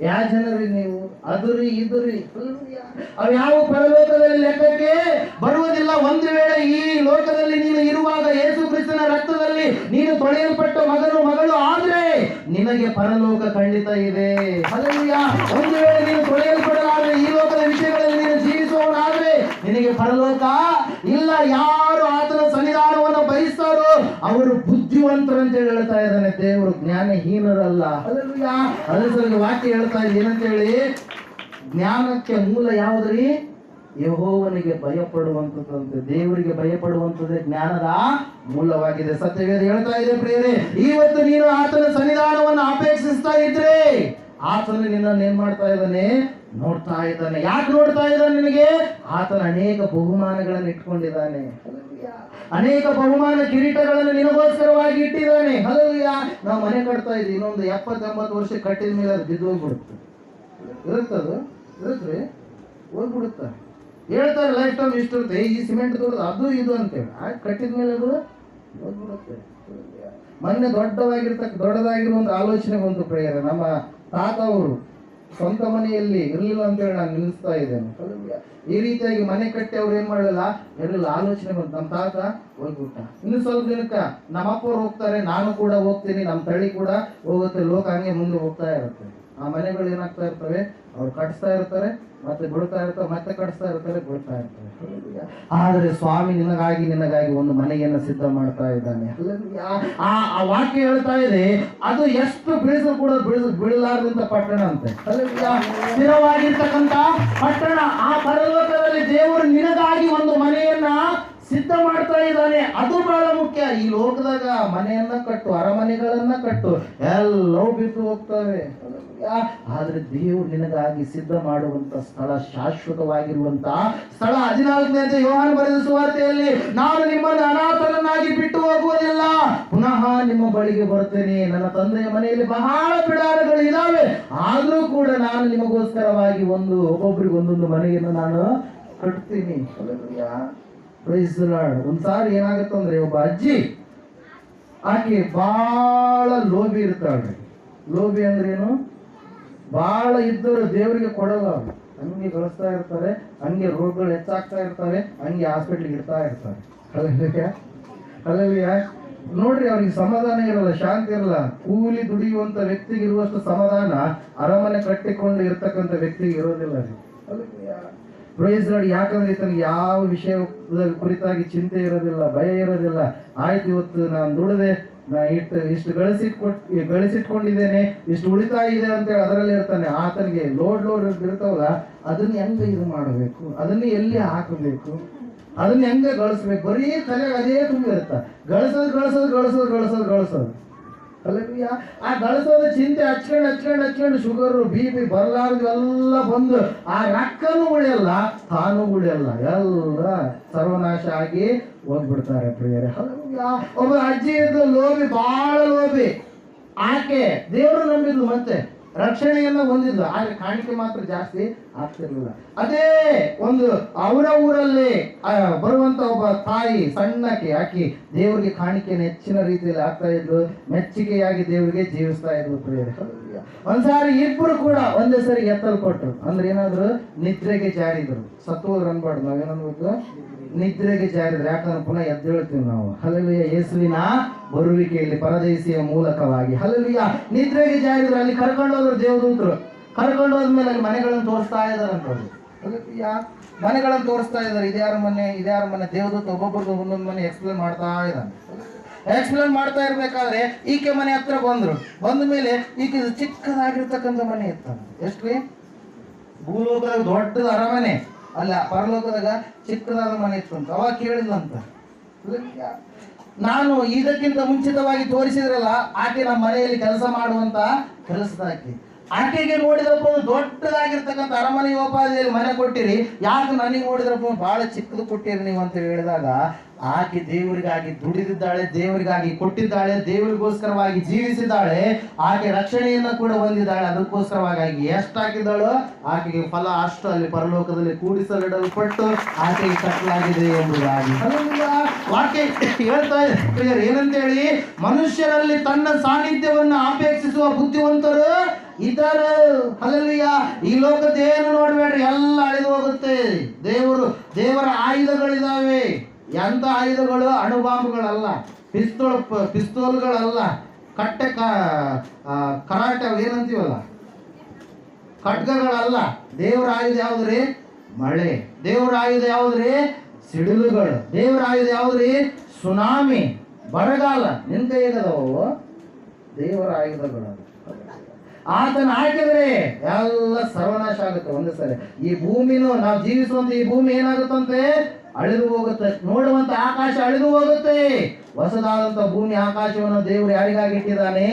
B: ಯಾವ ಜನರಿ ನೀವು? ಅದುರಿ ಇದುರಿ ಅವು ಯಾವ ಪರಲೋಕದಲ್ಲಿ ಲೆಕ್ಕಕ್ಕೆ ಬರುವುದಿಲ್ಲ. ಒಂದು ವೇಳೆ ಈ ಲೋಕದಲ್ಲಿ ನೀನು ಇರುವಾಗ ಯೇಸು ಕ್ರಿಸ್ತನ ರಕ್ತದಲ್ಲಿ ನೀನು ತೊಳೆಯಲ್ಪಟ್ಟ ಮಗಳು ಆದ್ರೆ ನಿನಗೆ ಪರಲೋಕ ಖಂಡಿತ ಇದೆ. ಹಲ್ಲೆಲೂಯಾ. ಒಂದು ವೇಳೆ ನೀನು ತೊಳೆಯಲ್ಪಡಲಾದ್ರೆ, ಈ ಲೋಕದ ವಿಷಯಗಳಲ್ಲಿ ನೀನು ಜೀವಿಸುವವನಾದ್ರೆ ನಿನಗೆ ಪರಲೋಕ ಇಲ್ಲ. ಯಾರು ಆತನ ಸನ್ನಿಧಾನವನ್ನು ಬಯಸ್ತಾರೋ ಅವರು ಬುದ್ಧಿವಂತರು ಅಂತ ಹೇಳ್ತಾ ಇದ್ದಾನೆ ದೇವರು, ಜ್ಞಾನಹೀನರಲ್ಲ. ಹಲ್ಲೆಲೂಯಾ. ಅದ್ರ ಸಲುವಾಗಿ ವಾಕ್ಯ ಹೇಳ್ತಾ ಇದೆ ಏನಂತ ಹೇಳಿ, ಜ್ಞಾನಕ್ಕೆ ಮೂಲ ಯಾವುದ್ರಿ? ಯೆಹೋವನಿಗೆ ಭಯಪಡುವಂಥದ್ದಂತೆ, ದೇವರಿಗೆ ಭಯಪಡುವಂಥದ್ದೇ ಜ್ಞಾನದ ಮೂಲವಾಗಿದೆ. ಸತ್ಯವೇದ ಹೇಳ್ತಾ ಇದೆ ಪ್ರಿಯರೇ, ಇವತ್ತು ನೀನು ಆತನ ಸನ್ನಿಧಾನವನ್ನು ಅಪೇಕ್ಷಿಸ್ತಾ ಇದ್ರೆ ಆತನು ನಿನ್ನನ್ನು ಏನ್ ಮಾಡ್ತಾ ಇದ್ದಾನೆ? ನೋಡ್ತಾ ಇದ್ದಾನೆ. ಯಾಕೆ ನೋಡ್ತಾ ಇದ್ದಾನೆ? ನಿನಗೆ ಆತನ ಅನೇಕ ಬಹುಮಾನಗಳನ್ನು ಇಟ್ಕೊಂಡಿದ್ದಾನೆ. ಅನೇಕ ಬಹುಮಾನ ಕಿರೀಟಗಳನ್ನು ನಿನಗೋಸ್ಕರವಾಗಿ ಇಟ್ಟಿದ್ದಾನೆ. ಹಲ್ಲೆಲೂಯಾ. ನಾವು ಮನೆ ಕಟ್ತಾ ಇದ್ದೀವಿ, ಇನ್ನೊಂದು 70-80 ವರ್ಷ ಕಟ್ಟಿದ ಮೇಲೆ ಅದು ಬಿದ್ದು ಹೋಗ್ಬಿಡುತ್ತೆ. ಇರುತ್ತದು ಇರುತ್ತ್ರಿ, ಹೋಗ್ಬಿಡುತ್ತೆ. ಹೇಳ್ತಾರೆ ಲೈಫ್ ಟೈಮ್ ಇಷ್ಟು ಇರುತ್ತೆ, ಈ ಸಿಮೆಂಟ್ ದೊಡ್ಡದು ಅದು ಇದು ಅಂತೇಳಿ, ಕಟ್ಟಿದ ಮೇಲೆ ಅದು ಹೋಗ್ಬಿಡುತ್ತೆ. ಮೊನ್ನೆ ದೊಡ್ಡದಾಗಿರೋ ಒಂದು ಆಲೋಚನೆ ಬಂತು ಪ್ರೇಯರ್. ನಮ್ಮ ತಾತ ಅವರು ಸ್ವಂತ ಮನೆಯಲ್ಲಿ ಇರಲಿಲ್ಲ ಅಂತೇಳಿ ನಾನು ನಿಲ್ಲಿಸ್ತಾ ಇದ್ದೇನೆ. ಈ ರೀತಿಯಾಗಿ ಮನೆ ಕಟ್ಟಿ ಅವ್ರು ಏನ್ ಮಾಡಲಿಲ್ಲ, ಇರಲಿಲ್ಲ. ಆಲೋಚನೆ ಬಂತು, ನಮ್ಮ ತಾತ ಹೋಗ್ಬಿಟ್ಟ, ಇನ್ನು ಸ್ವಲ್ಪ ದಿನಕ್ಕ ನಮ್ಮ ಅಪ್ಪವ್ರು ಹೋಗ್ತಾರೆ, ನಾನು ಕೂಡ ಹೋಗ್ತೀನಿ, ನಮ್ಮ ತಳಿ ಕೂಡ ಹೋಗುತ್ತೆ, ಲೋಕ ಹಂಗೆ ಮುಂದೆ ಹೋಗ್ತಾ ಇರುತ್ತೆ. ಆ ಮನೆಗಳು ಏನಾಗ್ತಾ ಇರ್ತವೆ, ಅವ್ರು ಕಟ್ಸ್ತಾ ಇರ್ತಾರೆ, ಮತ್ತೆ ಬಿಡ್ತಾ ಇರ್ತಾರೆ, ಮತ್ತೆ ಕಟ್ಸ್ತಾ ಇರ್ತಾರೆ, ಬಿಡ್ತಾ ಇರ್ತಾರೆ. ಆದರೆ ಸ್ವಾಮಿ ನಿನಗಾಗಿ ಒಂದು ಮನೆಯನ್ನು ಸಿದ್ಧ ಮಾಡ್ತಾ ಇದ್ದಾನೆ. ಆ ವಾಕ್ಯ ಹೇಳ್ತಾ ಇದೆ, ಅದು ಎಷ್ಟು ಬೆಳೆಸಲು ಕೂಡ ಬೀಳಲಾರದಂತ ಪಟ್ಟಣ ಅಂತೆ. ಸ್ಥಿರವಾಗಿರ್ತಕ್ಕಂಥ ಪಟ್ಟಣ. ಆ ಪರಲೋಕದಲ್ಲಿ ದೇವರು ನಿನಗಾಗಿ ಒಂದು ಮನೆಯನ್ನ ಸಿದ್ಧ ಮಾಡ್ತಾ ಇದ್ದಾನೆ. ಅದು ಬಹಳ ಮುಖ್ಯ. ಈ ಲೋಕದಾಗ ಮನೆಯನ್ನ ಕಟ್ಟು, ಅರಮನೆಗಳನ್ನ ಕಟ್ಟು, ಎಲ್ಲವೂ ಬಿಟ್ಟು ಹೋಗ್ತವೆ. ಆದ್ರೆ ದೇವರು ನಿನಗಾಗಿ ಸಿದ್ಧ ಮಾಡುವಂತ ಸ್ಥಳ, ಶಾಶ್ವತವಾಗಿರುವಂತ ಸ್ಥಳ. 14ನೇ ಯೋಹಾನ ಬರೆದ ಸುವಾರ್ತೆಯಲ್ಲಿ, ನಾನು ನಿಮ್ಮನ್ನು ಅನಾಥರನ್ನಾಗಿ ಬಿಟ್ಟು ಹೋಗುವುದಿಲ್ಲ, ಪುನಃ ನಿಮ್ಮ ಬಳಿಗೆ ಬರ್ತೇನೆ. ನನ್ನ ತಂದೆಯ ಮನೆಯಲ್ಲಿ ಬಹಳ ಬಿಡಾರಗಳು ಇದಾವೆ, ಆದ್ರೂ ಕೂಡ ನಾನು ನಿಮಗೋಸ್ಕರವಾಗಿ ಒಬ್ಬೊಬ್ಬರಿಗೆ ಒಂದೊಂದು ಮನೆಯನ್ನು ನಾನು ಕಟ್ತೀನಿ. Price the lord. ಒಂದ್ಸಾರಿ ಏನಾಗುತ್ತಂದ್ರೆ, ಒಬ್ಬ ಅಜ್ಜಿ, ಆಕೆ ಬಹಳ ಲೋಭಿ ಇರ್ತಾಳ್ರಿ. ಲೋಭಿ ಅಂದ್ರೇನು? ಬಹಳ ಇದ್ದವರು ದೇವರಿಗೆ ಕೊಡಲ್ಲ. ಅವರು ಹಂಗೆ ಗಳಿಸ್ತಾ ಇರ್ತಾರೆ, ಹಂಗೆ ರೋಗಗಳು ಹೆಚ್ಚಾಗ್ತಾ ಇರ್ತವೆ, ಹಂಗೆ ಹಾಸ್ಪಿಟ್ಲಿಗೆ ಇಡ್ತಾ ಇರ್ತಾರೆ. ಅಲ್ಲವ್ಯ ನೋಡ್ರಿ, ಅವ್ರಿಗೆ ಸಮಾಧಾನ ಇರಲ್ಲ, ಶಾಂತಿ ಇರಲ್ಲ. ಕೂಲಿ ದುಡಿಯುವಂತ ವ್ಯಕ್ತಿಗೆ ಇರುವಷ್ಟು ಸಮಾಧಾನ ಅರಮನೆ ಕಟ್ಟಿಕೊಂಡು ಇರ್ತಕ್ಕಂಥ ವ್ಯಕ್ತಿಗೆ ಇರೋದಿಲ್ಲ ರೀ. Praise Lord. ಯಾಕಂದ್ರೆ ತನಗೆ ಯಾವ ವಿಷಯದ ಕುರಿತಾಗಿ ಚಿಂತೆ ಇರೋದಿಲ್ಲ, ಭಯ ಇರೋದಿಲ್ಲ. ಆಯ್ತು, ಇವತ್ತು ನಾನು ದುಡದೆ, ನಾ ಇಷ್ಟು ಗಳಿಸಿಟ್ಕೊಂಡಿದ್ದೇನೆ, ಇಷ್ಟು ಉಳಿತಾಯ ಇದೆ ಅಂತೇಳಿ ಅದರಲ್ಲಿ ಇರ್ತಾನೆ. ಆತನಿಗೆ ಲೋಡ್ ಇರ್ತಾವಲ್ಲ, ಅದನ್ನ ಹೆಂಗ ಇದು ಮಾಡಬೇಕು, ಅದನ್ನ ಎಲ್ಲಿ ಹಾಕಬೇಕು, ಅದನ್ನ ಹೆಂಗೆ ಗಳಿಸ್ಬೇಕು, ಬರೀ ತಲೆಗೆ ಅದೇ ತುಂಬಿರುತ್ತೆ. ಗಳಿಸೋದು ಅಲ್ಲಯ್ಯ. ಆ ಗಳಿಸೋದು ಚಿಂತೆ ಹಚ್ಕೊಂಡು ಶುಗರು BP ಬರಲಾರ್ದು ಎಲ್ಲ ಬಂದು ಆ ರೊಕ್ಕನೂ ಉಳಿಯಲ್ಲ, ತಾನು ಉಳಿಯಲ್ಲ, ಎಲ್ಲ ಸರ್ವನಾಶ ಆಗಿ ಹೋಗ್ಬಿಡ್ತಾರೆ ಪ್ರಿಯರೇ. ಅಲ್ಲಯ್ಯ. ಒಬ್ಬ ಅಜ್ಜಿ ಇದ್ದು ಲೋಭಿ, ಬಹಳ ಲೋಭಿ. ಆಕೆ ದೇವರು ನಂಬಿದ್ಲು, ಮತ್ತೆ ರಕ್ಷಣೆಯನ್ನ ಹೊಂದಿದ್ಲು, ಆದ್ರೆ ಕಾಣಿಕೆ ಮಾತ್ರ ಜಾಸ್ತಿ ಆಗ್ತಿರ್ಲಿಲ್ಲ. ಅದೇ ಒಂದು ಅವರ ಊರಲ್ಲಿ ಬರುವಂತ ಒಬ್ಬ ತಾಯಿ ಸಣ್ಣಕ್ಕೆ ಆಕಿ ದೇವರಿಗೆ ಕಾಣಿಕೆಯನ್ನು ಹೆಚ್ಚಿನ ರೀತಿಯಲ್ಲಿ ಆಗ್ತಾ ಇದ್ಲು, ಮೆಚ್ಚುಗೆಯಾಗಿ ದೇವರಿಗೆ ಜೀವಿಸ್ತಾ ಇದ್ಲು ಪ್ರಿಯರೇ. ಒಂದ್ಸಾರಿ ಇಬ್ಬರು ಕೂಡ ಒಂದೇ ಸರಿ ಎತ್ತಲ್ಪಟ್ರು. ಅಂದ್ರೆ ಏನಾದ್ರು ನಿದ್ರೆಗೆ ಜಾರಿದ್ರು. ಸತ್ತೋದ್ರು ಅನ್ಬಾರ್ದು, ನಾವೇನನ್ಬೇಕು, ನಿದ್ರೆಗೆ ಜಾರಿದ್ರು. ಯಾಕಂದ್ರೆ ಪುನಃ ಎದ್ದೇಳ್ತೀವಿ ನಾವು. ಹಲ್ಲೆಲೂಯಾ. ಯೇಸುವಿನ ಬರುವಿಕೆಯಲ್ಲಿ ಪರದೇಶಿಯ ಮೂಲಕವಾಗಿ. ಹಲ್ಲೆಲೂಯಾ. ನಿದ್ರೆಗೆ ಜಾರಿದ್ರು. ಅಲ್ಲಿ ಕರ್ಕೊಂಡೋದ್ರು ದೇವದೂತರು. ಕರ್ಕೊಂಡೋದ್ಮೇಲೆ ಅಲ್ಲಿ ಮನೆಗಳನ್ನು ತೋರಿಸ್ತಾ ಇದಾರಂತ. ಹಲ್ಲೆಲೂಯಾ. ಮನೆಗಳನ್ನು ತೋರಿಸ್ತಾ ಇದ್ದಾರೆ. ಇದ್ಯಾರ ಮನೆ ದೇವದೂತ ಒಬ್ಬೊಬ್ಬರು ಒಂದೊಂದು ಮನೆ ಎಕ್ಸ್ಪ್ಲೇನ್ ಮಾಡ್ತಾ ಇದ್ದಾನೆ. ಎಕ್ಸ್ಪ್ಲೇನ್ ಮಾಡ್ತಾ ಇರ್ಬೇಕಾದ್ರೆ ಈಕೆ ಮನೆ ಹತ್ರ ಬಂದ್ರು. ಬಂದ ಮೇಲೆ ಈಕೆ ಚಿಕ್ಕದಾಗಿರ್ತಕ್ಕಂಥ ಮನೆ ಇರ್ತಾನೆ. ಎಷ್ಟು ಭೂಲೋಕದಾಗ ದೊಡ್ಡದ ಅರಮನೆ, ಅಲ್ಲ ಪರಲೋಕದಾಗ ಚಿಕ್ಕದಾದ ಮನೆ ಇತ್ತಂತ. ಅವಾಗ ಕೇಳಿದ್ಲಂತ, ನಾನು ಇದಕ್ಕಿಂತ ಮುಂಚಿತವಾಗಿ ತೋರಿಸಿದ್ರಲ್ಲ ಆಕೆ ನಮ್ಮ ಮನೆಯಲ್ಲಿ ಕೆಲಸ ಮಾಡುವಂತ ಕೆಲಸದಾಕಿ. ಆಕೆಗೆ ನೋಡಿದ್ರಪ್ಪ ದೊಡ್ಡದಾಗಿರ್ತಕ್ಕಂಥ ಅರಮನೆ ಉಪಾಧಿಯಲ್ಲಿ ಮನೆ ಕೊಟ್ಟಿರಿ, ಯಾಕೆ ನನಗೆ ನೋಡಿದ್ರಪ್ಪ ಬಹಳ ಚಿಕ್ಕದು ಕೊಟ್ಟಿರಿ ನೀವು ಅಂತ ಹೇಳಿದಾಗ, ಆಕೆ ದೇವರಿಗಾಗಿ ದುಡಿದಿದ್ದಾಳೆ, ದೇವರಿಗಾಗಿ ಕೊಟ್ಟಿದ್ದಾಳೆ, ದೇವರಿಗೋಸ್ಕರವಾಗಿ ಜೀವಿಸಿದ್ದಾಳೆ, ಆಕೆ ರಕ್ಷಣೆಯನ್ನು ಕೂಡ ಹೊಂದಿದ್ದಾಳೆ. ಅದಕ್ಕೋಸ್ಕರವಾಗಿ ಎಷ್ಟು ಹಾಕಿದ್ದಾಳೋ ಆಕೆಗೆ ಫಲ ಅಷ್ಟು ಅಲ್ಲಿ ಪರಲೋಕದಲ್ಲಿ ಕೂಡಿಸಲಿಡಲ್ಪಟ್ಟು ಆಕೆಗೆ ಕಟ್ಟಲಾಗಿದೆ ಎಂಬುದಾಗಿ ವಾಕ್ಯ ಹೇಳ್ತಾ ಇದೆ. ಏನಂತೇಳಿ, ಮನುಷ್ಯರಲ್ಲಿ ತನ್ನ ಸಾನ್ನಿಧ್ಯವನ್ನು ಅಪೇಕ್ಷಿಸುವ ಬುದ್ಧಿವಂತರು ಇದ್ದಾರೆ. ಹಲ್ಲೆಲೂಯಾ. ಈ ಲೋಕದ್ದೇನು ನೋಡ್ಬೇಡ್ರಿ, ಎಲ್ಲ ಅಳಿದು ಹೋಗುತ್ತೆ. ದೇವರ ಆಯುಧಗಳಿದಾವೆ. ಎಂತ ಆಯುಧಗಳು? ಅಣುಬಾಂಬ್ಗಳಲ್ಲ, ಪಿಸ್ತೂಲ್ಗಳಲ್ಲ, ಕಟ್ಟೆ ಕರಾಟ ಏನಂತೀವಲ್ಲ, ಖಡ್ಗಗಳಲ್ಲ. ದೇವರ ಆಯುಧ ಯಾವ್ದ್ರಿ? ಮಳೆ. ದೇವರ ಆಯುಧ ಯಾವ್ದ್ರಿ? ಸಿಡಿಲುಗಳು. ದೇವರ ಆಯುಧ ಯಾವ್ದ್ರಿ? ಸುನಾಮಿ, ಬರಗಾಲ. ನಿನ್ ಕೈಗದವು ದೇವರ ಆಯುಧಗಳು. ಆತನ ಹಾಕಿದ್ರೆ ಎಲ್ಲ ಸರ್ವನಾಶ ಆಗುತ್ತೆ ಒಂದೇ ಸರಿ. ಈ ಭೂಮಿನೂ ನಾವು ಜೀವಿಸುವಂತ ಈ ಭೂಮಿ ಏನಾಗುತ್ತಂತೆ? ಅಳಿದು ಹೋಗುತ್ತೆ. ನೋಡುವಂತ ಆಕಾಶ ಅಳಿದು ಹೋಗುತ್ತೆ. ಹೊಸದಾದಂತ ಭೂಮಿ ಆಕಾಶವನ್ನು ದೇವರು ಯಾರಿಗಾಗಿ ಇಟ್ಟಿದ್ದಾನೆ?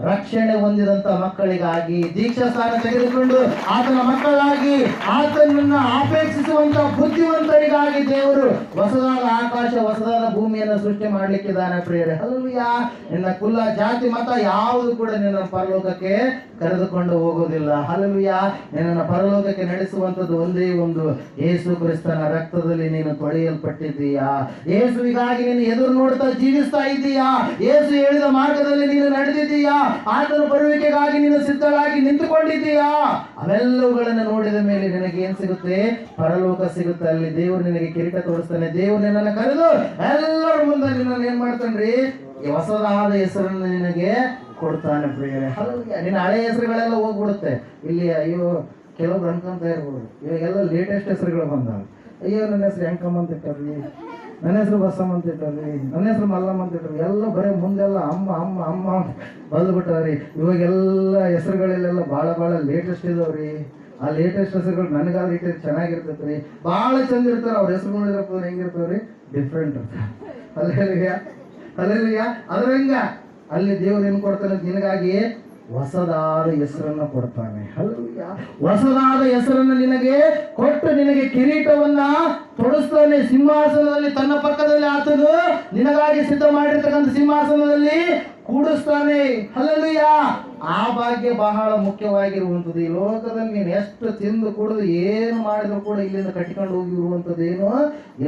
B: ರಕ್ಷಣೆ ಹೊಂದಿದಂತ ಮಕ್ಕಳಿಗಾಗಿ, ದೀಕ್ಷಾ ಸ್ಥಾನ ತೆಗೆದುಕೊಂಡು ಆತನ ಮಕ್ಕಳಾಗಿ, ಆತನನ್ನ ಅಪೇಕ್ಷಿಸುವಂತ ಬುದ್ಧಿವಂತರಿಗಾಗಿ ದೇವರು ಹೊಸದಾದ ಆಕಾಶ, ಹೊಸದಾದ ಭೂಮಿಯನ್ನು ಸೃಷ್ಟಿ ಮಾಡ್ಲಿಕ್ಕಿದ್ದಾನೆ ಪ್ರಿಯರೇ. ಹಲ್ಲೆಲೂಯಾ. ನಿನ್ನ ಕುಲ, ಜಾತಿ, ಮತ ಯಾವುದು ಕೂಡ ನಿನ್ನ ಪರಲೋಕಕ್ಕೆ ಕರೆದುಕೊಂಡು ಹೋಗೋದಿಲ್ಲ. ಹಲ್ಲೆಲೂಯಾ. ನಿನ್ನನ್ನು ಪರಲೋಕಕ್ಕೆ ನಡೆಸುವಂತದ್ದು ಒಂದೇ ಒಂದು, ಯೇಸು ಕ್ರಿಸ್ತನ ರಕ್ತದಲ್ಲಿ ನೀನು ತೊಳೆಯಲ್ಪಟ್ಟಿದ್ದೀಯಾ. ಯೇಸುವಿಗಾಗಿ ನೀನು ಎದುರು ನೋಡ್ತಾ ಜೀವಿಸ್ತಾ ಇದ್ದೀಯಾ. ಯೇಸು ಹೇಳಿದ ಮಾರ್ಗದಲ್ಲಿ ನೀನು ನಡೆದಿದ್ದೀಯಾ. ಆತನ ಬರುವಿಕೆಗಾಗಿ ನೀನು ಸಿದ್ಧಳಾಗಿ ನಿಂತುಕೊಂಡಿದ್ದೀಯಾ. ಅವೆಲ್ಲವುಗಳನ್ನು ನೋಡಿದ ಮೇಲೆ ನಿನಗೆ ಏನ್ ಸಿಗುತ್ತೆ? ಪರಲೋಕ ಸಿಗುತ್ತೆ. ಅಲ್ಲಿ ದೇವರು ನಿನಗೆ ಕಿರೀಟ ತೋರಿಸ್ತಾನೆ. ದೇವರು ನಿನ್ನನ್ನು ಕರೆದು ಎಲ್ಲರ ಮುಂದೆ ನಿನ್ನನ್ನು ಏನ್ ಮಾಡ್ತಾನ್ರಿ? ಹೊಸದಾದ ಹೆಸರನ್ನು ನಿನಗೆ ಕೊಡ್ತಾನೆ ಪ್ರಿಯರೇ. ನಿನ್ನ ಹಳೆ ಹೆಸರುಗಳೆಲ್ಲ ಹೋಗ್ಬಿಡುತ್ತೆ. ಇಲ್ಲಿ ಅಯ್ಯೋ ಕೆಲವ್ರು ಅನ್ಕೊಂತ ಇರ್ಬೋದು, ಇವಾಗೆಲ್ಲ ಲೇಟೆಸ್ಟ್ ಹೆಸರುಗಳು ಬಂದಾವ. ಅಯ್ಯೋ ನನ್ನ ಹೆಸರು ಹೆಂಕಮ್ಮ ಅಂತ ಇಟ್ಟಾರ್ರಿ, ನನ್ನ ಹೆಸರು ಬಸಮ್ಮ ಅಂತ ಇಟ್ಟಾರ್ರಿ, ನನ್ನ ಹೆಸರು ಮಲ್ಲಮ್ಮ ಅಂತ ಇಟ್ಟಾರ್ರಿ. ಎಲ್ಲ ಬರೀ ಮುಂದೆಲ್ಲ ಅಮ್ಮ ಅಮ್ಮ ಅಮ್ಮ ಬಲ್ಬಿಟ್ಟಾರ್ರಿ. ಇವಾಗೆಲ್ಲ ಹೆಸರುಗಳೆಲ್ಲ ಭಾಳ ಲೇಟೆಸ್ಟ್ ಇದಾವ್ರಿ. ಆ ಲೇಟೆಸ್ಟ್ ಹೆಸರುಗಳು ನನಗಾದ್ರೆ ಇಟ್ಟು ಚೆನ್ನಾಗಿರ್ತೈತೆ ರೀ, ಭಾಳ ಚಂದ ಇರ್ತಾರೆ. ಅವ್ರ ಹೆಸರು ನೋಡಿದ್ರಪ್ಪ ಹೆಂಗಿರ್ತಾವ್ರಿ? ಡಿಫ್ರೆಂಟ್ ಇರ್ತಾರೆ. ಅಲ್ಲೆಲ್ಲ ಅದ್ರಂಗ ಅಲ್ಲಿ ದೇವ್ರು ಏನ್ ಕೊಡ್ತಾನೆ? ನಿನಗಾಗಿ ಹೊಸದಾದ ಹೆಸರನ್ನು ಕೊಡ್ತಾನೆ. ಹಲ್ಲೆಲೂಯಾ. ಹೊಸದಾದ ಹೆಸರನ್ನು ನಿನಗೆ ಕೊಟ್ಟು ನಿನಗೆ ಕಿರೀಟವನ್ನ ತೊಡಿಸ್ತಾನೆ. ಸಿಂಹಾಸನದಲ್ಲಿ ತನ್ನ ಪಕ್ಕದಲ್ಲಿ ಆತನು ನಿನಗಾಗಿ ಸಿದ್ಧ ಮಾಡಿರ್ತಕ್ಕಂಥ ಸಿಂಹಾಸನದಲ್ಲಿ ಕೂಡಿಸ್ತಾನೆ. ಹಲ್ಲೆಲೂಯಾ. ಆ ಭಾಗ್ಯ ಬಹಳ ಮುಖ್ಯವಾಗಿರುವಂಥದ್ದು. ಈ ಲೋಕದಲ್ಲಿ ನೀನು ಎಷ್ಟು ತಿಂದು ಕುಡಿದು ಏನು ಮಾಡಿದ್ರು ಕೂಡ ಇಲ್ಲಿಂದ ಕಟ್ಟಿಕೊಂಡು ಹೋಗಿರುವಂಥದ್ದೇನು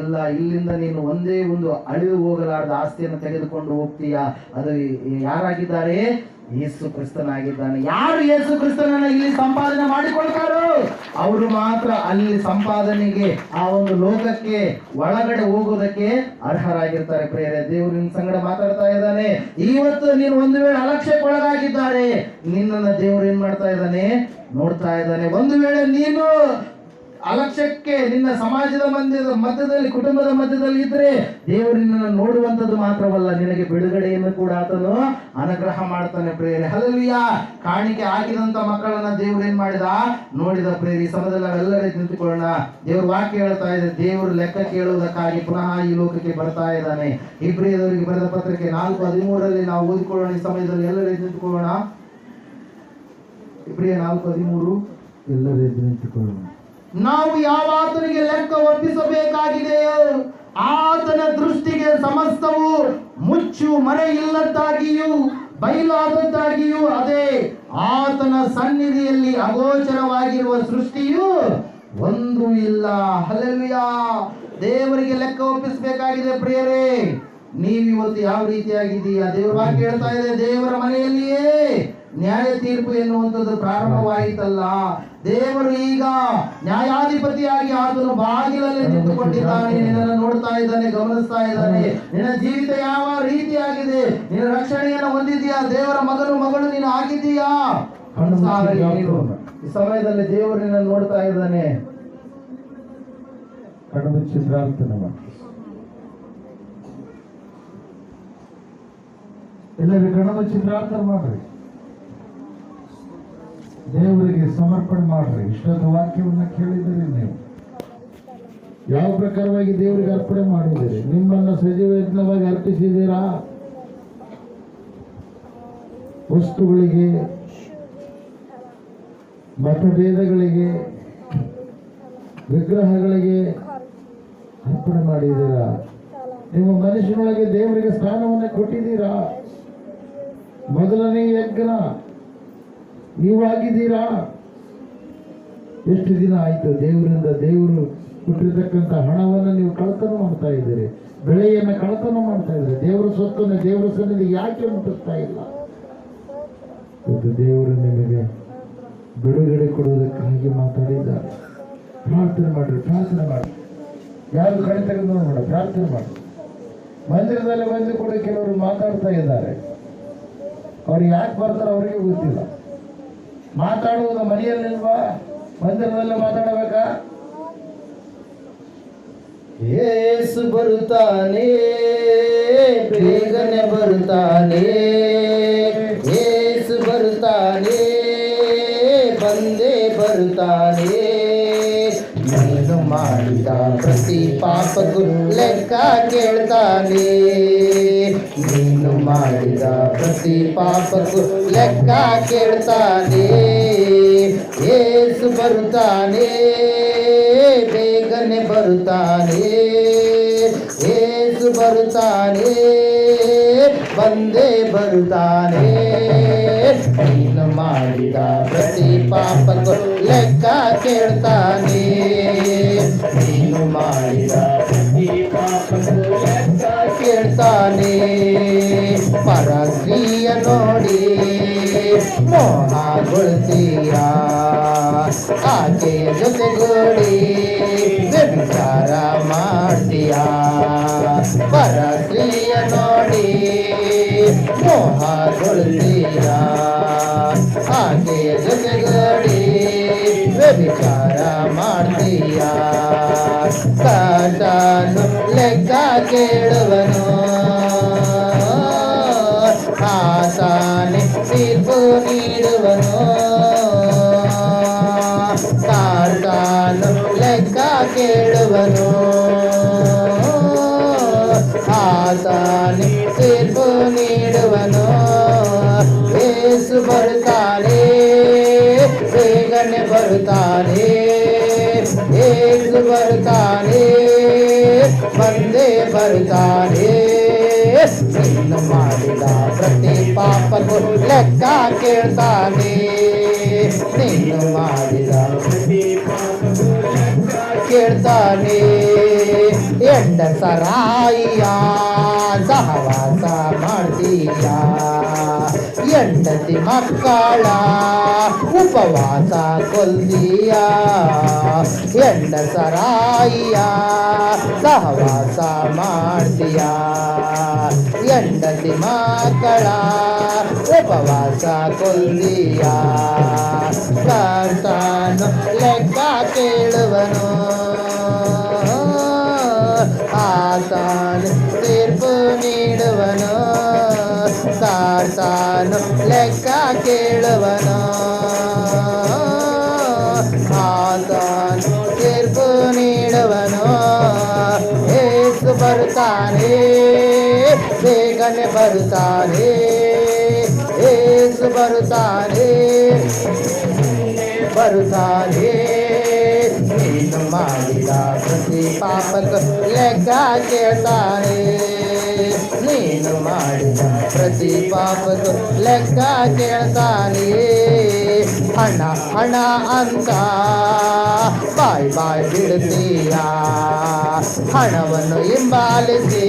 B: ಇಲ್ಲ. ಇಲ್ಲಿಂದ ನೀನು ಒಂದೇ ಒಂದು ಅಳಿದು ಹೋಗಲಾರದ ಆಸ್ತಿಯನ್ನು ತೆಗೆದುಕೊಂಡು ಹೋಗ್ತೀಯಾ. ಅದು ಯಾರಾಗಿದ್ದಾರೆ? ಯೇಸು ಕ್ರಿಸ್ತನಾಗಿದ್ದಾನೆ. ಯಾರು ಯೇಸು ಕ್ರಿಸ್ತನನ್ನ ಇಲ್ಲಿ ಸಂಪಾದನೆ ಮಾಡಿಕೊಳ್ತಾರೋ ಅವರು ಮಾತ್ರ ಅಲ್ಲಿ ಸಂಪಾದನೆಗೆ, ಆ ಒಂದು ಲೋಕಕ್ಕೆ ಒಳಗಡೆ ಹೋಗೋದಕ್ಕೆ ಅರ್ಹರಾಗಿರ್ತಾರೆ ಪ್ರಿಯರೇ. ದೇವರು ನಿನ್ನ ಸಂಗಡ ಮಾತಾಡ್ತಾ ಇದ್ದಾನೆ. ಇವತ್ತು ನೀನು ಒಂದು ವೇಳೆ ಅಲಕ್ಷ್ಯಕ್ಕೆ ಒಳಗಾಗಿದ್ದಾರೆ, ನಿನ್ನನ್ನು ದೇವರು ಏನ್ ಮಾಡ್ತಾ ಇದ್ದಾನೆ? ನೋಡ್ತಾ ಇದ್ದಾನೆ. ಒಂದು ವೇಳೆ ನೀನು ಅಲಕ್ಷ್ಯಕ್ಕೆ ನಿನ್ನ ಸಮಾಜದ ಮಧ್ಯದಲ್ಲಿ ಕುಟುಂಬದ ಮಧ್ಯದಲ್ಲಿ ಇದ್ರೆ ದೇವರು ನಿನ್ನನ್ನು ನೋಡುವಂಥದ್ದು ಮಾತ್ರವಲ್ಲ, ನಿನಗೆ ಬಿಡುಗಡೆಯನ್ನು ಕೂಡ ಆತನು ಅನುಗ್ರಹ ಮಾಡ್ತಾನೆ ಪ್ರೇರೆ. ಹಲ್ಲೆಲೂಯಾ. ಕಾಣಿಕೆ ಹಾಕಿದಂತ ಮಕ್ಕಳನ್ನ ದೇವರು ಏನ್ ಮಾಡಿದ ನೋಡಿದ ಪ್ರೇರಿ. ಈ ಸಮಯದಲ್ಲಿ ನಾವೆಲ್ಲರೂ ನಿಂತುಕೊಳ್ಳೋಣ. ದೇವ್ರ ವಾಕ್ಯ ಹೇಳ್ತಾ ಇದೆ, ದೇವರು ಲೆಕ್ಕ ಕೇಳುವುದಕ್ಕಾಗಿ ಪುನಃ ಈ ಲೋಕಕ್ಕೆ ಬರ್ತಾ ಇದ್ದಾನೆ. ಇಬ್ರಿಯದವರಿಗೆ ಬರೆದ ಪತ್ರಿಕೆ 4:13 ನಾವು ಓದಿಕೊಳ್ಳೋಣ. ಈ ಸಮಯದಲ್ಲಿ ಎಲ್ಲರೂ ನಿಂತುಕೊಳ್ಳೋಣ. ಇಬ್ರಿಯ 4:13 ಎಲ್ಲರೂ ನಿಂತುಕೊಳ್ಳೋಣ. ನಾವು ಯಾವ ಆತನಿಗೆ ಲೆಕ್ಕ ಒಪ್ಪಿಸಬೇಕಾಗಿದೆಯೋ ಆತನ ದೃಷ್ಟಿಗೆ ಸಮಸ್ತವು ಮುಚ್ಚು ಮರೆ ಇಲ್ಲದ್ದಾಗಿಯೂ ಬಯಲಾದದ್ದಾಗಿಯೂ ಅದೇ ಆತನ ಸನ್ನಿಧಿಯಲ್ಲಿ ಅಗೋಚರವಾಗಿರುವ ಸೃಷ್ಟಿಯು ಒಂದು ಇಲ್ಲ. ಹಲ್ಲೆಲೂಯಾ. ದೇವರಿಗೆ ಲೆಕ್ಕ ಒಪ್ಪಿಸಬೇಕಾಗಿದೆ ಪ್ರಿಯರೇ. ನೀವಿವತ್ತು ಯಾವ ರೀತಿಯಾಗಿದ್ದೀಯಾ? ದೇವರ ವಾಕ್ಯ ಹೇಳ್ತಾ ಇದೆ, ದೇವರ ಮನೆಯಲ್ಲಿಯೇ ನ್ಯಾಯ ತೀರ್ಪು ಎನ್ನುವಂಥದ್ದು ಪ್ರಾರಂಭವಾಯಿತಲ್ಲ. ದೇವರು ಈಗ ನ್ಯಾಯಾಧಿಪತಿಯಾಗಿ ಆತನು ಬಾಗಿಲಲ್ಲಿ ನಿಂತುಕೊಂಡಿದ್ದಾನೆ. ನಿನ್ನನ್ನು ನೋಡ್ತಾ ಇದ್ದಾನೆ, ಗಮನಿಸ್ತಾ ಇದ್ದಾನೆ. ನಿನ್ನ ಜೀವಿತ ಯಾವ ರೀತಿಯಾಗಿದೆ? ನಿನ್ನ ರಕ್ಷಣೆಯನ್ನು ಹೊಂದಿದೆಯಾ? ದೇವರ ಮಗಳು ನೀನು ಆಗಿದ್ದೀಯಾ? ಈ ಸಮಯದಲ್ಲಿ ದೇವರು ನಿನ್ನನ್ನು ನೋಡ್ತಾ ಇದ್ದಾನೆ.
A: ಕಣ್ಣುಮುಚ್ಚಿ ಪ್ರಾರ್ಥನೆ ಮಾಡಿ. ಎಲ್ಲರೂ ಕಣ್ಣುಮುಚ್ಚಿ ಪ್ರಾರ್ಥನೆ ಮಾಡ್ರಿ. ದೇವರಿಗೆ ಸಮರ್ಪಣೆ ಮಾಡ್ರಿ. ಇಷ್ಟೊಂದು ವಾಕ್ಯವನ್ನ ಕೇಳಿದಿರಿ. ನೀವು ಯಾವ ಪ್ರಕಾರವಾಗಿ ದೇವರಿಗೆ ಅರ್ಪಣೆ ಮಾಡಿದಿರಿ? ನಿಮ್ಮನ್ನು ಸಜೀವ ಯಜ್ಞವಾಗಿ ಅರ್ಪಿಸಿದ್ದೀರಾ? ವಸ್ತುಗಳಿಗೆ, ಮತಭೇದಗಳಿಗೆ, ವಿಗ್ರಹಗಳಿಗೆ ಅರ್ಪಣೆ ಮಾಡಿದ್ದೀರಾ? ನಿಮ್ಮ ಮನುಷ್ಯನೊಳಗೆ ದೇವರಿಗೆ ಸ್ಥಾನವನ್ನು ಕೊಟ್ಟಿದ್ದೀರಾ? ಮೊದಲನೇ ಯಜ್ಞ ನೀವಾಗಿದ್ದೀರಾ? ಎಷ್ಟು ದಿನ ಆಯ್ತು ದೇವರಿಂದ ದೇವರು ಕೊಟ್ಟಿರ್ತಕ್ಕಂಥ ಹಣವನ್ನು ನೀವು ಕಳ್ಳತನ ಮಾಡ್ತಾ ಇದ್ದೀರಿ, ಬೆಳೆಯನ್ನು ಕಳ್ಳತನ ಮಾಡ್ತಾ ಇದ್ದೀರಿ. ದೇವರ ಸ್ವತ್ತನ್ನು ದೇವರ ಸನ್ನಿಧಿ ಯಾಕೆ ಮುಟ್ಟಿಸ್ತಾ ಇಲ್ಲ? ಇವತ್ತು ದೇವರು ನಿಮಗೆ ಬಿಡುಗಡೆ ಕೊಡುವುದಕ್ಕಾಗಿ ಮಾತಾಡಿದ್ದಾರೆ. ಪ್ರಾರ್ಥನೆ ಮಾಡ್ರಿ, ಪ್ರಾರ್ಥನೆ ಮಾಡಿ. ಯಾರು ಕಡೆ ತೆಗೆದು ನೋಡ, ಪ್ರಾರ್ಥನೆ ಮಾಡಿ. ಮಂದಿರದಲ್ಲಿ ಬಂದು ಕೂಡ ಕೆಲವರು ಮಾತಾಡ್ತಾ ಇದ್ದಾರೆ. ಅವ್ರು ಯಾಕೆ ಬರ್ತಾರೆ ಅವರಿಗೆ ಗೊತ್ತಿಲ್ಲ. ಮಾತಾಡುವುದು ಮನೆಯಲ್ಲಿಲ್ವಾ? ಮಂದಿರದಲ್ಲೇ ಮಾತಾಡಬೇಕಾ?
B: ಯೇಸು ಬರುತ್ತಾನೆ, ಬೇಗನೆ ಬರುತ್ತಾನೆ. ಯೇಸು ಬರುತ್ತಾನೆ, ಬಂದೇ ಬರುತ್ತಾನೆ. ನೀನು ಮಾಡಿದ ಪ್ರತಿ ಪಾಪಕ್ಕೂ ಲೆಕ್ಕ ಕೇಳ್ತಾನೆ. ನೀನು ಮಾಡಿದ ಪ್ರತಿ ಪಾಪಕ್ಕೂ ಲೆಕ್ಕ ಕೇಳ್ತಾನೆ. ಯೇಸು ಬರುತ್ತಾನೆ, ಬೇಗನೆ ಬರುತ್ತಾನೆ. ಯೇಸು ಬರುತ್ತಾನೆ, ಬಂದೇ ಬರುತ್ತಾನೆ. ನೀನು ಮಾಡಿದ ಪ್ರತಿ ಪಾಪಕ್ಕೂ ಲೆಕ್ಕ ಕೇಳ್ತಾನೆ. ನೀನು ಮಾಡಿದ ಪ್ರತಿ ಪಾಪಕ್ಕೂ ಲೆಕ್ಕ ಕೇಳ್ತಾನೆ. ಪರಸ್ತ್ರೀಯ ನೋಡಿ ಮೋಹಗೊಳ್ತೀರಾ? ಆಕೆಯ ಜೊತೆಗೂಡಿ ವ್ಯಭಿಚಾರ ಮಾಡ್ತೀಯಾ? ಪರಸ್ತ್ರೀಯ ನೋಡಿ ಮೋಹಗೊಳ್ತೀರಾ? ಆಕೆಯ ಜೊತೆಗೂಡಿ ವ್ಯಭಿಚಾರ ಮಾಡ್ತೀಯಾ? ಕರ್ತನು ಲೆಕ್ಕ ಕೇಳುವನು, ಆತನೇ ತೀರ್ಪು ನೀಡುವನು. ಕರ್ತನು ಲೆಕ್ಕ ಕೇಳುವನು, ಆತನೇ ತೀರ್ಪು ನೀಡುವನು. ಯೇಸು ಬರುತ್ತಾನೆ, ಬೇಗನೆ ಬರುತ್ತಾನೆ. ಯೇಸು ಬರುತ್ತಾನೆ, ಬಂದೇ ಬರುತ್ತಾನೆ. ನೀನು ಮಾಡಿದ ಪ್ರತಿ ಪಾಪಕ್ಕೂ ಲೆಕ್ಕ ಕೇಳ್ತಾನೆ. ನೀನು ಮಾಡಿದ ಪ್ರತಿ ಪಾಪಕ್ಕೂ ಲೆಕ್ಕ ಕೇಳ್ತಾನೆ. ಎಂಡ ಸರಾಯಿಯ ಸಹವಾಸ ಮಾಡ್ತೀಯ? ಹೆಂಡತಿ ಮಕ್ಕಳ ಉಪವಾಸ ಕೊಲ್ದೀಯ? ಎಂಡ ಸರಾಯಿಯ ಸಹವಾಸ ಮಾಡ್ತೀಯ? ಹೆಂಡತಿ ಮಕ್ಕಳ ಉಪವಾಸ ಉಪವಾಸ ಕೊಂದಿಯ ಕರ್ತನು ಲೆಕ್ಕ ಕೇಳುವನು ಆತನು ತೀರ್ಪು ನೀಡುವನು ಕರ್ತನು ಲೆಕ್ಕ ಕೇಳುವನು ಆತನು ತೀರ್ಪು ನೀಡುವನು ಯೇಸು ಬರುತ್ತಾನೆ ಬೇಗನೆ ಬರುತ್ತಾನೆ ಯೇಸು ಬರುತ್ತಾನೆ ನೀನು ಮಾಡಿದ ಪ್ರತಿ ಪಾಪಕ್ಕೂ ಲೆಕ್ಕ ಕೇಳ್ತಾನೆ ನೀನು ಮಾಡಿದ ಪ್ರತಿ ಪಾಪಕ್ಕೂ ಲೆಕ್ಕ ಕೇಳ್ತಾನೆ ಹಣ ಅಂತ ಬಾಯ್ ಬಿಡುತ್ತೀಯ ಹಣವನ್ನು ಹಿಂಬಾಲಿಸಿ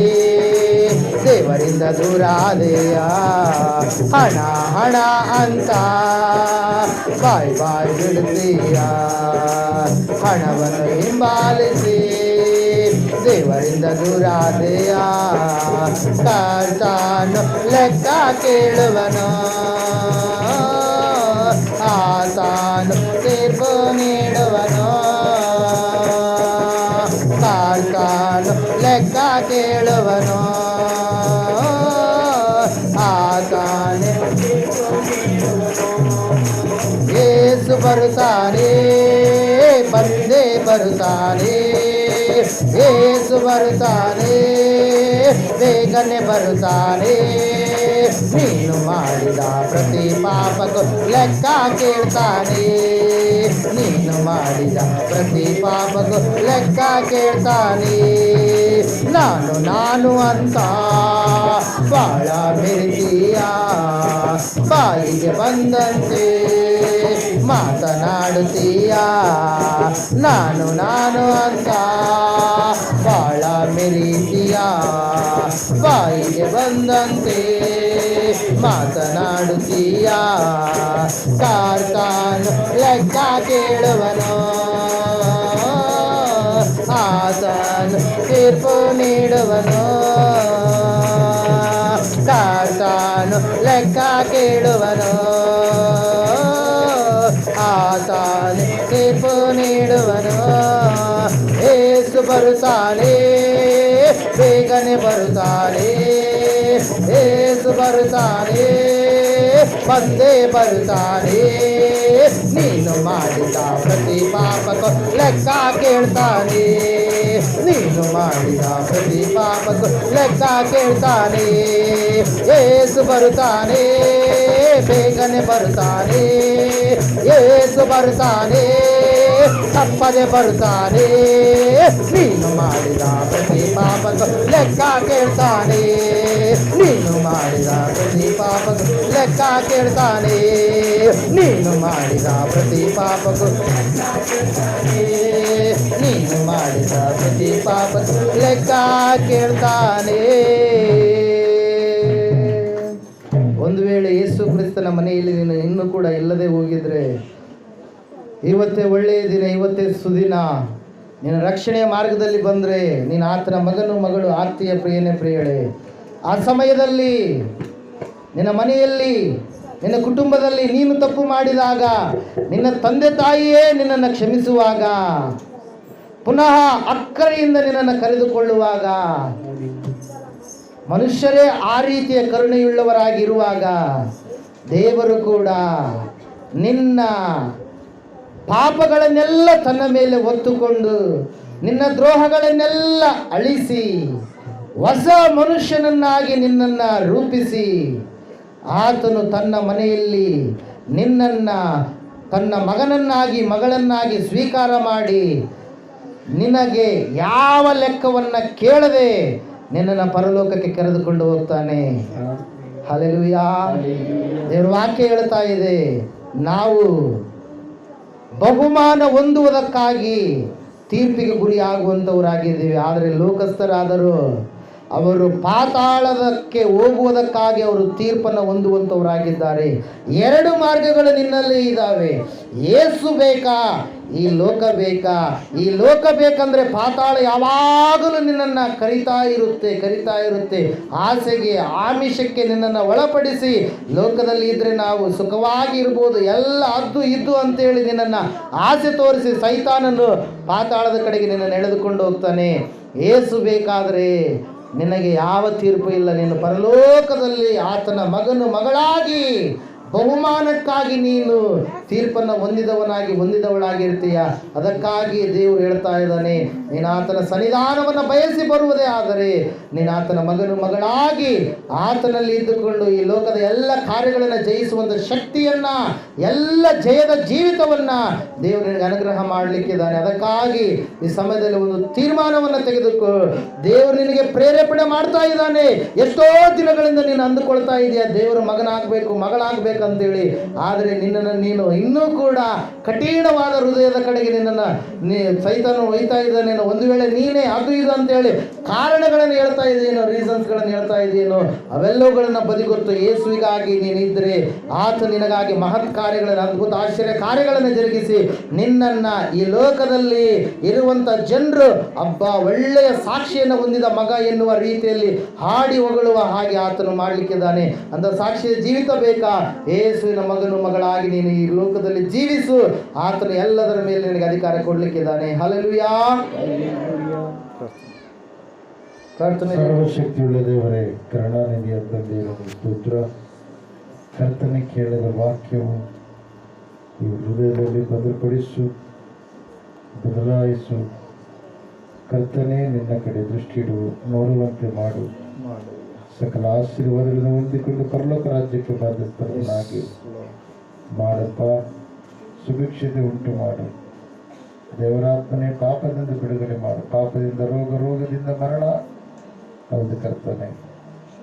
B: ದೇವರಿಂದ ದೂರಾದೆಯ ಹಣ ಅಂತ ಬಾಯ್ ಬಿಡುತ್ತೀಯ ಹಣವನ್ನು ಹಿಂಬಾಲಿಸಿ ದೇವರಿಂದ ದೂರಾದೆಯ ಕರ್ತನು ಲೆಕ್ಕ ಕೇಳುವನು ಆತನು ತೀರ್ಪು ನೀಡುವನು ಕರ್ತನು ಲೆಕ್ಕ ಕೇಳುವನು ಆತನು ಯೇಸು ಬರುತ್ತಾನೆ ಬಂದೇ ಬರುತ್ತಾನೆ ಯೇಸು ಬರುತ್ತಾನೆ ಬೇಗನೆ ಬರುತ್ತಾನೆ ನೀನು ಮಾಡಿದ ಪ್ರತಿ ಪಾಪಕ್ಕೂ ಲೆಕ್ಕ ಕೇಳ್ತಾನೆ ನೀನು ಮಾಡಿದ ಪ್ರತಿ ಪಾಪಕ್ಕೂ ಲೆಕ್ಕ ಕೇಳ್ತಾನೆ ನಾನು ಅಂತ ಬಾಳ ಮೆರಿತೀಯ ಬಾಯಿಗೆ ಬಂದಂತೆ ಮಾತನಾಡುತ್ತೀಯ ನಾನು ಅಂತ ಬಾಳ ಮೆರೀತೀಯ ಬಾಯಿಗೆ ಬಂದಂತೆ ಮಾತನಾಡುತ್ತೀಯ ಕರ್ತನು ಲೆಕ್ಕ ಕೇಳುವನು ಆತನು ತೀರ್ಪು ನೀಡುವನು ಕರ್ತನು ಲೆಕ್ಕ ಕೇಳುವನು ಆತನು ತೀರ್ಪು ನೀಡುವನು ಯೇಸು ಬರುತ್ತಾನೆ ಬೇಗನೆ ಬರುತ್ತಾನೆ ಯೇಸು ಬರುತ್ತಾನೆ ಬಂದೇ ಬರುತ್ತಾನೆ ನೀನು ಮಾಡಿದ ಪ್ರತಿ ಪಾಪಕ್ಕೂ ಲೆಕ್ಕ ಕೇಳ್ತಾನೆ ನೀನು ಮಾಡಿದ ಪ್ರತಿ ಪಾಪಕ್ಕೂ ಲೆಕ್ಕ ಕೇಳ್ತಾನೆ ಯೇಸು ಬರುತ್ತಾನೆ ಬೇಗನೆ ಬರುತ್ತಾನೆ ಯೇಸು ಬರುತ್ತಾನೆ ತಪ್ಪದೆ ಬರುತ್ತಾನೆ ನೀನು ಮಾಡಿದ ಪ್ರತಿ ಪಾಪಕ್ಕೂ ಲೆಕ್ಕ ಕೇಳ್ತಾನೆ ನೀನು ಮಾಡಿದ ಪ್ರತಿ ಪಾಪಕ್ಕೂ ಲೆಕ್ಕ ಕೇಳ್ತಾನೆ ನೀನು ಮಾಡಿದ ಪ್ರತಿ ಪಾಪಕ್ಕೂ ನೀನು ಮಾಡಿದ ಪ್ರತಿ ಪಾಪಕ್ಕೂ ಲೆಕ್ಕ ಕೇಳ್ತಾನೆ. ಒಂದು ವೇಳೆ ಯೇಸು ಕ್ರಿಸ್ತನ ಮನೆಯಲ್ಲಿ ನೀನು ಇನ್ನೂ ಕೂಡ ಇಲ್ಲದೆ ಹೋಗಿದ್ರೆ ಇವತ್ತೇ ಒಳ್ಳೆಯ ದಿನ, ಇವತ್ತೇ ಸುದಿನ. ನೀನು ರಕ್ಷಣೆಯ ಮಾರ್ಗದಲ್ಲಿ ಬಂದರೆ ನೀನು ಆತನ ಮಗಳು, ಆತ್ಮೀಯ ಪ್ರಿಯನೇ ಪ್ರಿಯಳೆ. ಆ ಸಮಯದಲ್ಲಿ ನಿನ್ನ ಮನೆಯಲ್ಲಿ ನಿನ್ನ ಕುಟುಂಬದಲ್ಲಿ ನೀನು ತಪ್ಪು ಮಾಡಿದಾಗ ನಿನ್ನ ತಂದೆ ತಾಯಿಯೇ ನಿನ್ನನ್ನು ಕ್ಷಮಿಸುವಾಗ, ಪುನಃ ಅಕ್ಕರೆಯಿಂದ ನಿನ್ನನ್ನು ಕರೆದುಕೊಳ್ಳುವಾಗ, ಮನುಷ್ಯರೇ ಆ ರೀತಿಯ ಕರುಣೆಯುಳ್ಳವರಾಗಿರುವಾಗ ದೇವರು ಕೂಡ ನಿನ್ನ ಪಾಪಗಳನ್ನೆಲ್ಲ ತನ್ನ ಮೇಲೆ ಹೊತ್ತುಕೊಂಡು ನಿನ್ನ ದ್ರೋಹಗಳನ್ನೆಲ್ಲ ಅಳಿಸಿ ಹೊಸ ಮನುಷ್ಯನನ್ನಾಗಿ ನಿನ್ನನ್ನು ರೂಪಿಸಿ ಆತನು ತನ್ನ ಮನೆಯಲ್ಲಿ ನಿನ್ನನ್ನು ತನ್ನ ಮಗನನ್ನಾಗಿ ಮಗಳನ್ನಾಗಿ ಸ್ವೀಕಾರ ಮಾಡಿ ನಿನಗೆ ಯಾವ ಲೆಕ್ಕವನ್ನು ಕೇಳದೆ ನಿನ್ನನ್ನು ಪರಲೋಕಕ್ಕೆ ಕರೆದುಕೊಂಡು ಹೋಗ್ತಾನೆ. ಹಲ್ಲೆಲೂಯಾ. ದೇವರ ವಾಕ್ಯ ಹೇಳ್ತಾ ಇದೆ, ನಾವು ಬಹುಮಾನ ಹೊಂದುವುದಕ್ಕಾಗಿ ತೀರ್ಪಿಗೆ ಗುರಿಯಾಗುವಂಥವರಾಗಿದ್ದೀವಿ. ಆದರೆ ಲೋಕಸ್ಥರಾದರೂ ಅವರು ಪಾತಾಳದಕ್ಕೆ ಹೋಗುವುದಕ್ಕಾಗಿ ಅವರು ತೀರ್ಪನ್ನು ಹೊಂದುವಂಥವರಾಗಿದ್ದಾರೆ. ಎರಡು ಮಾರ್ಗಗಳು ನಿನ್ನಲ್ಲಿ ಇದ್ದಾವೆ. ಯೇಸು ಬೇಕಾ, ಈ ಲೋಕ ಬೇಕಾ? ಈ ಲೋಕ ಬೇಕಂದ್ರೆ ಪಾತಾಳ ಯಾವಾಗಲೂ ನಿನ್ನನ್ನು ಕರಿತಾ ಇರುತ್ತೆ. ಆಸೆಗೆ ಆಮಿಷಕ್ಕೆ ನಿನ್ನನ್ನು ಒಳಪಡಿಸಿ ಲೋಕದಲ್ಲಿ ಇದ್ರೆ ನಾವು ಸುಖವಾಗಿ ಇರ್ಬೋದು, ಎಲ್ಲ ಅದ್ದು ಇದ್ದು ಅಂತೇಳಿ ನಿನ್ನನ್ನು ಆಸೆ ತೋರಿಸಿ ಸೈತಾನನು ಪಾತಾಳದ ಕಡೆಗೆ ನಿನ್ನನ್ನು ಎಳೆದುಕೊಂಡು ಹೋಗ್ತಾನೆ. ಏಸು ಬೇಕಾದರೆ ನಿನಗೆ ಯಾವ ತೀರ್ಪು ಇಲ್ಲ. ನೀನು ಪರಲೋಕದಲ್ಲಿ ಆತನ ಮಗಳಾಗಿ ಬಹುಮಾನಕ್ಕಾಗಿ ನೀನು ತೀರ್ಪನ್ನು ಹೊಂದಿದವಳಾಗಿರ್ತೀಯ. ಅದಕ್ಕಾಗಿ ದೇವರು ಹೇಳ್ತಾ ಇದ್ದಾನೆ, ನೀನು ಆತನ ಸನ್ನಿಧಾನವನ್ನು ಬಯಸಿ ಬರುವುದೇ ಆದರೆ ನೀನು ಆತನ ಮಗಳಾಗಿ ಆತನಲ್ಲಿ ಇದ್ದುಕೊಂಡು ಈ ಲೋಕದ ಎಲ್ಲ ಕಾರ್ಯಗಳನ್ನು ಜಯಿಸುವಂಥ ಶಕ್ತಿಯನ್ನು, ಎಲ್ಲ ಜಯದ ಜೀವಿತವನ್ನು ದೇವರು ನಿನಗೆ ಅನುಗ್ರಹ ಮಾಡಲಿಕ್ಕಿದ್ದಾನೆ. ಅದಕ್ಕಾಗಿ ಈ ಸಮಯದಲ್ಲಿ ಒಂದು ತೀರ್ಮಾನವನ್ನು ತೆಗೆದುಕೋ. ದೇವರು ನಿನಗೆ ಪ್ರೇರೇಪಣೆ ಮಾಡ್ತಾ ಇದ್ದಾನೆ. ಎಷ್ಟೋ ದಿನಗಳಿಂದ ನೀನು ಅಂದುಕೊಳ್ತಾ ಇದೆಯಾ ದೇವರು ಮಗಳಾಗಬೇಕು ಅಂತೇಳಿ. ಆದರೆ ನಿನ್ನನ್ನು ನೀನು ಇನ್ನೂ ಕೂಡ ಕಠಿಣವಾದ ಹೃದಯದ ಕಡೆಗೆ ನಿನ್ನನ್ನು ಸೈತಾನ ಒಯ್ತಾ ಇದ್ದಾನೆ. ಒಂದು ವೇಳೆ ನೀನೇ ಅದು ಇದು ಅಂತೇಳಿ ಕಾರಣಗಳನ್ನು ಹೇಳ್ತಾ ಇದೆಯೇನೋ, ರೀಸನ್ಸ್ಗಳನ್ನು ಹೇಳ್ತಾ ಇದೆಯೇನೋ, ಅವೆಲ್ಲವುಗಳನ್ನು ಬದಿಗೊತ್ತು ಯೇಸುವಿಗಾಗಿ ನೀನಿದ್ರೆ ಆತ ನಿನಗಾಗಿ ಮಹತ್ ಕಾರ್ಯಗಳನ್ನು, ಅದ್ಭುತ ಆಶ್ಚರ್ಯ ಕಾರ್ಯಗಳನ್ನು ಜರುಗಿಸಿ ನಿನ್ನನ್ನು ಈ ಲೋಕದಲ್ಲಿ ಇರುವಂಥ ಜನರು ಒಳ್ಳೆಯ ಸಾಕ್ಷಿಯನ್ನು ಹೊಂದಿದ ಮಗ ಎನ್ನುವ ರೀತಿಯಲ್ಲಿ ಹಾಡಿ ಹೊಗಳುವ ಹಾಗೆ ಆತನು ಮಾಡಲಿಕ್ಕಿದ್ದಾನೆ. ಅಂತ ಸಾಕ್ಷಿಯ ಜೀವಿತ ಬೇಕಾ? ಯೇಸುವಿನ ಮಗಳಾಗಿ ನೀನು ಈ ಲೋಕದಲ್ಲಿ ಜೀವಿಸು. ಆತನು ಎಲ್ಲದರ ಮೇಲೆ ನಿನಗೆ ಅಧಿಕಾರ ಕೊಡಲಿಕ್ಕಿದ್ದಾನೆ. ಹಲ್ಲೆಲೂಯಾ. ಪ್ರಾರ್ಥನೆ.
A: ಸರ್ವಶಕ್ತಿಯುಳ್ಳ ದೇವರೇ, ಕರುಣಾನಿಧಿಯ ತಂದೆಯನ್ನು ಸ್ತೋತ್ರ. ಕರ್ತನೆ, ಕೇಳಿದ ವಾಕ್ಯವು ಈ ಹೃದಯದಲ್ಲಿ ಭದ್ರಪಡಿಸು, ಬದಲಾಯಿಸು. ಕರ್ತನೆ, ನಿನ್ನ ಕಡೆ ದೃಷ್ಟಿ ಇಡು, ನೋಡುವಂತೆ ಮಾಡು. ಸಕಲ ಆಶೀರ್ವಾದಗಳನ್ನು ಹೊಂದಿಕೊಂಡು ಪರಲೋಕ ರಾಜ್ಯಕ್ಕೆ ಬಾಧ್ಯಸ್ಥರನ್ನಾಗಿ ಮಾಡಪ್ಪ. ಸುಭಿಕ್ಷತೆ ಉಂಟು ಮಾಡು ದೇವರಾತ್ಮನೆ. ಪಾಪದಿಂದ ಬಿಡುಗಡೆ ಮಾಡು. ಪಾಪದಿಂದ ರೋಗದಿಂದ ಮರಣ. ಹೌದು ಕರ್ತನೆ,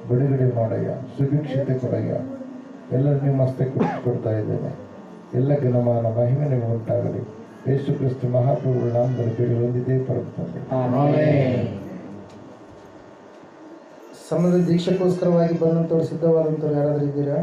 A: ಬಿಡುಗಡೆ ಮಾಡಯ್ಯ, ಸುಭಿಕ್ಷತೆ ಕೊಡಯ್ಯ. ಎಲ್ಲರೂ ನಿಮ್ಮ ಹಸ್ತಕ್ಕೆ ಕೊಡ್ತಾ ಇದ್ದೇನೆ. ಎಲ್ಲ ಘನಮಾನ ಮಹಿಮೆ ನಿಮಗೆ ಉಂಟಾಗಲಿ. ಯೇಸು ಕ್ರಿಸ್ತ ಮಹಾಪ್ರಭುಗಳ ನಾಮದಲ್ಲಿ ಬೇಡಿ ಹೊಂದಿದೆ ಪರಮ ತಂದೆ.
B: ಸಮಯದ ದೀಕ್ಷೆಗೋಸ್ಕರವಾಗಿ ಬಂದಂಥವ್ರು ಸಿದ್ಧವಾದಂಥವ್ರು ಯಾರಾದರೂ ಇದ್ದೀರಾ?